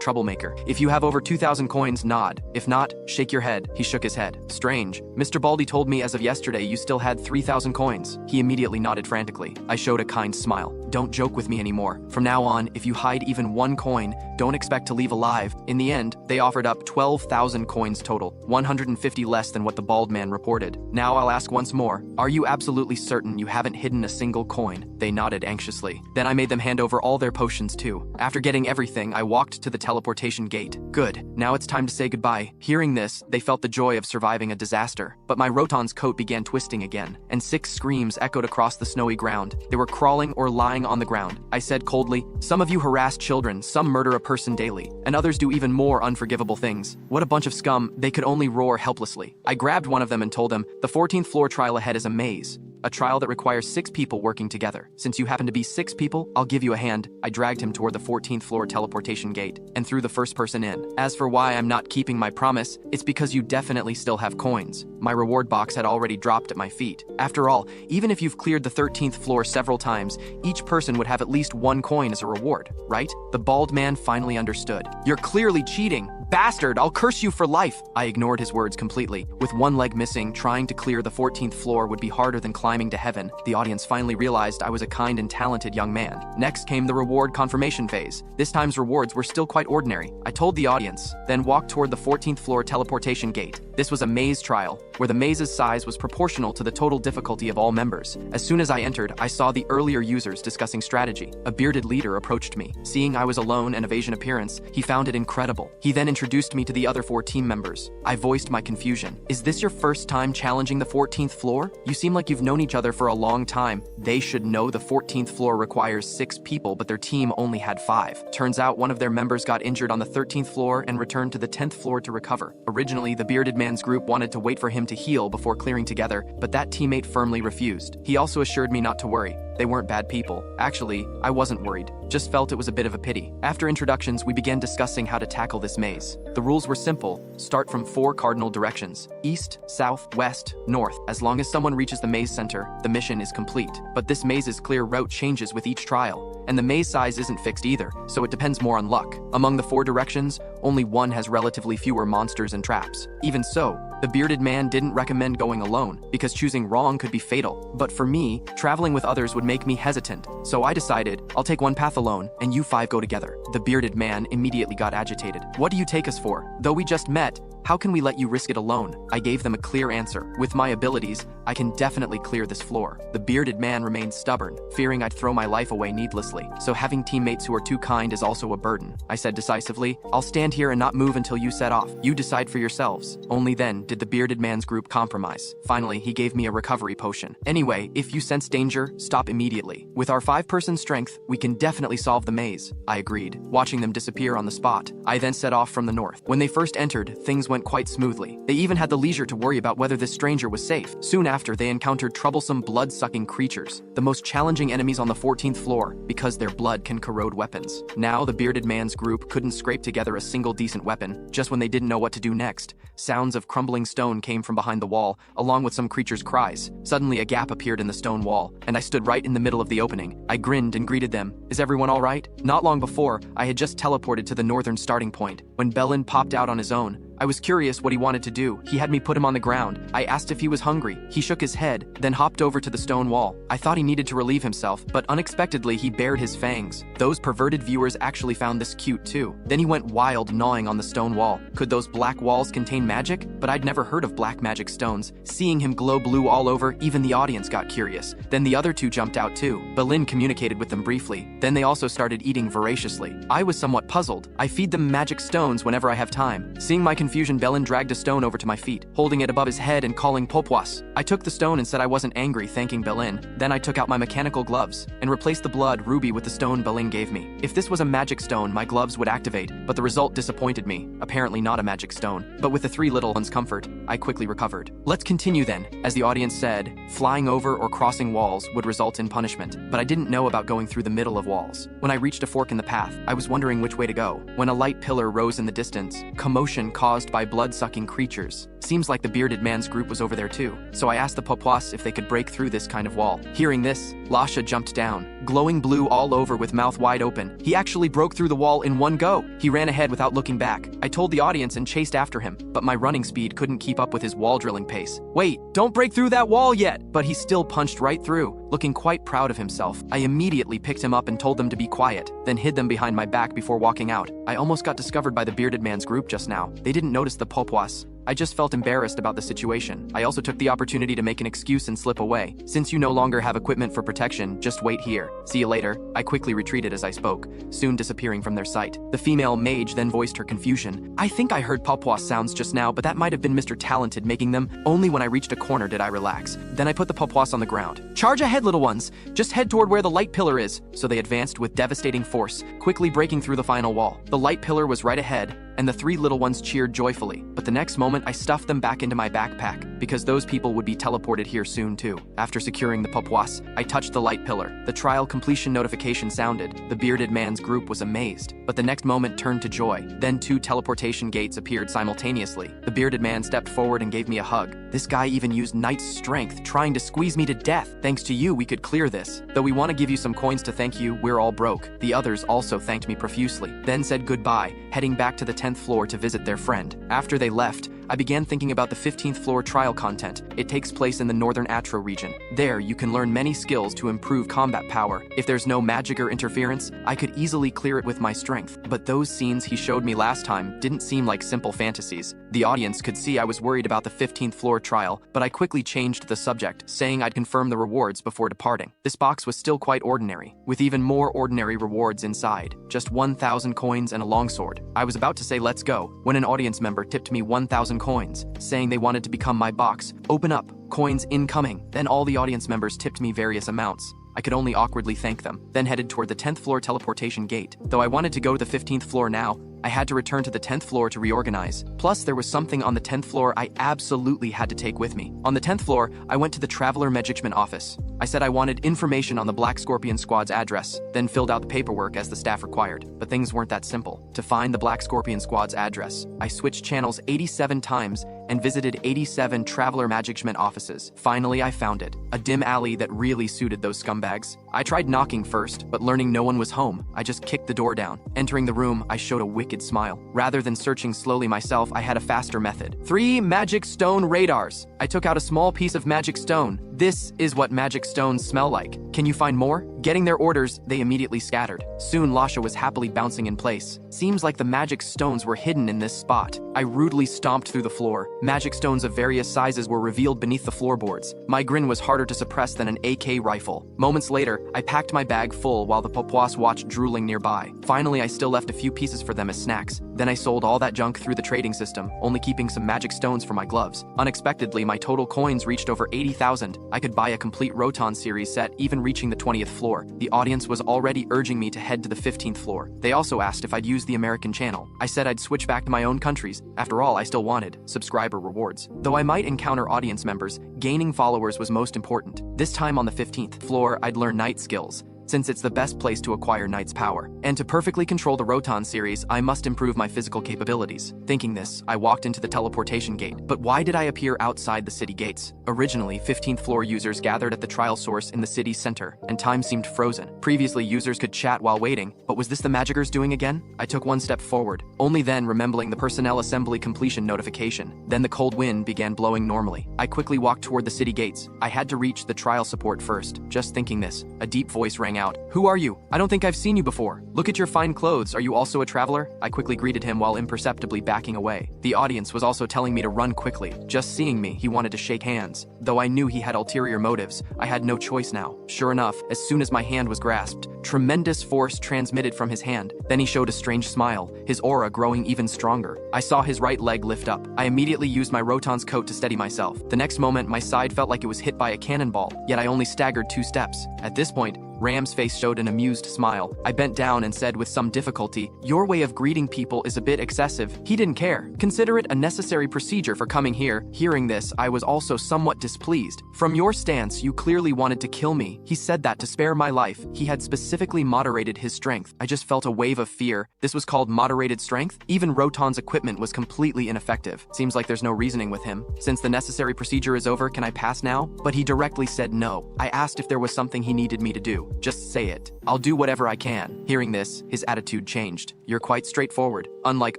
S1: troublemaker. If you have over 2,000 coins, nod. If not, shake your head. He shook his head. Strange. Mr. Baldy told me as of yesterday you still had 3,000 coins. He immediately nodded frantically. I showed a kind smile. Don't joke with me anymore. From now on, if you hide even one coin, don't expect to leave alive. In the end, they offered up 12,000 coins total, 150 less than what the bald man reported. Now I'll ask once more, are you absolutely certain you haven't hidden a single coin? They nodded anxiously. Then I made them hand over all their potions too. After getting everything, I walked to the teleportation gate. Good, now it's time to say goodbye. Hearing this, they felt the joy of surviving a disaster. But my Roton's coat began twisting again, and 6 screams echoed across the snowy ground. They were crawling or lying on the ground. I said coldly, some of you harass children, some murder a person daily, and others do even more unforgivable things. What a bunch of scum. They could only roar helplessly. I grabbed one of them and told them, the 14th floor trial ahead is a maze. A trial that requires 6 people working together. Since you happen to be 6 people, I'll give you a hand. I dragged him toward the 14th floor teleportation gate and threw the first person in. As for why I'm not keeping my promise, it's because you definitely still have coins. My reward box had already dropped at my feet. After all, even if you've cleared the 13th floor several times, each person would have at least 1 coin as a reward, right? The bald man finally understood. You're clearly cheating. Bastard, I'll curse you for life. I ignored his words completely. With one leg missing, trying to clear the 14th floor would be harder than climbing to heaven. The audience finally realized I was a kind and talented young man. Next came the reward confirmation phase. This time's rewards were still quite ordinary. I told the audience, then walked toward the 14th floor teleportation gate. This was a maze trial, where the maze's size was proportional to the total difficulty of all members. As soon as I entered, I saw the earlier users discussing strategy. A bearded leader approached me. Seeing I was alone and of Asian appearance, he found it incredible. He then introduced me to the other 4 team members. I voiced my confusion. Is this your first time challenging the 14th floor? You seem like you've known each other for a long time. They should know the 14th floor requires 6 people, but their team only had 5. Turns out one of their members got injured on the 13th floor and returned to the 10th floor to recover. Originally, the bearded man's group wanted to wait for him to heal before clearing together, but that teammate firmly refused. He also assured me not to worry. They weren't bad people. Actually, I wasn't worried. Just felt it was a bit of a pity. After introductions, we began discussing how to tackle this maze. The rules were simple. Start from 4 cardinal directions: east, south, west, north. As long as someone reaches the maze center, the mission is complete. But this maze's clear route changes with each trial, and the maze size isn't fixed either, so it depends more on luck. Among the 4 directions, only one has relatively fewer monsters and traps. Even so, the bearded man didn't recommend going alone, because choosing wrong could be fatal. But for me, traveling with others would make me hesitant, so I decided, I'll take one path alone, and you 5 go together. The bearded man immediately got agitated. What do you take us for? Though we just met, how can we let you risk it alone? I gave them a clear answer. With my abilities, I can definitely clear this floor. The bearded man remained stubborn, fearing I'd throw my life away needlessly. So having teammates who are too kind is also a burden. I said decisively, I'll stand here and not move until you set off. You decide for yourselves. Only then did the bearded man's group compromise. Finally, he gave me a recovery potion. Anyway, if you sense danger, stop immediately. With our 5-person strength, we can definitely solve the maze. I agreed, watching them disappear on the spot. I then set off from the north. When they first entered, things went went quite smoothly. They even had the leisure to worry about whether this stranger was safe. Soon after, they encountered troublesome blood-sucking creatures, the most challenging enemies on the 14th floor, because their blood can corrode weapons. Now, the bearded man's group couldn't scrape together a single decent weapon. Just when they didn't know what to do next, sounds of crumbling stone came from behind the wall, along with some creatures' cries. Suddenly, a gap appeared in the stone wall, and I stood right in the middle of the opening. I grinned and greeted them. Is everyone all right? Not long before, I had just teleported to the northern starting point. When Belin popped out on his own, I was curious what he wanted to do. He had me put him on the ground. I asked if he was hungry. He shook his head, then hopped over to the stone wall. I thought he needed to relieve himself, but unexpectedly he bared his fangs. Those perverted viewers actually found this cute too. Then he went wild, gnawing on the stone wall. Could those black walls contain magic? But I'd never heard of black magic stones. Seeing him glow blue all over, even the audience got curious. Then the other two jumped out too. Belin communicated with them briefly. Then they also started eating voraciously. I was somewhat puzzled. I feed them magic stones whenever I have time. Seeing my confusion, Belin dragged a stone over to my feet, holding it above his head and calling Papuas. I took the stone and said I wasn't angry, thanking Belin. Then I took out my mechanical gloves and replaced the blood ruby with the stone Belin gave me. If this was a magic stone, my gloves would activate, but the result disappointed me. Apparently not a magic stone. But with the three little ones' comfort, I quickly recovered. Let's continue then. As the audience said, flying over or crossing walls would result in punishment, but I didn't know about going through the middle of walls. When I reached a fork in the path, I was wondering which way to go, when a light pillar rose in the distance, commotion caused by blood-sucking creatures. Seems like the bearded man's group was over there too, so I asked the Papuas if they could break through this kind of wall. Hearing this, Talsha jumped down, glowing blue all over with mouth wide open. He actually broke through the wall in one go. He ran ahead without looking back. I told the audience and chased after him, but my running speed couldn't keep up with his wall drilling pace. Wait, don't break through that wall yet! But he still punched right through, looking quite proud of himself. I immediately picked him up and told them to be quiet, then hid them behind my back before walking out. I almost got discovered by the bearded man's group just now. They didn't notice the Papuas. I just felt embarrassed about the situation. I also took the opportunity to make an excuse and slip away. Since you no longer have equipment for protection, just wait here. See you later. I quickly retreated as I spoke, soon disappearing from their sight. The female mage then voiced her confusion. I think I heard Papuas sounds just now, but that might have been Mr. Talented making them. Only when I reached a corner did I relax. Then I put the Papuas on the ground. Charge ahead, little ones. Just head toward where the light pillar is. So they advanced with devastating force, quickly breaking through the final wall. The light pillar was right ahead, and the three little ones cheered joyfully. But the next moment, I stuffed them back into my backpack, because those people would be teleported here soon too. After securing the Papuas, I touched the light pillar. The trial completion notification sounded. The bearded man's group was amazed, but the next moment turned to joy. Then two teleportation gates appeared simultaneously. The bearded man stepped forward and gave me a hug. This guy even used knight's strength, trying to squeeze me to death. Thanks to you, we could clear this. Though we want to give you some coins to thank you, we're all broke. The others also thanked me profusely, then said goodbye, heading back to the 10th floor to visit their friend. After they left, I began thinking about the 15th floor trial content. It takes place in the northern Atro region. There, you can learn many skills to improve combat power. If there's no magic or interference, I could easily clear it with my strength. But those scenes he showed me last time didn't seem like simple fantasies. The audience could see I was worried about the 15th floor trial, but I quickly changed the subject, saying I'd confirm the rewards before departing. This box was still quite ordinary, with even more ordinary rewards inside. Just 1,000 coins and a longsword. I was about to say let's go, when an audience member tipped me 1,000 coins, saying they wanted to become my box. Open up, coins incoming. Then all the audience members tipped me various amounts. I could only awkwardly thank them, then headed toward the 10th floor teleportation gate. Though I wanted to go to the 15th floor now, I had to return to the 10th floor to reorganize. Plus, there was something on the 10th floor I absolutely had to take with me. On the 10th floor, I went to the Traveler Management office. I said I wanted information on the Black Scorpion Squad's address, then filled out the paperwork as the staff required. But things weren't that simple. To find the Black Scorpion Squad's address, I switched channels 87 times and visited 87 Traveler Management offices. Finally, I found it. A dim alley that really suited those scumbags. I tried knocking first, but learning no one was home, I just kicked the door down. Entering the room, I showed a wicked smile. Rather than searching slowly myself, I had a faster method. 3 magic stone radars. I took out a small piece of magic stone. This is what magic stones smell like. Can you find more? Getting their orders, they immediately scattered. Soon, Talsha was happily bouncing in place. Seems like the magic stones were hidden in this spot. I rudely stomped through the floor. Magic stones of various sizes were revealed beneath the floorboards. My grin was harder to suppress than an AK rifle. Moments later, I packed my bag full while the Papuas watched drooling nearby. Finally, I still left a few pieces for them as snacks. Then I sold all that junk through the trading system, only keeping some magic stones for my gloves. Unexpectedly, my total coins reached over 80,000. I could buy a complete Roton series set, even reaching the 20th floor. The audience was already urging me to head to the 15th floor. They also asked if I'd use the American channel. I said I'd switch back to my own countries. After all, I still wanted subscriber rewards. Though I might encounter audience members, gaining followers was most important. This time on the 15th floor, I'd learn knight skills, since it's the best place to acquire knight's power. And to perfectly control the Roton series, I must improve my physical capabilities. Thinking this, I walked into the teleportation gate. But why did I appear outside the city gates? Originally, 15th floor users gathered at the trial source in the city center, and time seemed frozen. Previously, users could chat while waiting, but was this the Magicers doing again? I took one step forward, only then remembering the personnel assembly completion notification. Then the cold wind began blowing normally. I quickly walked toward the city gates. I had to reach the trial support first. Just thinking this, a deep voice rang out. "Who are you? I don't think I've seen you before. Look at your fine clothes. Are you also a traveler?" I quickly greeted him while imperceptibly backing away. The audience was also telling me to run quickly. Just seeing me, he wanted to shake hands. Though I knew he had ulterior motives, I had no choice now. Sure enough, as soon as my hand was grasped, tremendous force transmitted from his hand. Then he showed a strange smile, his aura growing even stronger. I saw his right leg lift up. I immediately used my Roton's coat to steady myself. The next moment, my side felt like it was hit by a cannonball, yet I only staggered 2 steps. At this point, Ram's face showed an amused smile. I bent down and said with some difficulty, "Your way of greeting people is a bit excessive." He didn't care. "Consider it a necessary procedure for coming here." Hearing this, I was also somewhat displeased. "From your stance, you clearly wanted to kill me." He said that to spare my life. He had specifically moderated his strength. I just felt a wave of fear. This was called moderated strength? Even Roton's equipment was completely ineffective. Seems like there's no reasoning with him. "Since the necessary procedure is over, can I pass now?" But he directly said no. I asked if there was something he needed me to do. "Just say it. I'll do whatever I can." Hearing this, his attitude changed. "You're quite straightforward, unlike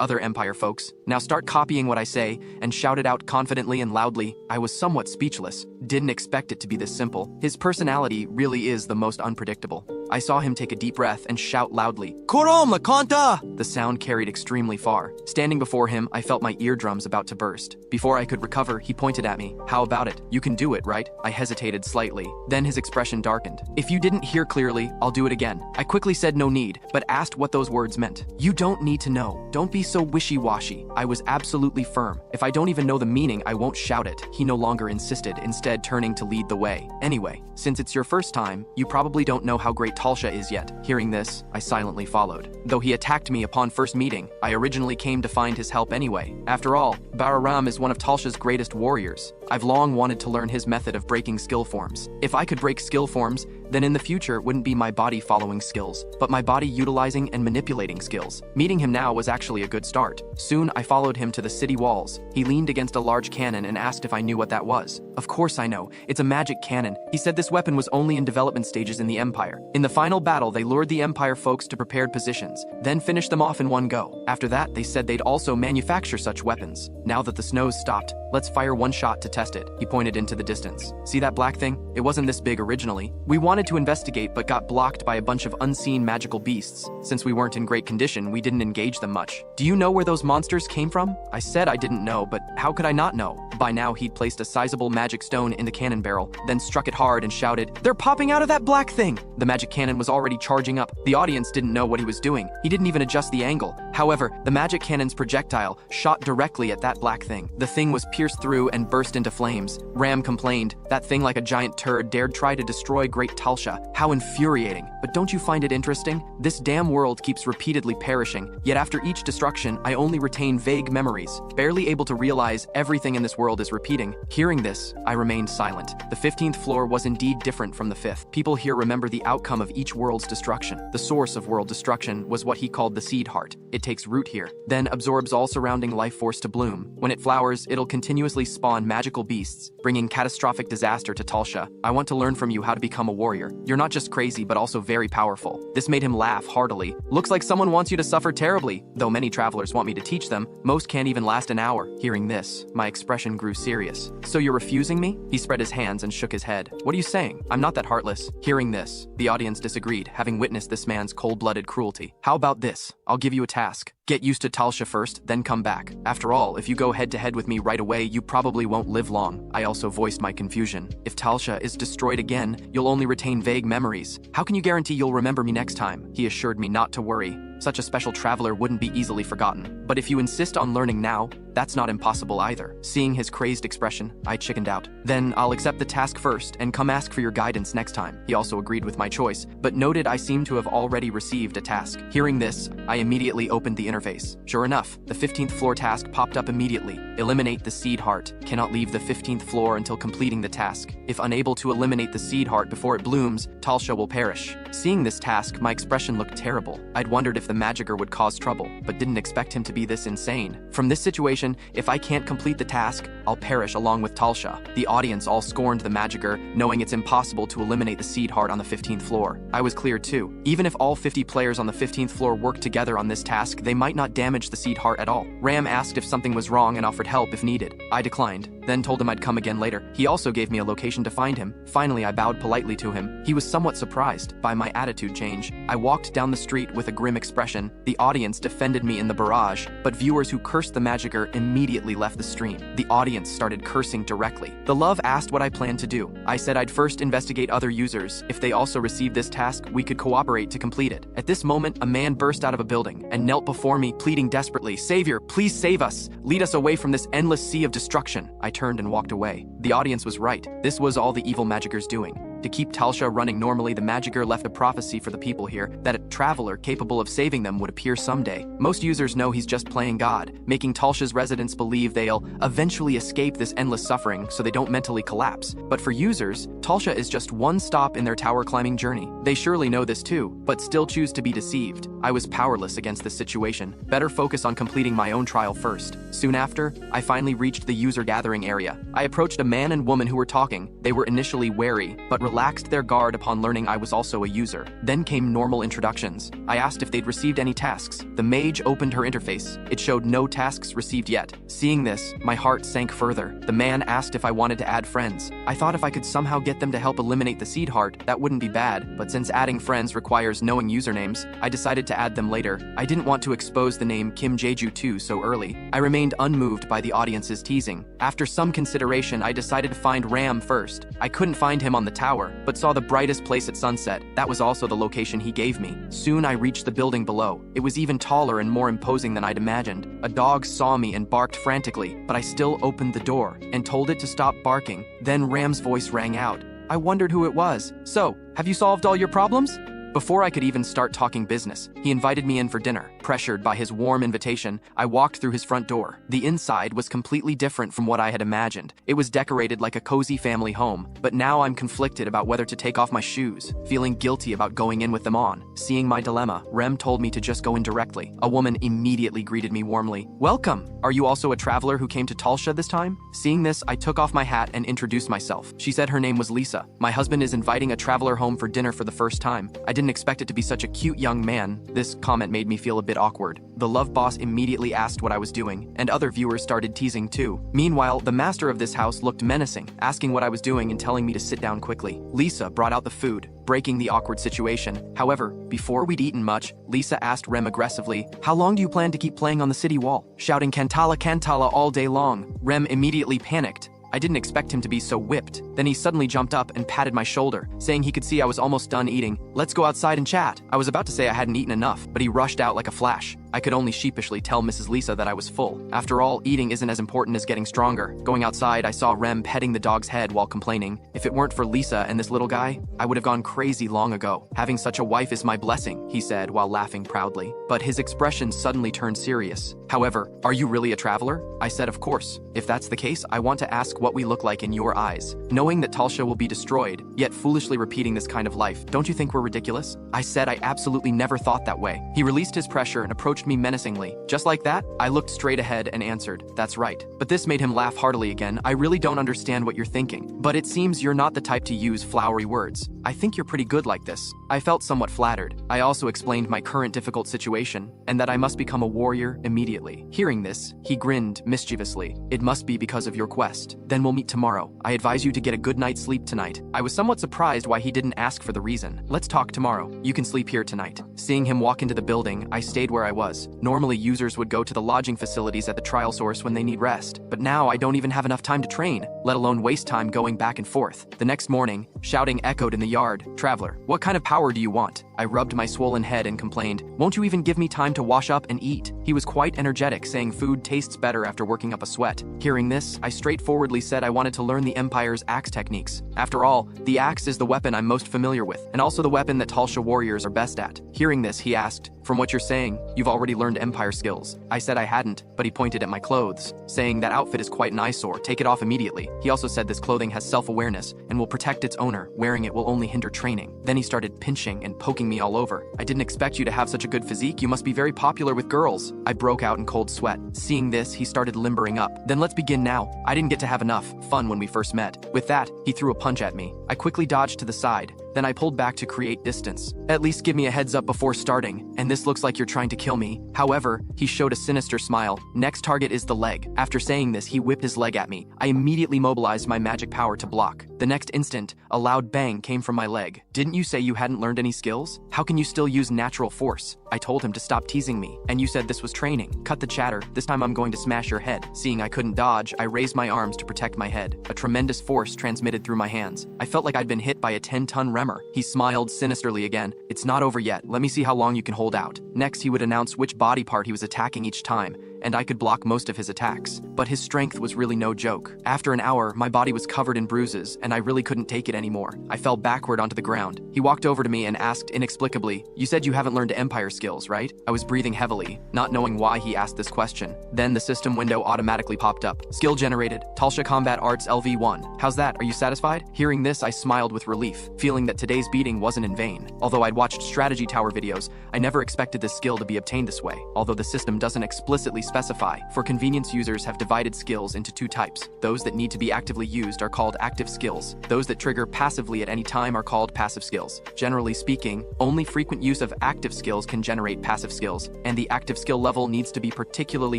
S1: other Empire folks. Now start copying what I say," and shouted out confidently and loudly. I was somewhat speechless. Didn't expect it to be this simple. His personality really is the most unpredictable. I saw him take a deep breath and shout loudly, "Korom la Kanta!" The sound carried extremely far. Standing before him, I felt my eardrums about to burst. Before I could recover, he pointed at me. "How about it? You can do it, right?" I hesitated slightly. Then his expression darkened. "If you didn't hear clearly, I'll do it again." I quickly said no need, but asked what those words meant. "You don't need to know. Don't be so wishy-washy." I was absolutely firm. "If I don't even know the meaning, I won't shout it." He no longer insisted, instead turning to lead the way. "Anyway, since it's your first time, you probably don't know how great Talsha is yet." Hearing this, I silently followed. Though he attacked me upon first meeting, I originally came to find his help anyway. After all, Bararam is one of Talsha's greatest warriors. I've long wanted to learn his method of breaking skill forms. If I could break skill forms, then in the future it wouldn't be my body following skills, but my body utilizing and manipulating skills. Meeting him now was actually a good start. Soon I followed him to the city walls. He leaned against a large cannon and asked if I knew what that was. Of course I know. It's a magic cannon. He said this weapon was only in development stages in the Empire. In the final battle, they lured the Empire folks to prepared positions, then finished them off in one go. After that, they said they'd also manufacture such weapons. Now that the snow's stopped, let's fire one shot to test it. He pointed into the distance. See that black thing? It wasn't this big originally. We wanted to investigate but got blocked by a bunch of unseen magical beasts. Since we weren't in great condition, we didn't engage them much. Do you know where those monsters came from? I said I didn't know, but how could I not know? By now, he'd placed a sizable magic stone in the cannon barrel, then struck it hard and shouted, "They're popping out of that black thing!" The magic cannon was already charging up. The audience didn't know what he was doing. He didn't even adjust the angle. However, the magic cannon's projectile shot directly at that black thing. The thing was pierced through and burst into flames. Ram complained, "That thing like a giant turd dared try to destroy Great Talsha. How infuriating. But don't you find it interesting? This damn world keeps repeatedly perishing, yet after each destruction, I only retain vague memories, barely able to realize everything in this world is repeating." Hearing this, I remained silent. The 15th floor was indeed different from the 5th. People here remember the outcome of each world's destruction. The source of world destruction was what he called the seed heart. It takes root here, then absorbs all surrounding life force to bloom. When it flowers, it'll continuously spawn magical beasts, bringing catastrophic disaster to Talsha. I want to learn from you how to become a warrior. You're not just crazy, but also very powerful. This made him laugh heartily. Looks like someone wants you to suffer terribly. Though many travelers want me to teach them, most can't even last an hour. Hearing this, my expression grew serious. "So you're refusing me?" He spread his hands and shook his head. "What are you saying? I'm not that heartless." Hearing this, the audience disagreed, having witnessed this man's cold-blooded cruelty. "How about this? I'll give you a task. Get used to Talsha first, then come back. After all, if you go head-to-head with me right away, you probably won't live long." I also voiced my confusion. "If Talsha is destroyed again, you'll only retain vague memories. How can you guarantee you'll remember me next time?" He assured me not to worry. Such a special traveler wouldn't be easily forgotten. But if you insist on learning now, that's not impossible either. Seeing his crazed expression, I chickened out. Then I'll accept the task first and come ask for your guidance next time. He also agreed with my choice, but noted I seemed to have already received a task. Hearing this, I immediately opened the interface. Sure enough, the 15th floor task popped up immediately. Eliminate the seed heart. Cannot leave the 15th floor until completing the task. If unable to eliminate the seed heart before it blooms, Talsha will perish. Seeing this task, my expression looked terrible. I'd wondered if the magicker would cause trouble, but didn't expect him to be this insane. From this situation, if I can't complete the task, I'll perish along with Talsha. The audience all scorned the magicker, knowing it's impossible to eliminate the seed heart on the 15th floor. I was clear too. Even if all 50 players on the 15th floor worked together on this task, they might not damage the seed heart at all. Ram asked if something was wrong and offered help if needed. I declined, then told him I'd come again later. He also gave me a location to find him. Finally, I bowed politely to him. He was somewhat surprised by my attitude change. I walked down the street with a grim expression. The audience defended me in the barrage, but viewers who cursed the magicker immediately left the stream. The audience started cursing directly. The love asked what I planned to do. I said I'd first investigate other users. If they also received this task, we could cooperate to complete it. At this moment, a man burst out of a building and knelt before me, pleading desperately, "Savior, please save us. Lead us away from this endless sea of destruction." I turned and walked away. The audience was right. This was all the evil magicker's doing. To keep Talsha running normally, the magicker left a prophecy for the people here that a traveler capable of saving them would appear someday. Most users know he's just playing God, making Talsha's residents believe they'll eventually escape this endless suffering so they don't mentally collapse. But for users, Talsha is just one stop in their tower climbing journey. They surely know this too, but still choose to be deceived. I was powerless against this situation. Better focus on completing my own trial first. Soon after, I finally reached the user gathering area. I approached a man and woman who were talking. They were initially wary, but relaxed their guard upon learning I was also a user. Then came normal introductions. I asked if they'd received any tasks. The mage opened her interface. It showed no tasks received yet. Seeing this, my heart sank further. The man asked if I wanted to add friends. I thought if I could somehow get them to help eliminate the seed heart, that wouldn't be bad, but since adding friends requires knowing usernames, I decided to add them later. I didn't want to expose the name Kim Jeju 2 so early. I remained unmoved by the audience's teasing. After some consideration, I decided to find Ram first. I couldn't find him on the tower, but saw the brightest place at sunset. That was also the location he gave me. Soon I reached the building below. It was even taller and more imposing than I'd imagined. A dog saw me and barked frantically, but I still opened the door and told it to stop barking. Then Ram's voice rang out. I wondered who it was. "So, have you solved all your problems?" Before I could even start talking business, he invited me in for dinner. Pressured by his warm invitation, I walked through his front door. The inside was completely different from what I had imagined. It was decorated like a cozy family home, but now I'm conflicted about whether to take off my shoes, feeling guilty about going in with them on. Seeing my dilemma, Rem told me to just go in directly. A woman immediately greeted me warmly. "Welcome! Are you also a traveler who came to Talsha this time?" Seeing this, I took off my hat and introduced myself. She said her name was Lisa. My husband is inviting a traveler home for dinner for the first time. I didn't expect it to be such a cute young man. This comment made me feel a bit awkward. The love boss immediately asked what I was doing, and other viewers started teasing too. Meanwhile, the master of this house looked menacing, asking what I was doing and telling me to sit down quickly. Lisa brought out the food, breaking the awkward situation. However, before we'd eaten much, Lisa asked Rem aggressively, "How long do you plan to keep playing on the city wall?" Shouting Kantala Kantala all day long. Rem immediately panicked. I didn't expect him to be so whipped. Then he suddenly jumped up and patted my shoulder, saying he could see I was almost done eating. "Let's go outside and chat." I was about to say I hadn't eaten enough, but he rushed out like a flash. I could only sheepishly tell Mrs. Lisa that I was full. After all, eating isn't as important as getting stronger. Going outside, I saw Rem petting the dog's head while complaining. If it weren't for Lisa and this little guy, I would have gone crazy long ago. "Having such a wife is my blessing," he said while laughing proudly. But his expression suddenly turned serious. "However, are you really a traveler?" I said, "Of course. If that's the case, I want to ask what we look like in your eyes. Knowing that Talsha will be destroyed, yet foolishly repeating this kind of life, don't you think we're ridiculous?" I said I absolutely never thought that way. He released his pressure and approached me menacingly. Just like that, I looked straight ahead and answered, "That's right." But this made him laugh heartily again. "I really don't understand what you're thinking, but it seems you're not the type to use flowery words. I think you're pretty good like this." I felt somewhat flattered. I also explained my current difficult situation, and that I must become a warrior immediately. Hearing this, he grinned mischievously. "It must be because of your quest. Then we'll meet tomorrow. I advise you to get a good night's sleep tonight." I was somewhat surprised why he didn't ask for the reason. "Let's talk tomorrow. You can sleep here tonight." Seeing him walk into the building, I stayed where I was. was. Normally, users would go to the lodging facilities at the trial source when they need rest, but now I don't even have enough time to train, let alone waste time going back and forth. The next morning, shouting echoed in the yard, "Traveler, what kind of power do you want?" I rubbed my swollen head and complained, "Won't you even give me time to wash up and eat?" He was quite energetic, saying food tastes better after working up a sweat. Hearing this, I straightforwardly said I wanted to learn the Empire's axe techniques. After all, the axe is the weapon I'm most familiar with, and also the weapon that Talsha warriors are best at. Hearing this, he asked, "From what you're saying, you've already learned Empire skills." I said I hadn't, but he pointed at my clothes, saying that outfit is quite an eyesore, take it off immediately. He also said this clothing has self-awareness and will protect its owner, wearing it will only hinder training. Then he started pinching and poking me all over. "I didn't expect you to have such a good physique, you must be very popular with girls." I broke out in cold sweat. Seeing this, he started limbering up. "Then let's begin now. I didn't get to have enough fun when we first met." With that, he threw a punch at me. I quickly dodged to the side. Then I pulled back to create distance. "At least give me a heads up before starting, and this looks like you're trying to kill me." However, he showed a sinister smile. "Next target is the leg." After saying this, he whipped his leg at me. I immediately mobilized my magic power to block. The next instant, a loud bang came from my leg. "Didn't you say you hadn't learned any skills? How can you still use natural force?" I told him to stop teasing me. "And you said this was training. Cut the chatter. This time I'm going to smash your head." Seeing I couldn't dodge, I raised my arms to protect my head. A tremendous force transmitted through my hands. I felt like I'd been hit by a 10-ton remmer. He smiled sinisterly again. "It's not over yet. Let me see how long you can hold out." Next, he would announce which body part he was attacking each time, and I could block most of his attacks. But his strength was really no joke. After an hour, my body was covered in bruises, and I really couldn't take it anymore. I fell backward onto the ground. He walked over to me and asked inexplicably, "You said you haven't learned Empire skills, right?" I was breathing heavily, not knowing why he asked this question. Then the system window automatically popped up. "Skill generated. Talsha Combat Arts LV1. How's that? Are you satisfied?" Hearing this, I smiled with relief, feeling that today's beating wasn't in vain. Although I'd watched strategy tower videos, I never expected this skill to be obtained this way. Although the system doesn't explicitly specify, for convenience, users have divided skills into two types. Those that need to be actively used are called active skills. Those that trigger passively at any time are called passive skills. Generally speaking, only frequent use of active skills can generate passive skills, and the active skill level needs to be particularly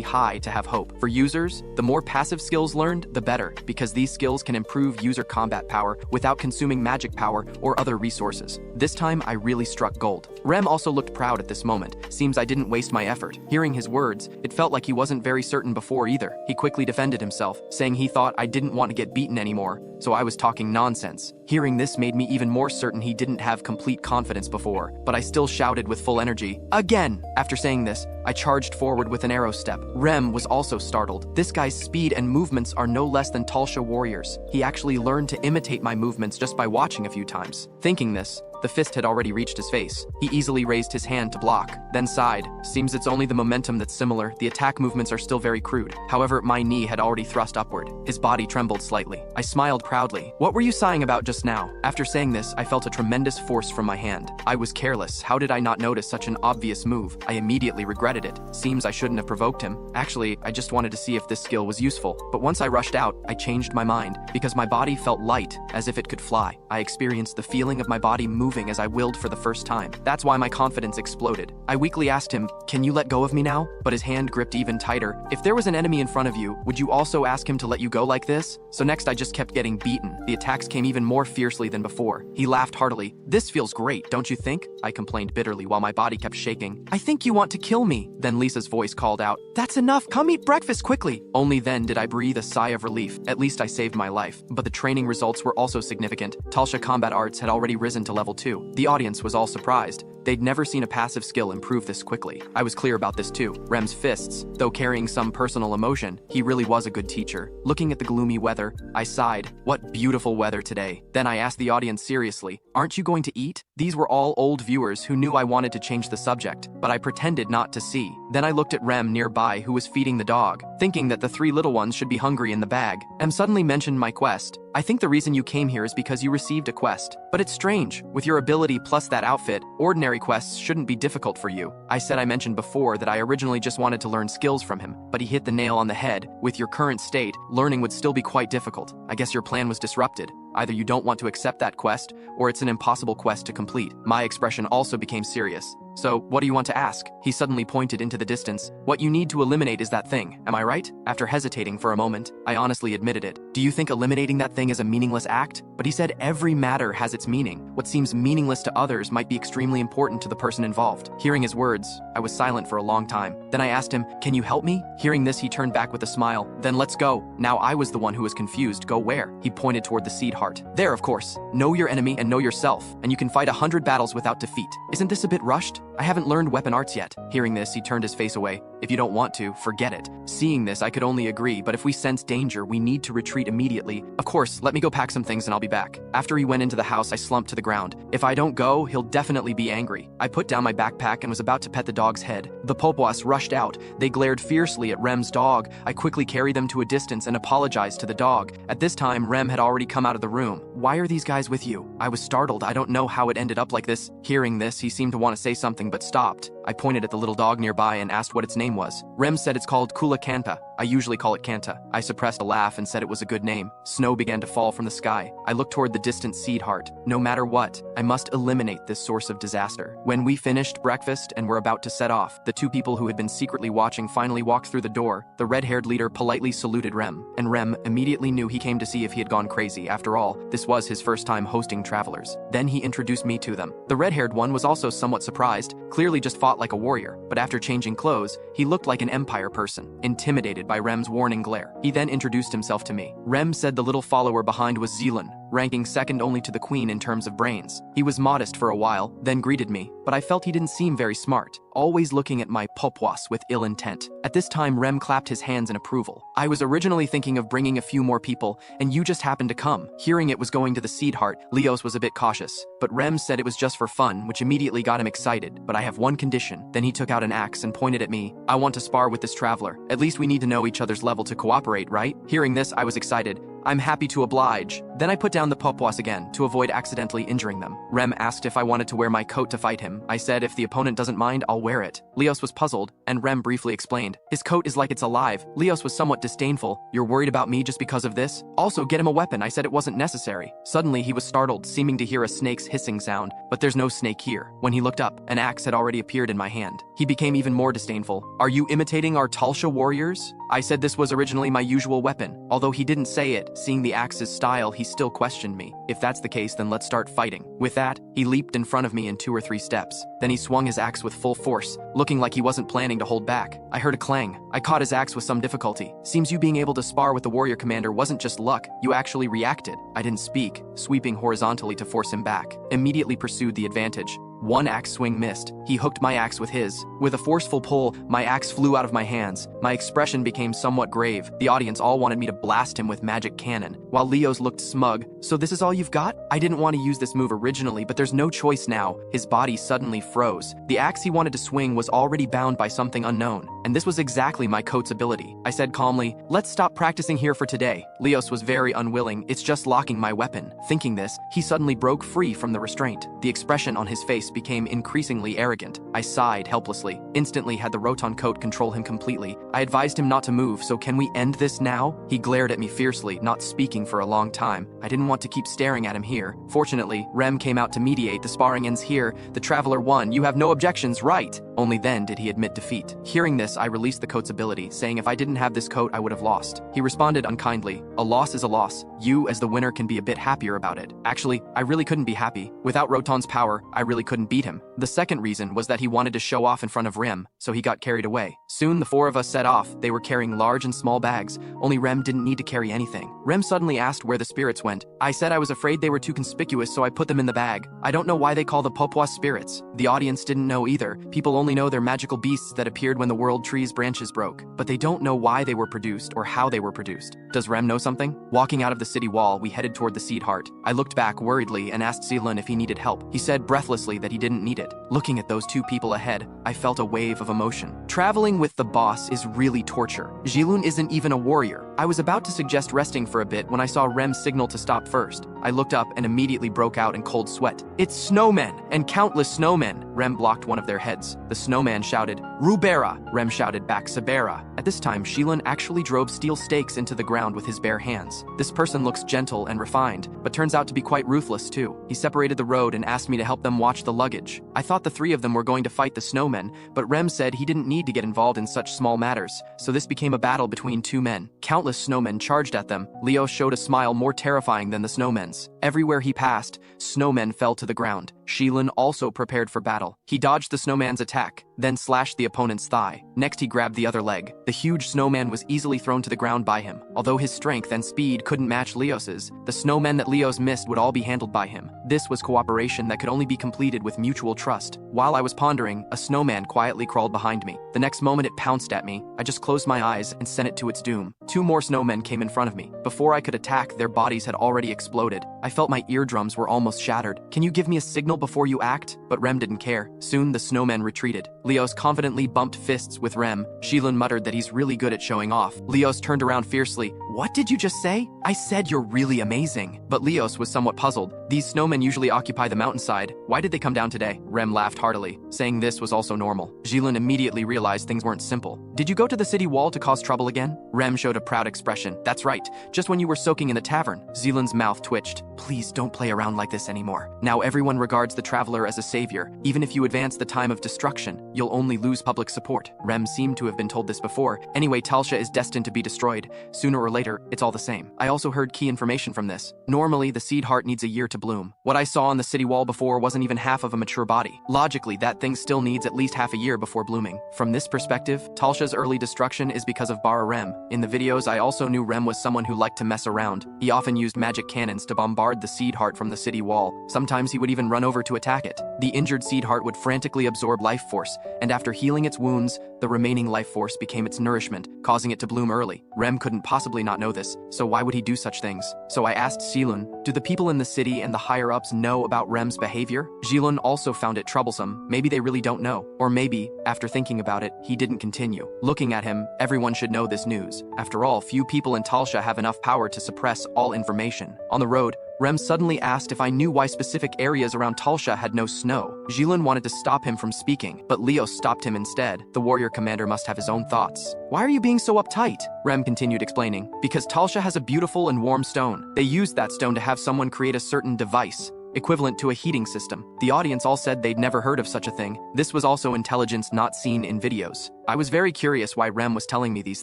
S1: high to have hope. For users, the more passive skills learned, the better, because these skills can improve user combat power without consuming magic power or other resources. This time, I really struck gold. Rem also looked proud at this moment. Seems I didn't waste my effort. Hearing his words, it felt like he wasn't very certain before either. He quickly defended himself, saying he thought I didn't want to get beaten anymore, so I was talking nonsense. Hearing this made me even more certain he didn't have complete confidence before, but I still shouted with full energy, "Again!" After saying this, I charged forward with an arrow step. Rem was also startled. This guy's speed and movements are no less than Talsha warriors. He actually learned to imitate my movements just by watching a few times. Thinking this, the fist had already reached his face. He easily raised his hand to block, then sighed. Seems it's only the momentum that's similar. The attack movements are still very crude. However, my knee had already thrust upward. His body trembled slightly. I smiled proudly. "What were you sighing about just now?" After saying this, I felt a tremendous force from my hand. I was careless. How did I not notice such an obvious move? I immediately regretted it. Seems I shouldn't have provoked him. Actually, I just wanted to see if this skill was useful. But once I rushed out, I changed my mind, because my body felt light, as if it could fly. I experienced the feeling of my body moving as I willed for the first time. That's why my confidence exploded. I weakly asked him, "Can you let go of me now?" But his hand gripped even tighter. "If there was an enemy in front of you, would you also ask him to let you go like this?" So next I just kept getting beaten. The attacks came even more fiercely than before. He laughed heartily. "This feels great, don't you think?" I complained bitterly while my body kept shaking. "I think you want to kill me." Then Lisa's voice called out, "That's enough, come eat breakfast quickly." Only then did I breathe a sigh of relief. At least I saved my life. But the training results were also significant. Talsha Combat Arts had already risen to level 2. The audience was all surprised. They'd never seen a passive skill improve this quickly. I was clear about this too. Rem's fists, though carrying some personal emotion, he really was a good teacher. Looking at the gloomy weather, I sighed. What beautiful weather today. Then I asked the audience seriously, "Aren't you going to eat?" These were all old viewers who knew I wanted to change the subject, but I pretended not to see. Then I looked at Rem nearby, who was feeding the dog, thinking that the 3 little ones should be hungry in the bag. Em suddenly mentioned my quest. "I think the reason you came here is because you received a quest. But it's strange. With your ability plus that outfit, ordinary quests shouldn't be difficult for you." I said I mentioned before that I originally just wanted to learn skills from him, but he hit the nail on the head. With your current state, learning would still be quite difficult. I guess your plan was disrupted. Either you don't want to accept that quest, or it's an impossible quest to complete. My expression also became serious. So, what do you want to ask? He suddenly pointed into the distance. What you need to eliminate is that thing, am I right? After hesitating for a moment, I honestly admitted it. Do you think eliminating that thing is a meaningless act? But he said every matter has its meaning. What seems meaningless to others might be extremely important to the person involved. Hearing his words, I was silent for a long time. Then I asked him, can you help me? Hearing this, he turned back with a smile. Then let's go. Now I was the one who was confused. Go where? He pointed toward the seed heart. There, of course. Know your enemy and know yourself, and you can fight 100 battles without defeat. Isn't this a bit rushed? I haven't learned weapon arts yet. Hearing this, he turned his face away. If you don't want to, forget it. Seeing this, I could only agree, but if we sense danger, we need to retreat immediately. Of course, let me go pack some things and I'll be back. After he went into the house, I slumped to the ground. If I don't go, he'll definitely be angry. I put down my backpack and was about to pet the dog's head. The Papuas rushed out. They glared fiercely at Rem's dog. I quickly carried them to a distance and apologized to the dog. At this time, Rem had already come out of the room. Why are these guys with you? I was startled. I don't know how it ended up like this. Hearing this, he seemed to want to say something but stopped. I pointed at the little dog nearby and asked what its name was. Rem said it's called Kula Kanta. I usually call it Kanta. I suppressed a laugh and said it was a good name. Snow began to fall from the sky. I looked toward the distant seed heart. No matter what, I must eliminate this source of disaster. When we finished breakfast and were about to set off, the two people who had been secretly watching finally walked through the door. The red-haired leader politely saluted Rem, and Rem immediately knew he came to see if he had gone crazy. After all, this was his first time hosting travelers. Then he introduced me to them. The red-haired one was also somewhat surprised, clearly just fought like a warrior, but after changing clothes, he looked like an empire person, intimidated by Rem's warning glare. He then introduced himself to me. Rem said the little follower behind was Zealand, ranking second only to the queen in terms of brains. He was modest for a while, then greeted me, but I felt he didn't seem very smart, always looking at my Papuas with ill intent. At this time, Rem clapped his hands in approval. I was originally thinking of bringing a few more people, and you just happened to come. Hearing it was going to the seed heart, Leos was a bit cautious, but Rem said it was just for fun, which immediately got him excited. But I have one condition. Then he took out an axe and pointed at me. I want to spar with this traveler. At least we need to know each other's level to cooperate, right? Hearing this, I was excited. I'm happy to oblige. Then I put down the Papuas again to avoid accidentally injuring them. Rem asked if I wanted to wear my coat to fight him. I said if the opponent doesn't mind, I'll wear it. Leos was puzzled, and Rem briefly explained. His coat is like it's alive. Leos was somewhat disdainful. You're worried about me just because of this? Also, get him a weapon. I said it wasn't necessary. Suddenly, he was startled, seeming to hear a snake's hissing sound, but there's no snake here. When he looked up, an axe had already appeared in my hand. He became even more disdainful. Are you imitating our Talsha warriors? I said this was originally my usual weapon. Although he didn't say it, seeing the axe's style, he still questioned me. If that's the case, then let's start fighting. With that, he leaped in front of me in 2 or 3 steps. Then he swung his axe with full force, looking like he wasn't planning to hold back. I heard a clang. I caught his axe with some difficulty. Seems you being able to spar with the warrior commander wasn't just luck, you actually reacted. I didn't speak, sweeping horizontally to force him back. Immediately pursued the advantage. One axe swing missed. He hooked my axe with his. With a forceful pull, my axe flew out of my hands. My expression became somewhat grave. The audience all wanted me to blast him with magic cannon, while Leo's looked smug. So this is all you've got? I didn't want to use this move originally, but there's no choice now. His body suddenly froze. The axe he wanted to swing was already bound by something unknown, and this was exactly my coat's ability. I said calmly, let's stop practicing here for today. Leos was very unwilling. It's just locking my weapon. Thinking this, he suddenly broke free from the restraint. The expression on his face became increasingly arrogant. I sighed helplessly. Instantly had the Roton coat control him completely. I advised him not to move, so can we end this now? He glared at me fiercely, not speaking for a long time. I didn't want to keep staring at him here. Fortunately, Rem came out to mediate. The sparring ends here. The traveler won. You have no objections, right? Only then did he admit defeat. Hearing this, I released the coat's ability, saying if I didn't have this coat, I would have lost. He responded unkindly, a loss is a loss. You, as the winner, can be a bit happier about it. Actually, I really couldn't be happy. Without Roton's power, I really couldn't beat him. The second reason was that he wanted to show off in front of Rem, so he got carried away. Soon the 4 of us set off. They were carrying large and small bags, only Rem didn't need to carry anything. Rem suddenly asked where the spirits went. I said I was afraid they were too conspicuous, so I put them in the bag. I don't know why they call the Papuas spirits. The audience didn't know either. People only know they're magical beasts that appeared when the world tree's branches broke, but they don't know why they were produced or how they were produced. Does Rem know something? Walking out of the city wall, we headed toward the seed heart. I looked back worriedly and asked Zealand if he needed help. He said breathlessly that he didn't need it. Looking at those 2 people ahead, I felt a wave of emotion. Traveling with the boss is really torture. Jilun isn't even a warrior. I was about to suggest resting for a bit when I saw Rem signal to stop first. I looked up and immediately broke out in cold sweat. It's snowmen, and countless snowmen! Rem blocked one of their heads. The snowman shouted, Rubera! Rem shouted back, Sabera. At this time, Shilin actually drove steel stakes into the ground with his bare hands. This person looks gentle and refined, but turns out to be quite ruthless too. He separated the road and asked me to help them watch the luggage. I thought the three of them were going to fight the snowmen, but Rem said he didn't need to get involved in such small matters, so this became a battle between two men. Countless snowmen charged at them. Leo showed a smile more terrifying than the snowmen's. Everywhere he passed, snowmen fell to the ground. Shilin also prepared for battle. He dodged the snowman's attack, then slashed the opponent's thigh. Next he grabbed the other leg. The huge snowman was easily thrown to the ground by him. Although his strength and speed couldn't match Leos's, the snowmen that Leos missed would all be handled by him. This was cooperation that could only be completed with mutual trust. While I was pondering, a snowman quietly crawled behind me. The next moment it pounced at me. I just closed my eyes and sent it to its doom. Two more snowmen came in front of me. Before I could attack, their bodies had already exploded. I felt my eardrums were almost shattered. Can you give me a signal before you act? But Rem didn't care. Soon the snowmen retreated. Leos confidently bumped fists with Rem. Shilin muttered that he's really good at showing off. Leos turned around fiercely. What did you just say? I said you're really amazing. But Leos was somewhat puzzled. These snowmen usually occupy the mountainside. Why did they come down today? Rem laughed heartily, saying this was also normal. Shilin immediately realized things weren't simple. Did you go to the city wall to cause trouble again? Rem showed a proud expression. That's right. Just when you were soaking in the tavern. Shilin's mouth twitched. Please don't play around like this anymore. Now everyone regards the traveler as a savior. Even if you advance the time of destruction, you'll only lose public support. Rem seemed to have been told this before. Anyway, Talsha is destined to be destroyed. Sooner or later, it's all the same. I also heard key information from this. Normally, the seed heart needs a year to bloom. What I saw on the city wall before wasn't even half of a mature body. Logically, that thing still needs at least half a year before blooming. From this perspective, Talsha's early destruction is because of Bara Rem. In the videos, I also knew Rem was someone who liked to mess around. He often used magic cannons to bombard the seed heart from the city wall. Sometimes he would even run over to attack it. The injured seed heart would frantically absorb life force, and after healing its wounds, the remaining life force became its nourishment, causing it to bloom early. Rem couldn't possibly not know this, so why would he do such things? So I asked Shilin, do the people in the city and the higher-ups know about Rem's behavior? Shilin also found it troublesome. Maybe they really don't know. Or maybe, after thinking about it, he didn't continue. Looking at him, everyone should know this news. After all, few people in Talsha have enough power to suppress all information. On the road, Rem suddenly asked if I knew why specific areas around Talsha had no snow. Shilin wanted to stop him from speaking, but Leo stopped him instead. The warrior commander must have his own thoughts. Why are you being so uptight? Rem continued explaining. Because Talsha has a beautiful and warm stone. They used that stone to have someone create a certain device, equivalent to a heating system. The audience all said they'd never heard of such a thing. This was also intelligence not seen in videos. I was very curious why Rem was telling me these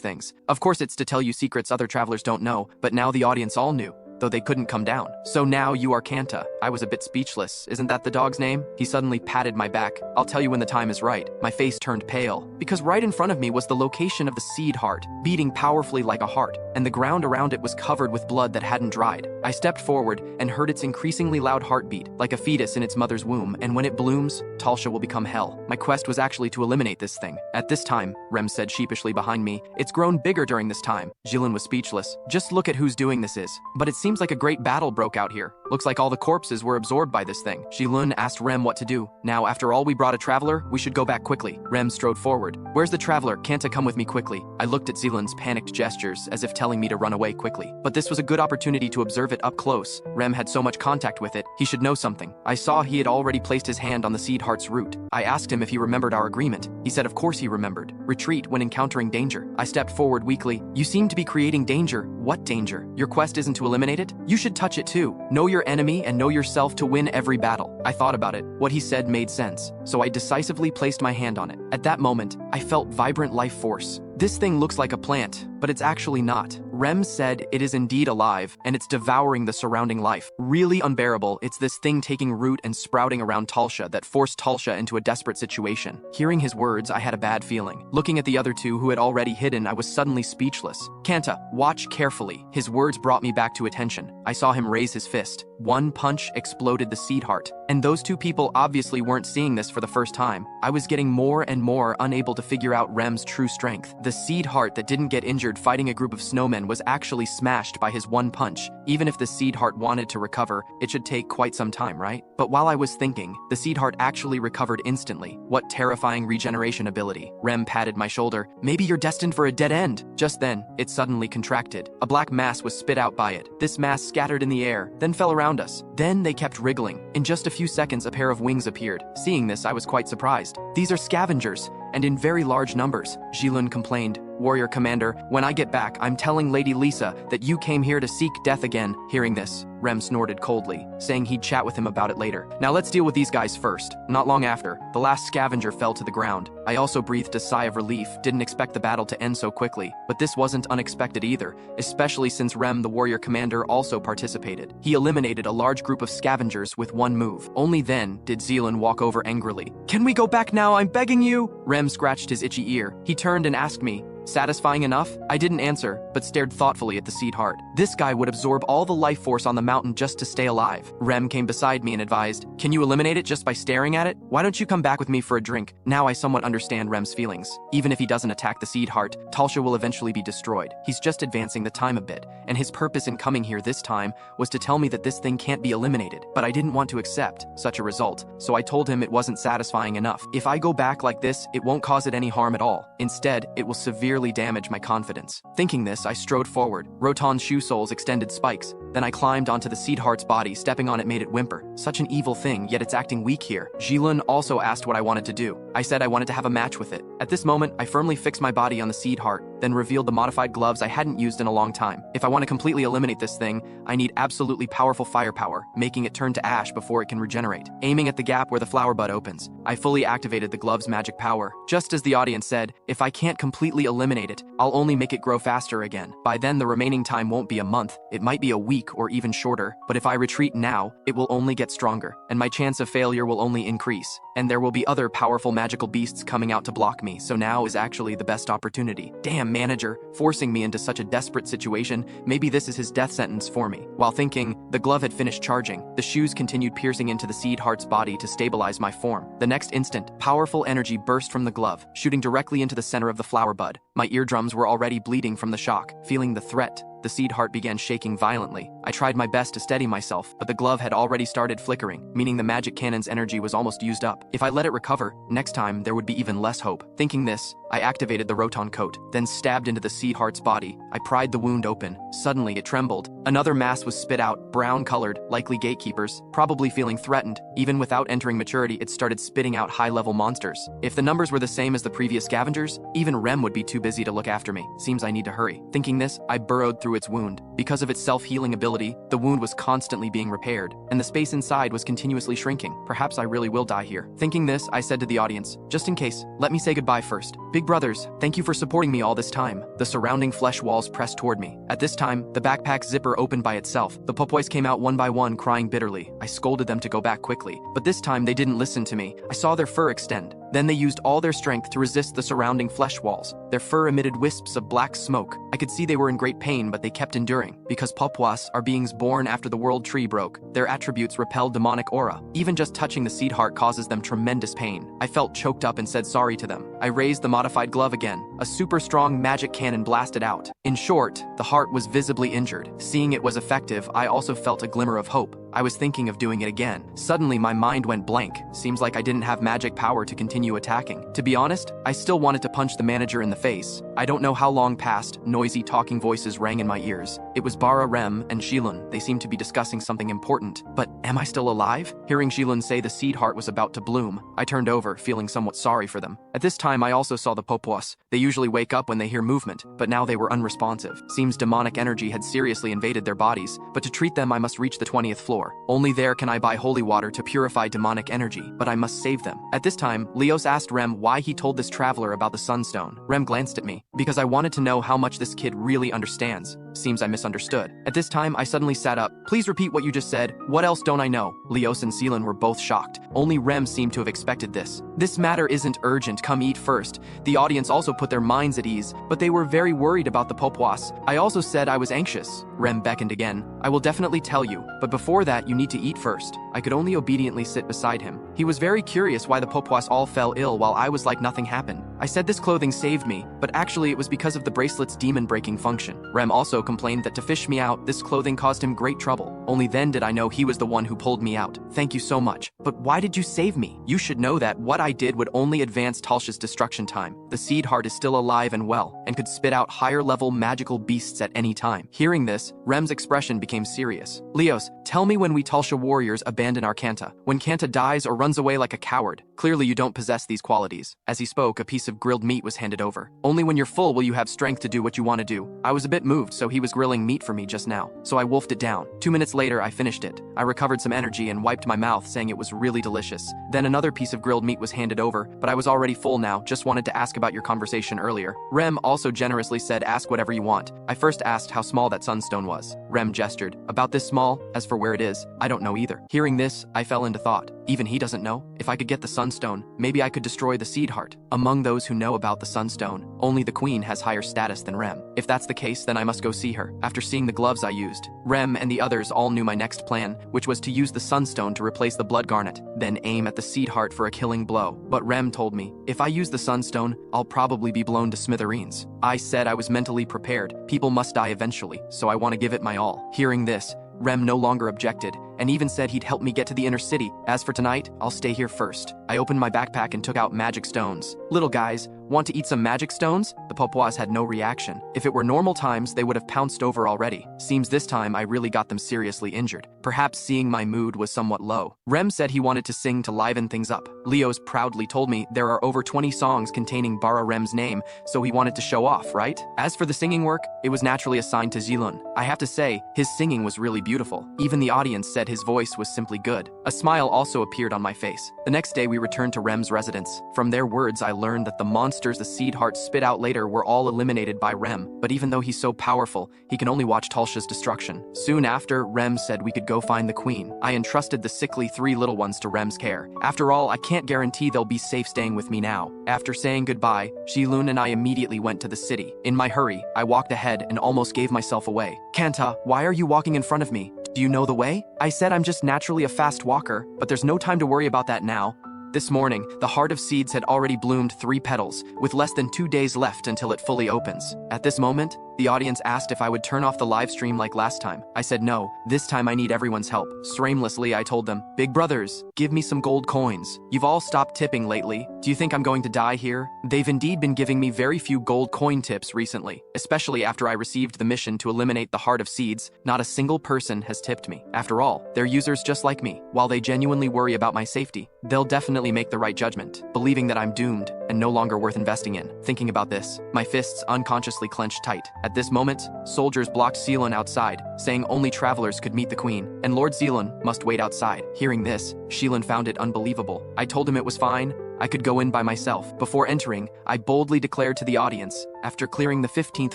S1: things. Of course it's to tell you secrets other travelers don't know, but now the audience all knew, though they couldn't come down. So now you are Kanta. I was a bit speechless. Isn't that the dog's name? He suddenly patted my back. I'll tell you when the time is right. My face turned pale, because right in front of me was the location of the seed heart, beating powerfully like a heart, and the ground around it was covered with blood that hadn't dried. I stepped forward and heard its increasingly loud heartbeat, like a fetus in its mother's womb, and when it blooms, Talsha will become hell. My quest was actually to eliminate this thing. At this time, Rem said sheepishly behind me, it's grown bigger during this time. Shilin was speechless. Just look at who's doing this is. But it seems like a great battle broke out here. Looks like all the corpses were absorbed by this thing. Shilin asked Rem what to do. Now, after all, we brought a traveler, we should go back quickly. Rem strode forward. Where's the traveler? Kanta, come with me quickly. I looked at Shilin's panicked gestures, as if telling me to run away quickly. But this was a good opportunity to observe it up close. Rem had so much contact with it, he should know something. I saw he had already placed his hand on the seed heart's root. I asked him if he remembered our agreement. He said of course he remembered. Retreat when encountering danger. I stepped forward weakly. You seem to be creating danger. What danger? Your quest isn't to eliminate it? You should touch it too. Know your enemy and know yourself to win every battle. I thought about it. What he said made sense, so I decisively placed my hand on it. At that moment, I felt vibrant life force. This thing looks like a plant, but it's actually not. Rem said it is indeed alive, and it's devouring the surrounding life. Really unbearable, it's this thing taking root and sprouting around Talsha that forced Talsha into a desperate situation. Hearing his words, I had a bad feeling. Looking at the other two who had already hidden, I was suddenly speechless. Kanta, watch carefully. His words brought me back to attention. I saw him raise his fist. One punch exploded the seed heart. And those two people obviously weren't seeing this for the first time. I was getting more and more unable to figure out Rem's true strength. The seed heart that didn't get injured fighting a group of snowmen was actually smashed by his one punch. Even if the seed heart wanted to recover, it should take quite some time, right? But while I was thinking, the seed heart actually recovered instantly. What terrifying regeneration ability. Rem patted my shoulder. Maybe you're destined for a dead end. Just then, it suddenly contracted. A black mass was spit out by it. This mass scattered in the air, then fell around us. Then they kept wriggling. In just a few seconds, a pair of wings appeared. Seeing this, I was quite surprised. These are scavengers, and in very large numbers. Jilun complained. Warrior Commander, when I get back, I'm telling Lady Lisa that you came here to seek death again. Hearing this, Rem snorted coldly, saying he'd chat with him about it later. Now let's deal with these guys first. Not long after, the last scavenger fell to the ground. I also breathed a sigh of relief, didn't expect the battle to end so quickly. But this wasn't unexpected either, especially since Rem, the Warrior Commander, also participated. He eliminated a large group of scavengers with one move. Only then did Zealand walk over angrily. Can we go back now? I'm begging you! Rem scratched his itchy ear. He turned and asked me, satisfying enough? I didn't answer, but stared thoughtfully at the seed heart. This guy would absorb all the life force on the mountain just to stay alive. Rem came beside me and advised, can you eliminate it just by staring at it? Why don't you come back with me for a drink? Now I somewhat understand Rem's feelings. Even if he doesn't attack the seed heart, Talsha will eventually be destroyed. He's just advancing the time a bit, and his purpose in coming here this time was to tell me that this thing can't be eliminated. But I didn't want to accept such a result, so I told him it wasn't satisfying enough. If I go back like this, it won't cause it any harm at all. Instead, it will severely damage my confidence. Thinking this, I strode forward. Roton's shoe soles extended spikes. Then I climbed onto the seed heart's body. Stepping on it made it whimper. Such an evil thing, yet it's acting weak here. Jilun also asked what I wanted to do. I said I wanted to have a match with it. At this moment, I firmly fixed my body on the seed heart, then revealed the modified gloves I hadn't used in a long time. If I want to completely eliminate this thing, I need absolutely powerful firepower, making it turn to ash before it can regenerate. Aiming at the gap where the flower bud opens, I fully activated the glove's magic power. Just as the audience said, if I can't completely eliminate it, I'll only make it grow faster again. By then, the remaining time won't be a month, it might be a week or even shorter, but if I retreat now, it will only get stronger, and my chance of failure will only increase. And there will be other powerful magical beasts coming out to block me, so now is actually the best opportunity. Damn, manager, forcing me into such a desperate situation. Maybe this is his death sentence for me. While thinking, the glove had finished charging. The shoes continued piercing into the seed heart's body to stabilize my form. The next instant, powerful energy burst from the glove, shooting directly into the center of the flower bud. My eardrums were already bleeding from the shock. Feeling the threat, the seed heart began shaking violently. I tried my best to steady myself, but the glove had already started flickering, meaning the magic cannon's energy was almost used up. If I let it recover, next time there would be even less hope. Thinking this, I activated the Roton coat, then stabbed into the seed heart's body. I pried the wound open. Suddenly, it trembled. Another mass was spit out, brown-colored, likely gatekeepers, probably feeling threatened. Even without entering maturity, it started spitting out high-level monsters. If the numbers were the same as the previous scavengers, even Rem would be too busy to look after me. Seems I need to hurry. Thinking this, I burrowed through its wound. Because of its self-healing ability, the wound was constantly being repaired, and the space inside was continuously shrinking. Perhaps I really will die here. Thinking this, I said to the audience, just in case, let me say goodbye first. Big brothers, thank you for supporting me all this time. The surrounding flesh walls pressed toward me. At this time, the backpack's zipper opened by itself. The Papuas came out one by one, crying bitterly. I scolded them to go back quickly, but this time they didn't listen to me. I saw their fur extend. Then they used all their strength to resist the surrounding flesh walls. Their fur emitted wisps of black smoke. I could see they were in great pain, but they kept enduring. Because Papuas are beings born after the world tree broke, their attributes repel demonic aura. Even just touching the seed heart causes them tremendous pain. I felt choked up and said sorry to them. I raised the modified glove again. A super strong magic cannon blasted out. In short, the heart was visibly injured. Seeing it was effective, I also felt a glimmer of hope. I was thinking of doing it again. Suddenly, my mind went blank. Seems like I didn't have magic power to continue attacking. To be honest, I still wanted to punch the manager in the face. I don't know how long passed, noisy talking voices rang in my ears. It was Bara, Rem, and Shilun. They seemed to be discussing something important. But am I still alive? Hearing Shilun say the seed heart was about to bloom, I turned over, feeling somewhat sorry for them. At this time, I also saw the Papuas. They usually wake up when they hear movement, but now they were unresponsive. Seems demonic energy had seriously invaded their bodies, but to treat them I must reach the 20th floor. Only there can I buy holy water to purify demonic energy, but I must save them. At this time, Leos asked Rem why he told this traveler about the Sunstone. Rem glanced at me, because I wanted to know how much this kid really understands. Seems I misunderstood. At this time, I suddenly sat up. Please repeat what you just said. What else don't I know? Leos and Seelan were both shocked. Only Rem seemed to have expected this. This matter isn't urgent, come eat first. The audience also put their minds at ease, but they were very worried about the Papuas. I also said I was anxious. Rem beckoned again. I will definitely tell you, but before that you need to eat first. I I could only obediently sit beside him. He was very curious why the Papuas all fell ill while I was like nothing happened. I said this clothing saved me, but actually it was because of the bracelet's demon-breaking function. Rem also complained that to fish me out, this clothing caused him great trouble. Only then did I know he was the one who pulled me out. Thank you so much. But why did you save me? You should know that what I did would only advance Talsha's destruction time. The seed heart is still alive and well, and could spit out higher-level magical beasts at any time. Hearing this, Rem's expression became serious. Leos, tell me when we Talsha warriors abandon our Kanta. When Kanta dies or runs away like a coward. Clearly you don't possess these qualities. As he spoke, a piece of grilled meat was handed over. Only when you're full will you have strength to do what you want to do. I was a bit moved, so he was grilling meat for me just now. So I wolfed it down. 2 minutes later, I finished it. I recovered some energy and wiped my mouth, saying it was really delicious. Then another piece of grilled meat was handed over, but I was already full now, just wanted to ask about your conversation earlier. Rem also generously said ask whatever you want. I first asked how small that sunstone was. Rem gestured. About this small? As for where it is, I don't know either. Hearing this, I fell into thought. Even he doesn't know? If I could get the sunstone, maybe I could destroy the seed heart. Among those who know about the sunstone, only the queen has higher status than Rem. If that's the case, then I must go see her. After seeing the gloves I used, Rem and the others all knew my next plan, which was to use the sunstone to replace the blood garnet, then aim at the seed heart for a killing blow. But Rem told me, if I use the sunstone, I'll probably be blown to smithereens. I said I was mentally prepared. People must die eventually, so I want to give it my all. Hearing this, Rem no longer objected, and even said he'd help me get to the inner city. As for tonight, I'll stay here first. I opened my backpack and took out magic stones. Little guys, want to eat some magic stones? The Papuas had no reaction. If it were normal times, they would have pounced over already. Seems this time I really got them seriously injured. Perhaps seeing my mood was somewhat low. Rem said he wanted to sing to liven things up. Leos proudly told me there are over 20 songs containing Bara Rem's name, so he wanted to show off, right? As for the singing work, it was naturally assigned to Zilun. I have to say, his singing was really beautiful. Even the audience said his voice was simply good. A smile also appeared on my face. The next day we returned to Rem's residence. From their words I learned that the monsters the seed heart spit out later were all eliminated by Rem, but even though he's so powerful, he can only watch Talsha's destruction. Soon after, Rem said we could go find the queen. I entrusted the sickly 3 little ones to Rem's care. After all, I can't guarantee they'll be safe staying with me now. After saying goodbye, Shilun and I immediately went to the city. In my hurry, I walked ahead and almost gave myself away. Kanta, why are you walking in front of me? Do you know the way? I said I'm just naturally a fast walker, but there's no time to worry about that now. This morning, the Heart of Seeds had already bloomed 3 petals, with less than 2 days left until it fully opens. At this moment, the audience asked if I would turn off the live stream like last time. I said no, this time I need everyone's help. Shamelessly, I told them, big brothers, give me some gold coins. You've all stopped tipping lately. Do you think I'm going to die here? They've indeed been giving me very few gold coin tips recently, especially after I received the mission to eliminate the Heart of Seeds. Not a single person has tipped me. After all, they're users just like me. While they genuinely worry about my safety, they'll definitely make the right judgment, believing that I'm doomed and no longer worth investing in. Thinking about this, my fists unconsciously clenched tight. At this moment, soldiers blocked Zilun outside, saying only travelers could meet the queen, and Lord Zilun must wait outside. Hearing this, Shilun found it unbelievable. I told him it was fine, I could go in by myself. Before entering, I boldly declared to the audience, after clearing the 15th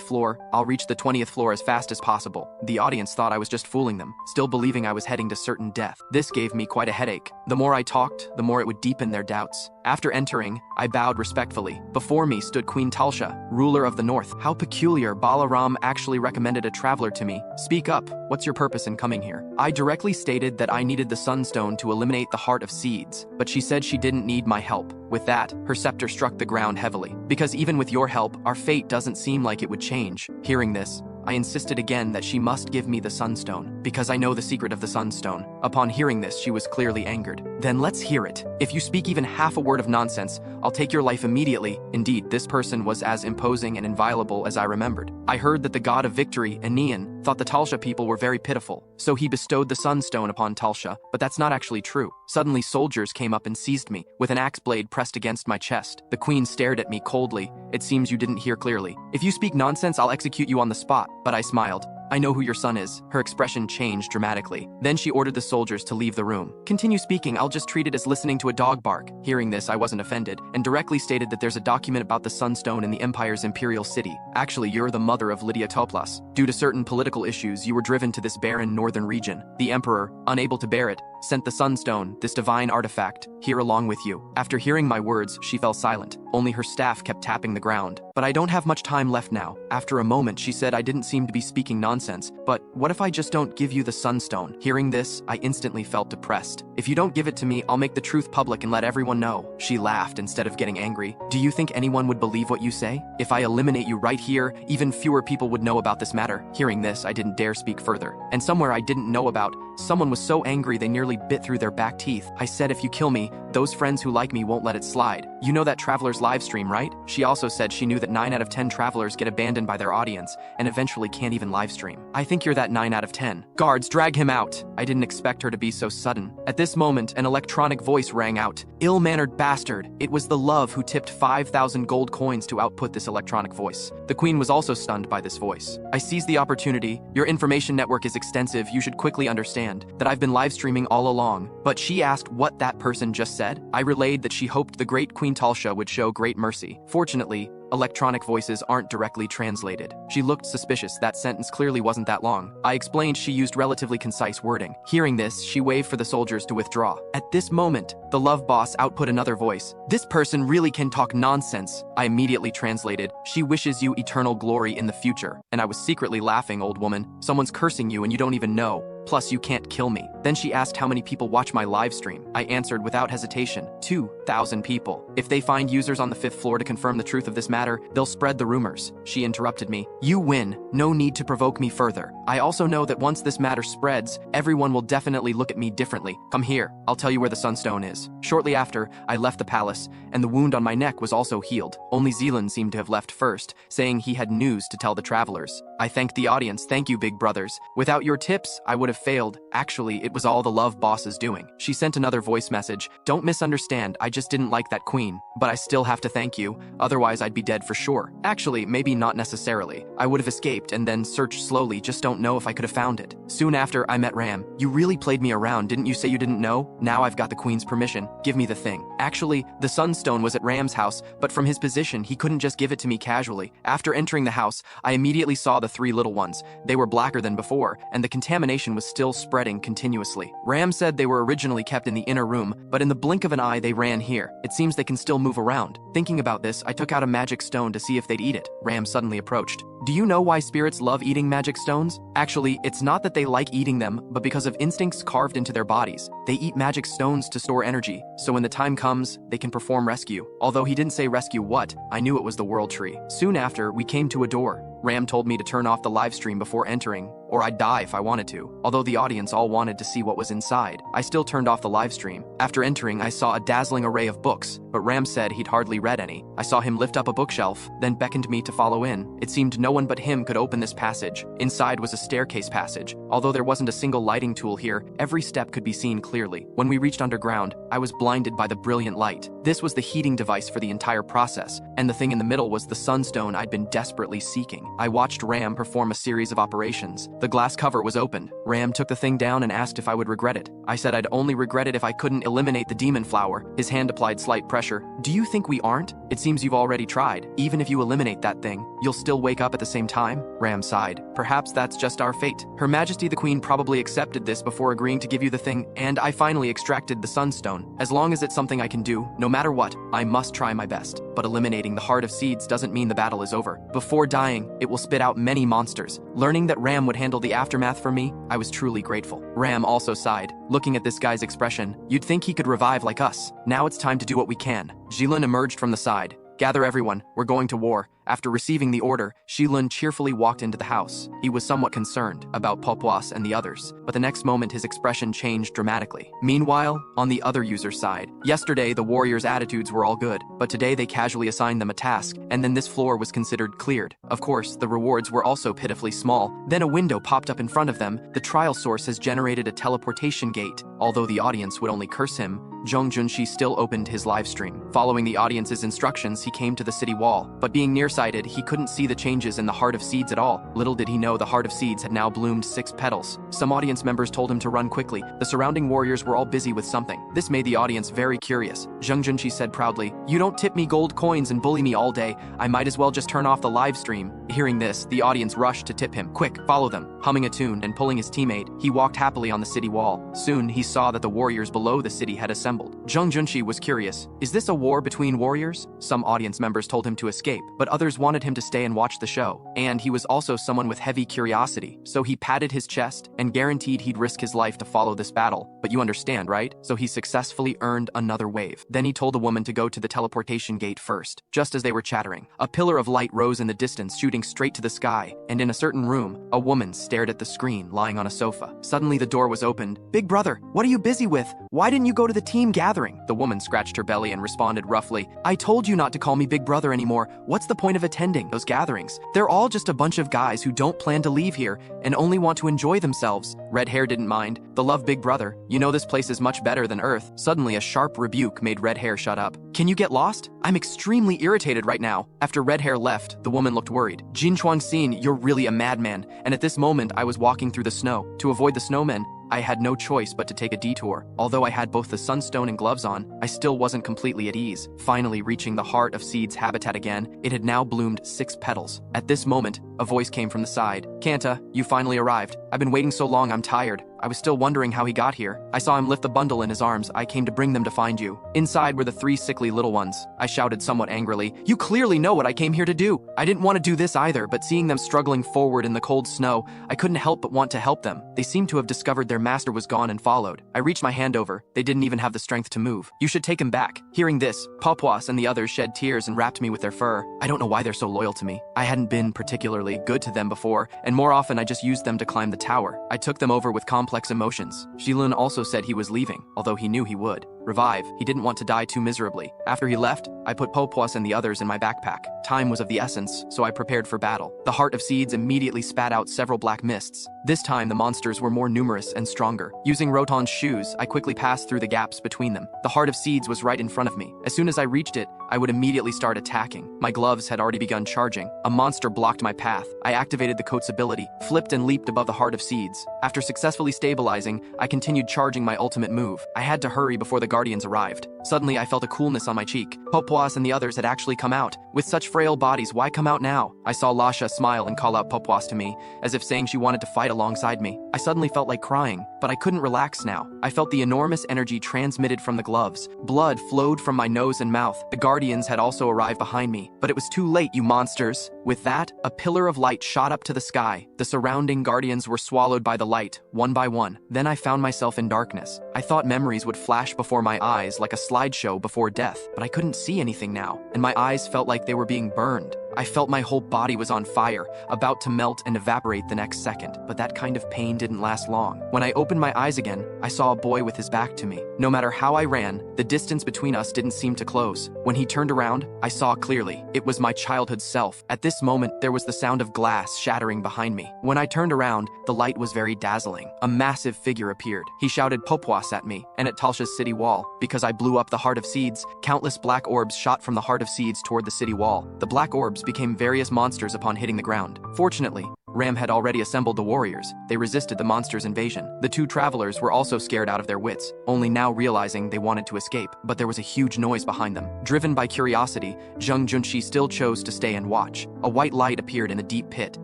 S1: floor, I'll reach the 20th floor as fast as possible. The audience thought I was just fooling them, still believing I was heading to certain death. This gave me quite a headache. The more I talked, the more it would deepen their doubts. After entering, I bowed respectfully. Before me stood Queen Talsha, ruler of the north. How peculiar, Balaram actually recommended a traveler to me. Speak up, what's your purpose in coming here? I directly stated that I needed the Sunstone to eliminate the Heart of Seeds, but she said she didn't need my help. With that, her scepter struck the ground heavily. Because even with your help, our fate doesn't seem like it would change. Hearing this, I insisted again that she must give me the Sunstone, because I know the secret of the Sunstone. Upon hearing this, she was clearly angered. Then let's hear it. If you speak even half a word of nonsense, I'll take your life immediately. Indeed, this person was as imposing and inviolable as I remembered. I heard that the god of victory, Aenean, thought the Talsha people were very pitiful, so he bestowed the Sunstone upon Talsha, but that's not actually true. Suddenly, soldiers came up and seized me, with an axe blade pressed against my chest. The queen stared at me coldly. It seems you didn't hear clearly. If you speak nonsense, I'll execute you on the spot. But I smiled. I know who your son is. Her expression changed dramatically. Then she ordered the soldiers to leave the room. Continue speaking, I'll just treat it as listening to a dog bark. Hearing this, I wasn't offended, and directly stated that there's a document about the Sunstone in the Empire's Imperial city. Actually, you're the mother of Lydia Toplas. Due to certain political issues, you were driven to this barren northern region. The Emperor, unable to bear it, sent the Sunstone, this divine artifact, here along with you. After hearing my words, she fell silent. Only her staff kept tapping the ground. But I don't have much time left now. After a moment, she said I didn't seem to be speaking nonsense. But what if I just don't give you the Sunstone? Hearing this, I instantly felt depressed. If you don't give it to me, I'll make the truth public and let everyone know. She laughed instead of getting angry. Do you think anyone would believe what you say? If I eliminate you right here, even fewer people would know about this matter. Hearing this, I didn't dare speak further. And somewhere I didn't know about, someone was so angry they nearly bit through their back teeth. I said if you kill me, those friends who like me won't let it slide. You know that traveler's live stream, right? She also said she knew that 9 out of 10 travelers get abandoned by their audience and eventually can't even live stream. I think you're that 9 out of 10. Guards, drag him out. I didn't expect her to be so sudden. At this moment, an electronic voice rang out. Ill-mannered bastard. It was the love who tipped 5,000 gold coins to output this electronic voice. The queen was also stunned by this voice. I seized the opportunity. Your information network is extensive. You should quickly understand that I've been live streaming all along. But she asked what that person just said. I relayed that she hoped the great Queen Talsha would show great mercy. Fortunately, electronic voices aren't directly translated. She looked suspicious. That sentence clearly wasn't that long. I explained she used relatively concise wording. Hearing this, she waved for the soldiers to withdraw. At this moment, the love boss output another voice. This person really can talk nonsense. I immediately translated. She wishes you eternal glory in the future. And I was secretly laughing, old woman. Someone's cursing you and you don't even know. Plus, you can't kill me. Then she asked how many people watch my live stream. I answered without hesitation, 2,000 people. If they find users on the 5th floor to confirm the truth of this matter, they'll spread the rumors. She interrupted me. You win. No need to provoke me further. I also know that once this matter spreads, everyone will definitely look at me differently. Come here. I'll tell you where the Sunstone is. Shortly after, I left the palace, and the wound on my neck was also healed. Only Zealand seemed to have left first, saying he had news to tell the travelers. I thanked the audience. Thank you, big brothers. Without your tips, I would have failed. Actually, it was all the love boss's doing. She sent another voice message. Don't misunderstand, I just didn't like that queen. But I still have to thank you, otherwise I'd be dead for sure. Actually, maybe not necessarily. I would have escaped and then searched slowly, just don't know if I could have found it. Soon after, I met Ram. You really played me around, didn't you say you didn't know? Now I've got the queen's permission. Give me the thing. Actually, the Sunstone was at Ram's house, but from his position, he couldn't just give it to me casually. After entering the house, I immediately saw the 3 little ones. They were blacker than before, and the contamination was still spreading continuously. Ram said they were originally kept in the inner room, but in the blink of an eye they ran here. It seems they can still move around. Thinking about this, I took out a magic stone to see if they'd eat it. Ram suddenly approached. Do you know why spirits love eating magic stones? Actually, it's not that they like eating them, but because of instincts carved into their bodies. They eat magic stones to store energy, so when the time comes, they can perform rescue. Although he didn't say rescue what, I knew it was the world tree. Soon after, we came to a door. Ram told me to turn off the live stream before entering, or I'd die if I wanted to. Although the audience all wanted to see what was inside, I still turned off the live stream. After entering, I saw a dazzling array of books, but Ram said he'd hardly read any. I saw him lift up a bookshelf, then beckoned me to follow in. It seemed no one but him could open this passage. Inside was a staircase passage. Although there wasn't a single lighting tool here, every step could be seen clearly. When we reached underground, I was blinded by the brilliant light. This was the heating device for the entire process, and the thing in the middle was the Sunstone I'd been desperately seeking. I watched Ram perform a series of operations. The glass cover was opened. Ram took the thing down and asked if I would regret it. I said I'd only regret it if I couldn't eliminate the demon flower. His hand applied slight pressure. Do you think we aren't? It seems you've already tried. Even if you eliminate that thing, you'll still wake up at the same time? Ram sighed. Perhaps that's just our fate. Her Majesty the Queen probably accepted this before agreeing to give you the thing, and I finally extracted the Sunstone. As long as it's something I can do, no matter what, I must try my best. But eliminating the Heart of Seeds doesn't mean the battle is over. Before dying, it will spit out many monsters. Learning that Ram would handle the aftermath for me, I was truly grateful. Ram also sighed. Looking at this guy's expression, you'd think he could revive like us. Now it's time to do what we can. Jilin emerged from the side. Gather everyone, we're going to war. After receiving the order, Shilun cheerfully walked into the house. He was somewhat concerned about Papuas and the others, but the next moment his expression changed dramatically. Meanwhile, on the other user's side, yesterday the warriors' attitudes were all good, but today they casually assigned them a task, and then this floor was considered cleared. Of course, the rewards were also pitifully small. Then a window popped up in front of them. The trial source has generated a teleportation gate. Although the audience would only curse him, Zhong Junshi still opened his live stream. Following the audience's instructions, he came to the city wall, but being nearsighted, he couldn't see the changes in the Heart of Seeds at all. Little did he know the Heart of Seeds had now bloomed 6 petals. Some audience members told him to run quickly. The surrounding warriors were all busy with something. This made the audience very curious. Zhong Junshi said proudly, "You don't tip me gold coins and bully me all day. I might as well just turn off the live stream." Hearing this, the audience rushed to tip him. Quick, follow them. Humming a tune and pulling his teammate, he walked happily on the city wall. Soon, he saw that the warriors below the city had assembled. Jung Junshi was curious. Is this a war between warriors? Some audience members told him to escape, but others wanted him to stay and watch the show. And he was also someone with heavy curiosity, so he patted his chest and guaranteed he'd risk his life to follow this battle. But you understand, right? So he successfully earned another wave. Then he told the woman to go to the teleportation gate first. Just as they were chattering, a pillar of light rose in the distance, shooting straight to the sky, and in a certain room, a woman stared at the screen lying on a sofa. Suddenly the door was opened. "Big brother, what are you busy with? Why didn't you go to the team gathering?" The woman scratched her belly and responded roughly, "I told you not to call me big brother anymore. What's the point of attending those gatherings? They're all just a bunch of guys who don't plan to leave here and only want to enjoy themselves." Red Hair didn't mind. "The love, big brother. You know this place is much better than Earth." Suddenly a sharp rebuke made Red Hair shut up. "Can you get lost? I'm extremely irritated right now." After Red Hair left, the woman looked worried. "Jin Chuan-xin, you're really a madman." And at this moment I was walking through the snow. To avoid the snowmen, I had no choice but to take a detour. Although I had both the Sunstone and gloves on, I still wasn't completely at ease. Finally reaching the heart of Seed's habitat again, it had now bloomed 6 petals. At this moment, a voice came from the side. "Kanta, you finally arrived. I've been waiting so long I'm tired." I was still wondering how he got here. I saw him lift the bundle in his arms. "I came to bring them to find you." Inside were the 3 sickly little ones. I shouted somewhat angrily, "You clearly know what I came here to do." I didn't want to do this either, but seeing them struggling forward in the cold snow, I couldn't help but want to help them. They seemed to have discovered their master was gone and followed. I reached my hand over. They didn't even have the strength to move. "You should take him back." Hearing this, Papuas and the others shed tears and wrapped me with their fur. I don't know why they're so loyal to me. I hadn't been particularly good to them before, and more often I just used them to climb the tower. I took them over with complex emotions. Shilun also said he was leaving, although he knew he would revive. He didn't want to die too miserably. After he left, I put Papuas and the others in my backpack. Time was of the essence, so I prepared for battle. The Heart of Seeds immediately spat out several black mists. This time the monsters were more numerous and stronger. Using Roton's shoes, I quickly passed through the gaps between them. The Heart of Seeds was right in front of me. As soon as I reached it, I would immediately start attacking. My gloves had already begun charging. A monster blocked my path. I activated the coat's ability, flipped and leaped above the Heart of Seeds. After successfully stabilizing, I continued charging my ultimate move. I had to hurry before the Guardians arrived. Suddenly I felt a coolness on my cheek. Papuas and the others had actually come out. With such frail bodies, why come out now? I saw Lasha smile and call out Papuas to me, as if saying she wanted to fight alongside me. I suddenly felt like crying, but I couldn't relax now. I felt the enormous energy transmitted from the gloves. Blood flowed from my nose and mouth. The Guardians had also arrived behind me, but it was too late, you monsters. With that, a pillar of light shot up to the sky. The surrounding Guardians were swallowed by the light, one by one. Then I found myself in darkness. I thought memories would flash before my eyes like a slideshow before death, but I couldn't see anything now, and my eyes felt like they were being burned. I felt my whole body was on fire, about to melt and evaporate the next second, but that kind of pain didn't last long. When I opened my eyes again, I saw a boy with his back to me. No matter how I ran, the distance between us didn't seem to close. When he turned around, I saw clearly. It was my childhood self. At this moment, there was the sound of glass shattering behind me. When I turned around, the light was very dazzling. A massive figure appeared. He shouted Papuas at me, and at Talsha's city wall. Because I blew up the Heart of Seeds, countless black orbs shot from the Heart of Seeds toward the city wall. The black orbs became various monsters upon hitting the ground. Fortunately, Ram had already assembled the warriors. They resisted the monsters' invasion. The 2 travelers were also scared out of their wits, only now realizing they wanted to escape, but there was a huge noise behind them. Driven by curiosity, Jung Junshi still chose to stay and watch. A white light appeared in a deep pit.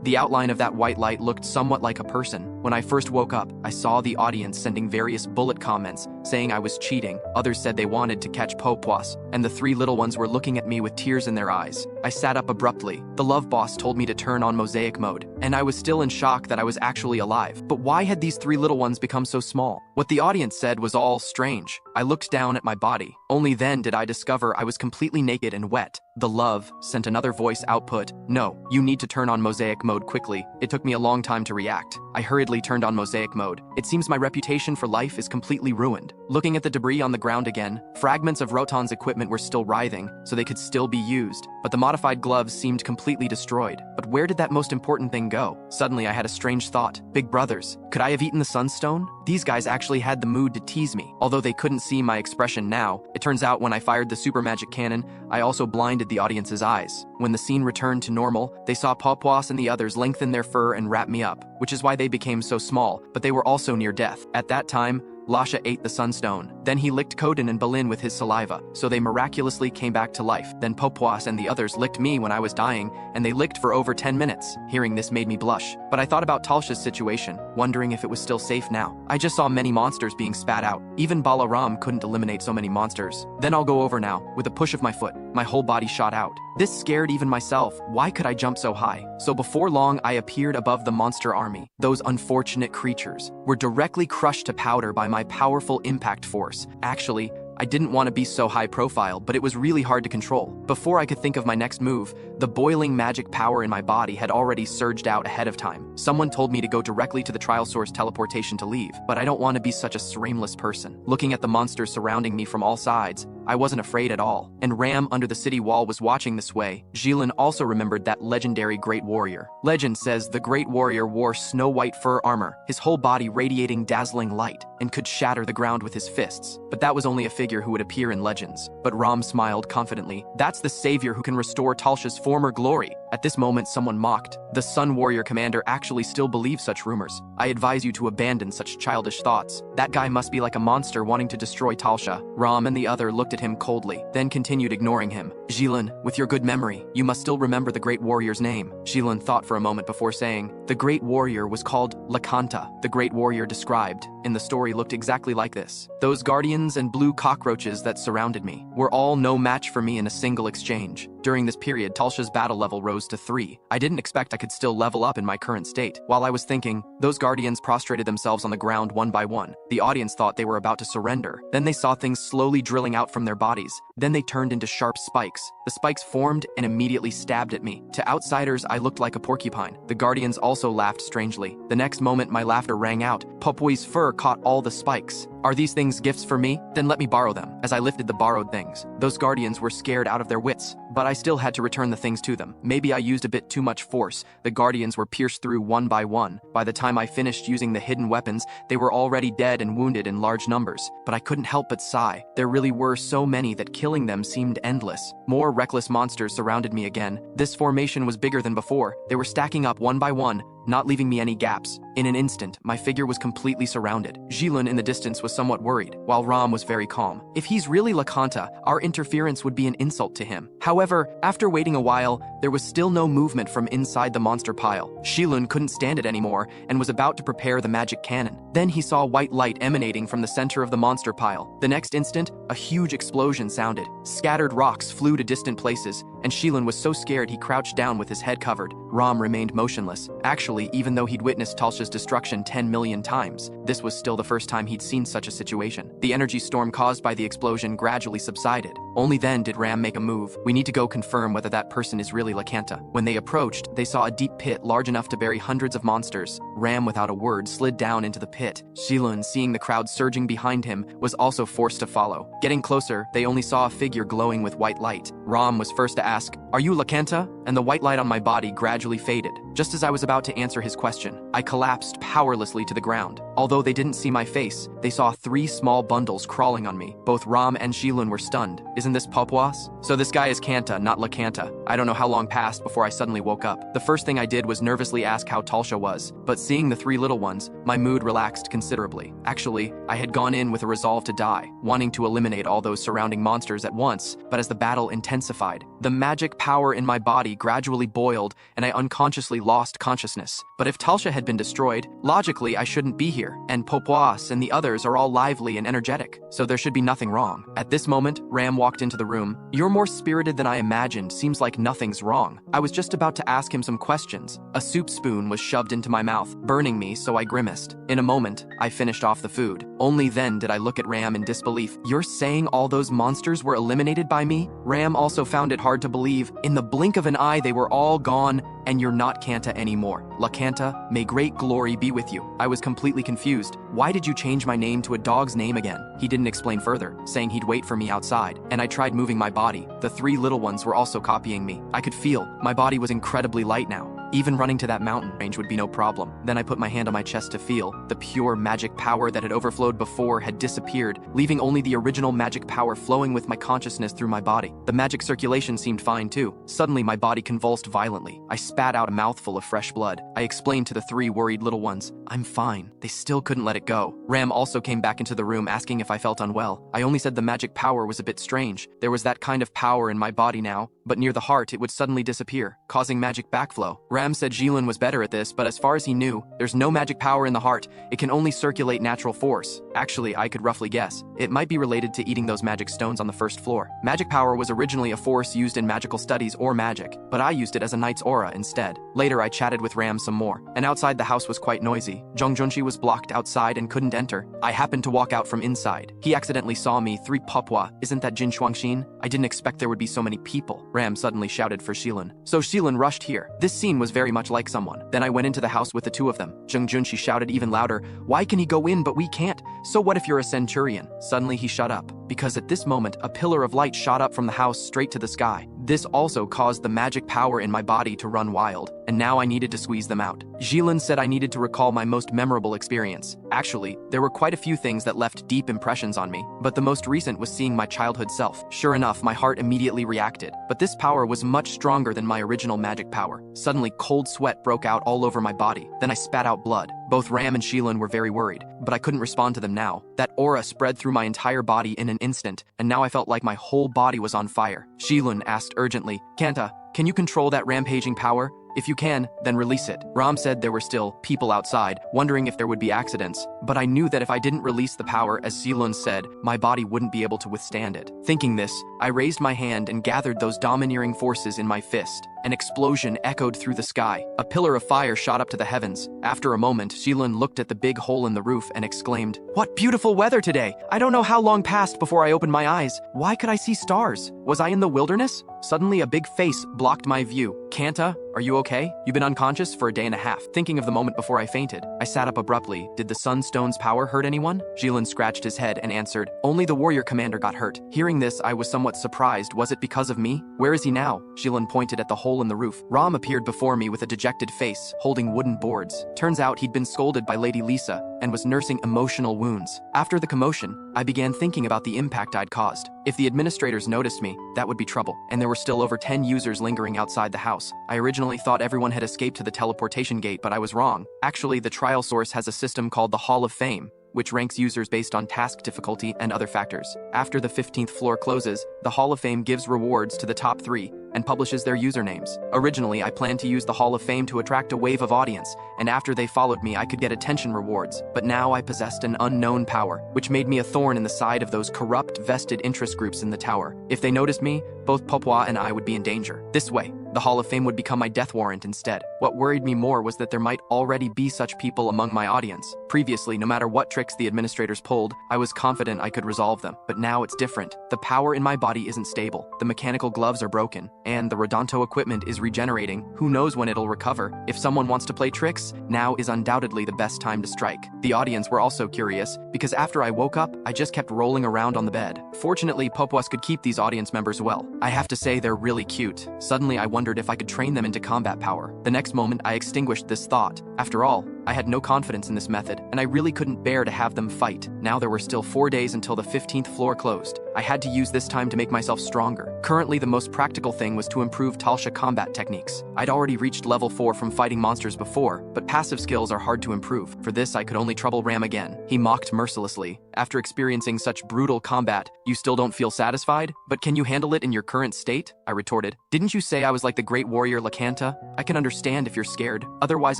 S1: The outline of that white light looked somewhat like a person. When I first woke up, I saw the audience sending various bullet comments, saying I was cheating. Others said they wanted to catch Papuas, and the 3 little ones were looking at me with tears in their eyes. I sat up abruptly. The love boss told me to turn on mosaic mode, and I was still in shock that I was actually alive. But why had these 3 little ones become so small? What the audience said was all strange. I looked down at my body. Only then did I discover I was completely naked and wet. The love sent another voice output. "No, you need to turn on mosaic mode quickly." It took me a long time to react. I hurriedly turned on mosaic mode. It seems my reputation for life is completely ruined. Looking at the debris on the ground again, fragments of Roton's equipment were still writhing, so they could still be used. But the modified gloves seemed completely destroyed. But where did that most important thing go? Suddenly I had a strange thought. Big brothers, could I have eaten the Sunstone? These guys actually had the mood to tease me. Although they couldn't see my expression now, it turns out when I fired the super magic cannon, I also blinded the audience's eyes. When the scene returned to normal, they saw Papuas and the others lengthen their fur and wrap me up, which is why they became so small, but they were also near death. At that time, Lasha ate the Sunstone. Then he licked Coden and Balin with his saliva, so they miraculously came back to life. Then Papuas and the others licked me when I was dying, and they licked for over 10 minutes. Hearing this made me blush, but I thought about Talsha's situation, wondering if it was still safe now. I just saw many monsters being spat out. Even Balaram couldn't eliminate so many monsters. Then I'll go over now. With a push of my foot, my whole body shot out. This scared even myself. Why could I jump so high? So before long, I appeared above the monster army. Those unfortunate creatures were directly crushed to powder by my powerful impact force. Actually, I didn't want to be so high profile, but it was really hard to control. Before I could think of my next move, the boiling magic power in my body had already surged out ahead of time. Someone told me to go directly to the trial source teleportation to leave, but I don't want to be such a shameless person. Looking at the monsters surrounding me from all sides, I wasn't afraid at all. And Ram under the city wall was watching this way. Jilin also remembered that legendary great warrior. Legend says the great warrior wore snow-white fur armor, his whole body radiating dazzling light, and could shatter the ground with his fists. But that was only a figure who would appear in legends. But Ram smiled confidently. That's the savior who can restore Talsha's former glory. At this moment, someone mocked. The Sun Warrior commander actually still believes such rumors. I advise you to abandon such childish thoughts. That guy must be like a monster wanting to destroy Talsha. Ram and the other looked at him coldly, then continued ignoring him. Jilin, with your good memory, you must still remember the great warrior's name. Jilin thought for a moment before saying, the great warrior was called Lakanta. The great warrior described in the story looked exactly like this. Those guardians and blue cockroaches that surrounded me were all no match for me in a single exchange. During this period, Talsha's battle level rose to 3. I didn't expect I could still level up in my current state. While I was thinking, those guardians prostrated themselves on the ground one by one. The audience thought they were about to surrender. Then they saw things slowly drilling out from their bodies. Then they turned into sharp spikes. The spikes formed and immediately stabbed at me. To outsiders, I looked like a porcupine. The guardians also laughed strangely. The next moment, my laughter rang out. Pop-Yi's fur caught all the spikes. Are these things gifts for me? Then let me borrow them. As I lifted the borrowed things, those guardians were scared out of their wits, but I still had to return the things to them. Maybe I used a bit too much force. The guardians were pierced through one by one. By the time I finished using the hidden weapons, they were already dead and wounded in large numbers. But I couldn't help but sigh. There really were so many that killing them seemed endless. More reckless monsters surrounded me again. This formation was bigger than before. They were stacking up one by one, not leaving me any gaps. In an instant, my figure was completely surrounded. Jilin in the distance was somewhat worried, while Ram was very calm. If he's really Lakanta, our interference would be an insult to him. However, after waiting a while, there was still no movement from inside the monster pile. Jilin couldn't stand it anymore and was about to prepare the magic cannon. Then he saw white light emanating from the center of the monster pile. The next instant, a huge explosion sounded. Scattered rocks flew to distant places, and Jilin was so scared he crouched down with his head covered. Ram remained motionless. Actually, even though he'd witnessed Talsha's destruction 10 million times, this was still the first time he'd seen such a situation. The energy storm caused by the explosion gradually subsided. Only then did Ram make a move. We need to go confirm whether that person is really Lakanta. When they approached, they saw a deep pit large enough to bury hundreds of monsters. Ram, without a word, slid down into the pit. Jilin, seeing the crowd surging behind him, was also forced to follow. Getting closer, they only saw a figure glowing with white light. Ram was first to ask, "Are you Lakanta?" And the white light on my body gradually faded. Just as I was about to answer his question, I collapsed powerlessly to the ground. Although they didn't see my face, they saw 3 small bundles crawling on me. Both Ram and Jilin were stunned. Isn't this Papuas? So this guy is Kanta, not Lakanta. I don't know how long passed before I suddenly woke up. The first thing I did was nervously ask how Talsha was, but seeing the 3 little ones, my mood relaxed considerably. Actually, I had gone in with a resolve to die, wanting to eliminate all those surrounding monsters at once, but as the battle intensified, the magic power in my body gradually boiled and I unconsciously lost consciousness. But if Talsha had been destroyed, logically I shouldn't be here, and Papuas and the others are all lively and energetic, so there should be nothing wrong. At this moment, Ram walked into the room. "You're more spirited than I imagined. Seems like nothing's wrong." I was just about to ask him some questions. A soup spoon was shoved into my mouth, burning me, so I grimaced. In a moment, I finished off the food. Only then did I look at Ram in disbelief. "You're saying all those monsters were eliminated by me?" Ram also found it hard to believe. In the blink of an eye, they were all gone, and you're not Kanta anymore. Lakanta, may great glory be with you. I was completely confused. Why did you change my name to a dog's name again? He didn't explain further, saying he'd wait for me outside, and I tried moving my body. The 3 little ones were also copying me. I could feel my body was incredibly light now. Even running to that mountain range would be no problem. Then I put my hand on my chest to feel. The pure magic power that had overflowed before had disappeared, leaving only the original magic power flowing with my consciousness through my body. The magic circulation seemed fine too. Suddenly my body convulsed violently. I spat out a mouthful of fresh blood. I explained to the 3 worried little ones, "I'm fine." They still couldn't let it go. Ram also came back into the room asking if I felt unwell. I only said the magic power was a bit strange. There was that kind of power in my body now, but near the heart it would suddenly disappear, causing magic backflow. Ram said Jilin was better at this, but as far as he knew, there's no magic power in the heart. It can only circulate natural force. Actually, I could roughly guess. It might be related to eating those magic stones on the first floor. Magic power was originally a force used in magical studies or magic, but I used it as a knight's aura instead. Later I chatted with Ram some more, and outside the house was quite noisy. Jungjunshi was blocked outside and couldn't enter. I happened to walk out from inside. He accidentally saw me. 3 Papuas, isn't that Jin Chuan-xin? I didn't expect there would be so many people. Ram suddenly shouted for Shilin. So Shilin rushed here. This scene was very much like someone. Then I went into the house with the 2 of them. Jungjunshi shouted even louder, "Why can he go in but we can't? So what if you're a centurion?" Suddenly he shut up, because at this moment a pillar of light shot up from the house straight to the sky. This also caused the magic power in my body to run wild, and now I needed to squeeze them out. Jilin said I needed to recall my most memorable experience. Actually, there were quite a few things that left deep impressions on me, but the most recent was seeing my childhood self. Sure enough, my heart immediately reacted, but this power was much stronger than my original magic power. Suddenly, cold sweat broke out all over my body. Then I spat out blood. Both Ram and Shilin were very worried, but I couldn't respond to them now. That aura spread through my entire body in an instant, and now I felt like my whole body was on fire. Shilin asked urgently, "Kanta, can you control that rampaging power? If you can, then release it." Ram said there were still people outside, wondering if there would be accidents, but I knew that if I didn't release the power, as Shilin said, my body wouldn't be able to withstand it. Thinking this, I raised my hand and gathered those domineering forces in my fist. An explosion echoed through the sky. A pillar of fire shot up to the heavens. After a moment, Shilin looked at the big hole in the roof and exclaimed, "What beautiful weather today! I don't know how long passed before I opened my eyes. Why could I see stars? Was I in the wilderness?" Suddenly a big face blocked my view. "Kanta, are you okay? You've been unconscious for a day and a half." Thinking of the moment before I fainted, I sat up abruptly. Did the Sunstone's power hurt anyone? Jilin scratched his head and answered, "Only the warrior commander got hurt." Hearing this, I was somewhat surprised. Was it because of me? "Where is he now?" Jilin pointed at the hole in the roof. Ram appeared before me with a dejected face, holding wooden boards. Turns out he'd been scolded by Lady Lisa and was nursing emotional wounds. After the commotion, I began thinking about the impact I'd caused. If the administrators noticed me, that would be trouble, and there were still over 10 users lingering outside the house. I originally thought everyone had escaped to the teleportation gate, but I was wrong. Actually, the trial source has a system called the Hall of Fame, which ranks users based on task difficulty and other factors. After the 15th floor closes, the Hall of Fame gives rewards to the top 3 and publishes their usernames. Originally, I planned to use the Hall of Fame to attract a wave of audience, and after they followed me, I could get attention rewards. But now I possessed an unknown power, which made me a thorn in the side of those corrupt vested interest groups in the tower. If they noticed me, both Papuas and I would be in danger. This way, the Hall of Fame would become my death warrant instead. What worried me more was that there might already be such people among my audience. Previously, no matter what tricks the administrators pulled, I was confident I could resolve them. But now it's different. The power in my body isn't stable. The mechanical gloves are broken, and the Rodonto equipment is regenerating. Who knows when it'll recover? If someone wants to play tricks, now is undoubtedly the best time to strike. The audience were also curious, because after I woke up, I just kept rolling around on the bed. Fortunately, Papuas could keep these audience members well. I have to say they're really cute. Suddenly, I wondered if I could train them into combat power. The next moment, I extinguished this thought. After all, I had no confidence in this method, and I really couldn't bear to have them fight. Now there were still 4 days until the 15th floor closed. I had to use this time to make myself stronger. Currently, the most practical thing was to improve Talsha combat techniques. I'd already reached level 4 from fighting monsters before, but passive skills are hard to improve. For this, I could only trouble Ram again. He mocked mercilessly. After experiencing such brutal combat, you still don't feel satisfied? But can you handle it in your current state? I retorted. Didn't you say I was like the great warrior Lakanta? I can understand if you're scared. Otherwise,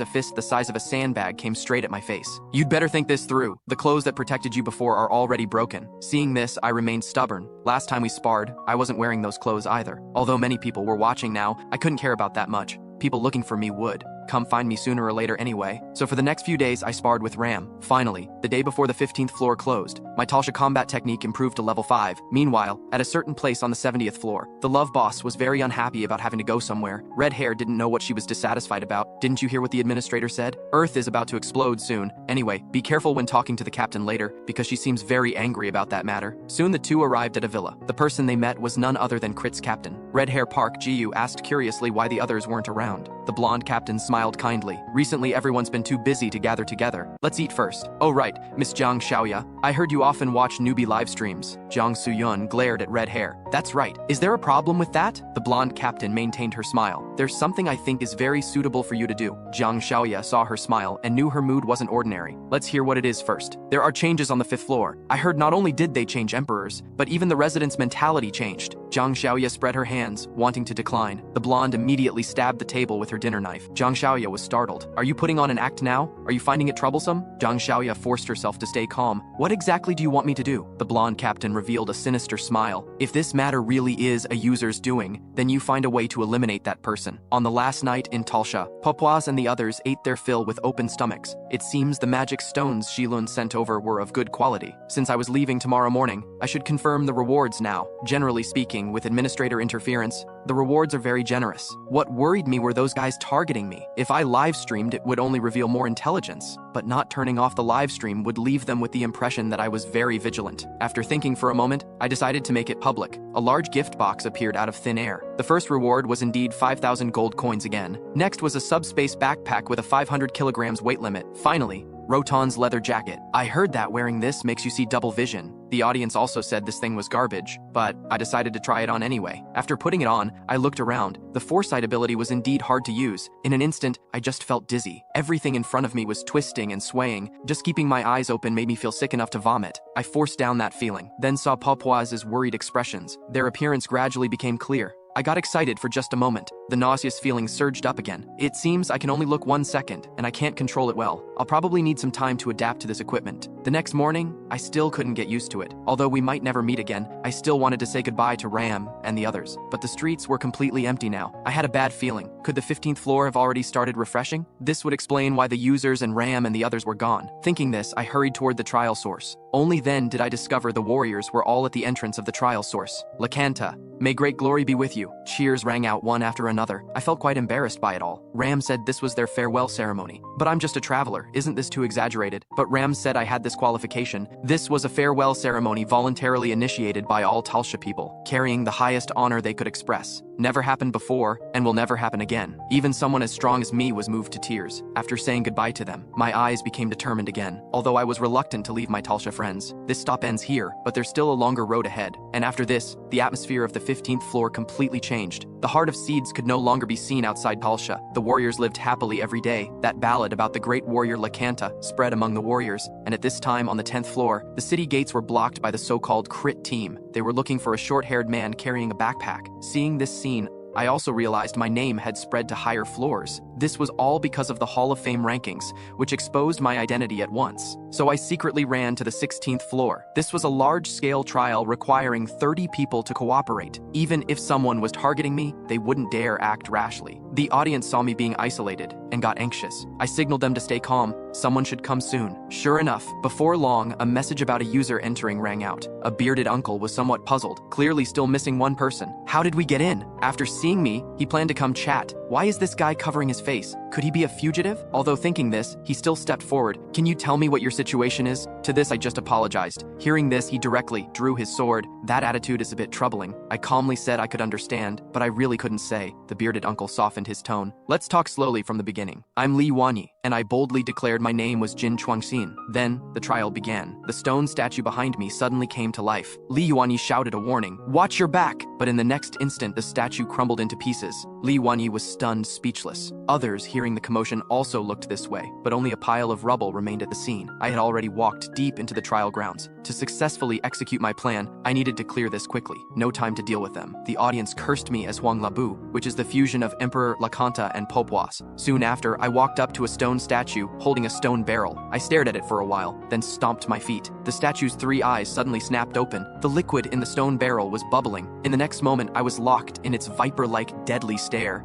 S1: a fist the size of a sandbag came straight at my face. You'd better think this through. The clothes that protected you before are already broken. Seeing this, I remained stubborn. Last time we sparred, I wasn't wearing those clothes either. Although many people were watching now, I couldn't care about that much. People looking for me would come find me sooner or later anyway. So for the next few days, I sparred with Ram. Finally, the day before the 15th floor closed, my Talsha combat technique improved to level 5. Meanwhile, at a certain place on the 70th floor, the love boss was very unhappy about having to go somewhere. Red Hair didn't know what she was dissatisfied about. Didn't you hear what the administrator said? Earth is about to explode soon. Anyway, be careful when talking to the captain later, because she seems very angry about that matter. Soon the two arrived at a villa. The person they met was none other than Crit's captain. Red Hair Park Jiu asked curiously why the others weren't around. The blonde captain smiled kindly. Recently, everyone's been too busy to gather together. Let's eat first. Oh right, Miss Jiang Xiaoya. I heard you often watch newbie live streams. Jiang Suyun glared at Red Hair. That's right. Is there a problem with that? The blonde captain maintained her smile. There's something I think is very suitable for you to do. Jiang Xiaoya saw her smile and knew her mood wasn't ordinary. Let's hear what it is first. There are changes on the 5th floor. I heard not only did they change emperors, but even the residents' mentality changed. Jiang Xiaoya spread her hands, wanting to decline. The blonde immediately stabbed the table with her dinner knife. Jiang Xiaoya was startled. Are you putting on an act now? Are you finding it troublesome? Jiang Xiaoya forced herself to stay calm. What exactly do you want me to do? The blonde captain revealed a sinister smile. If this matter really is a user's doing, then you find a way to eliminate that person. On the last night in Talsha, Papuas and the others ate their fill with open stomachs. It seems the magic stones Shilun sent over were of good quality. Since I was leaving tomorrow morning, I should confirm the rewards now. Generally speaking, with administrator interference, the rewards are very generous. What worried me were those guys targeting me. If I live streamed, it would only reveal more intelligence, but not turning off the live stream would leave them with the impression that I was very vigilant. After thinking for a moment, I decided to make it public. A large gift box appeared out of thin air. The first reward was indeed 5,000 gold coins again. Next was a subspace backpack with a 500 kilograms weight limit. Finally, Roton's leather jacket. I heard that wearing this makes you see double vision. The audience also said this thing was garbage, but I decided to try it on anyway. After putting it on, I looked around. The foresight ability was indeed hard to use. In an instant, I just felt dizzy. Everything in front of me was twisting and swaying. Just keeping my eyes open made me feel sick enough to vomit. I forced down that feeling, then saw Papuas' worried expressions. Their appearance gradually became clear. I got excited for just a moment. The nauseous feeling surged up again. It seems I can only look 1 second, and I can't control it well. I'll probably need some time to adapt to this equipment. The next morning, I still couldn't get used to it. Although we might never meet again, I still wanted to say goodbye to Ram and the others. But the streets were completely empty now. I had a bad feeling. Could the 15th floor have already started refreshing? This would explain why the users and Ram and the others were gone. Thinking this, I hurried toward the trial source. Only then did I discover the warriors were all at the entrance of the trial source. Lakanta, may great glory be with you. Cheers rang out one after another. I felt quite embarrassed by it all. Ram said this was their farewell ceremony. But I'm just a traveler, isn't this too exaggerated? But Ram said I had this qualification. This was a farewell ceremony voluntarily initiated by all Talsha people, carrying the highest honor they could express. Never happened before, and will never happen again. Even someone as strong as me was moved to tears. After saying goodbye to them, my eyes became determined again. Although I was reluctant to leave my Talsha friends. This stop ends here, but there's still a longer road ahead. And after this, the atmosphere of the 15th floor completely changed. The Heart of Seeds could no longer be seen outside Talsha. The warriors lived happily every day. That ballad about the great warrior Lakanta spread among the warriors. And at this time, on the 10th floor, the city gates were blocked by the so-called Crit team. They were looking for a short-haired man carrying a backpack. Seeing this scene, I also realized my name had spread to higher floors. This was all because of the Hall of Fame rankings, which exposed my identity at once. So I secretly ran to the 16th floor. This was a large-scale trial requiring 30 people to cooperate. Even if someone was targeting me, they wouldn't dare act rashly. The audience saw me being isolated and got anxious. I signaled them to stay calm. Someone should come soon. Sure enough, before long, a message about a user entering rang out. A bearded uncle was somewhat puzzled, clearly still missing one person. How did we get in? After seeing me, he planned to come chat. Why is this guy covering his face? Could he be a fugitive? Although thinking this, he still stepped forward. Can you tell me what your situation is? To this, I just apologized. Hearing this, he directly drew his sword. That attitude is a bit troubling. I calmly said I could understand, but I really couldn't say. The bearded uncle softened his tone. Let's talk slowly from the beginning. I'm Li Wanyi, and I boldly declared my name was Jin Chuan-xin. Then, the trial began. The stone statue behind me suddenly came to life. Li Wanyi shouted a warning. Watch your back! But in the next instant, the statue crumbled into pieces. Li Wanyi was stunned, speechless. Others, hearing the commotion, also looked this way, but only a pile of rubble remained at the scene. I had already walked deep into the trial grounds. To successfully execute my plan, I needed to clear this quickly. No time to deal with them. The audience cursed me as Huang Labu, which is the fusion of Emperor Lakanta and Papuas. Soon after, I walked up to a stone statue holding a stone barrel. I stared at it for a while, then stomped my feet. The statue's 3 eyes suddenly snapped open. The liquid in the stone barrel was bubbling. In the next moment, I was locked in its viper-like deadly stare.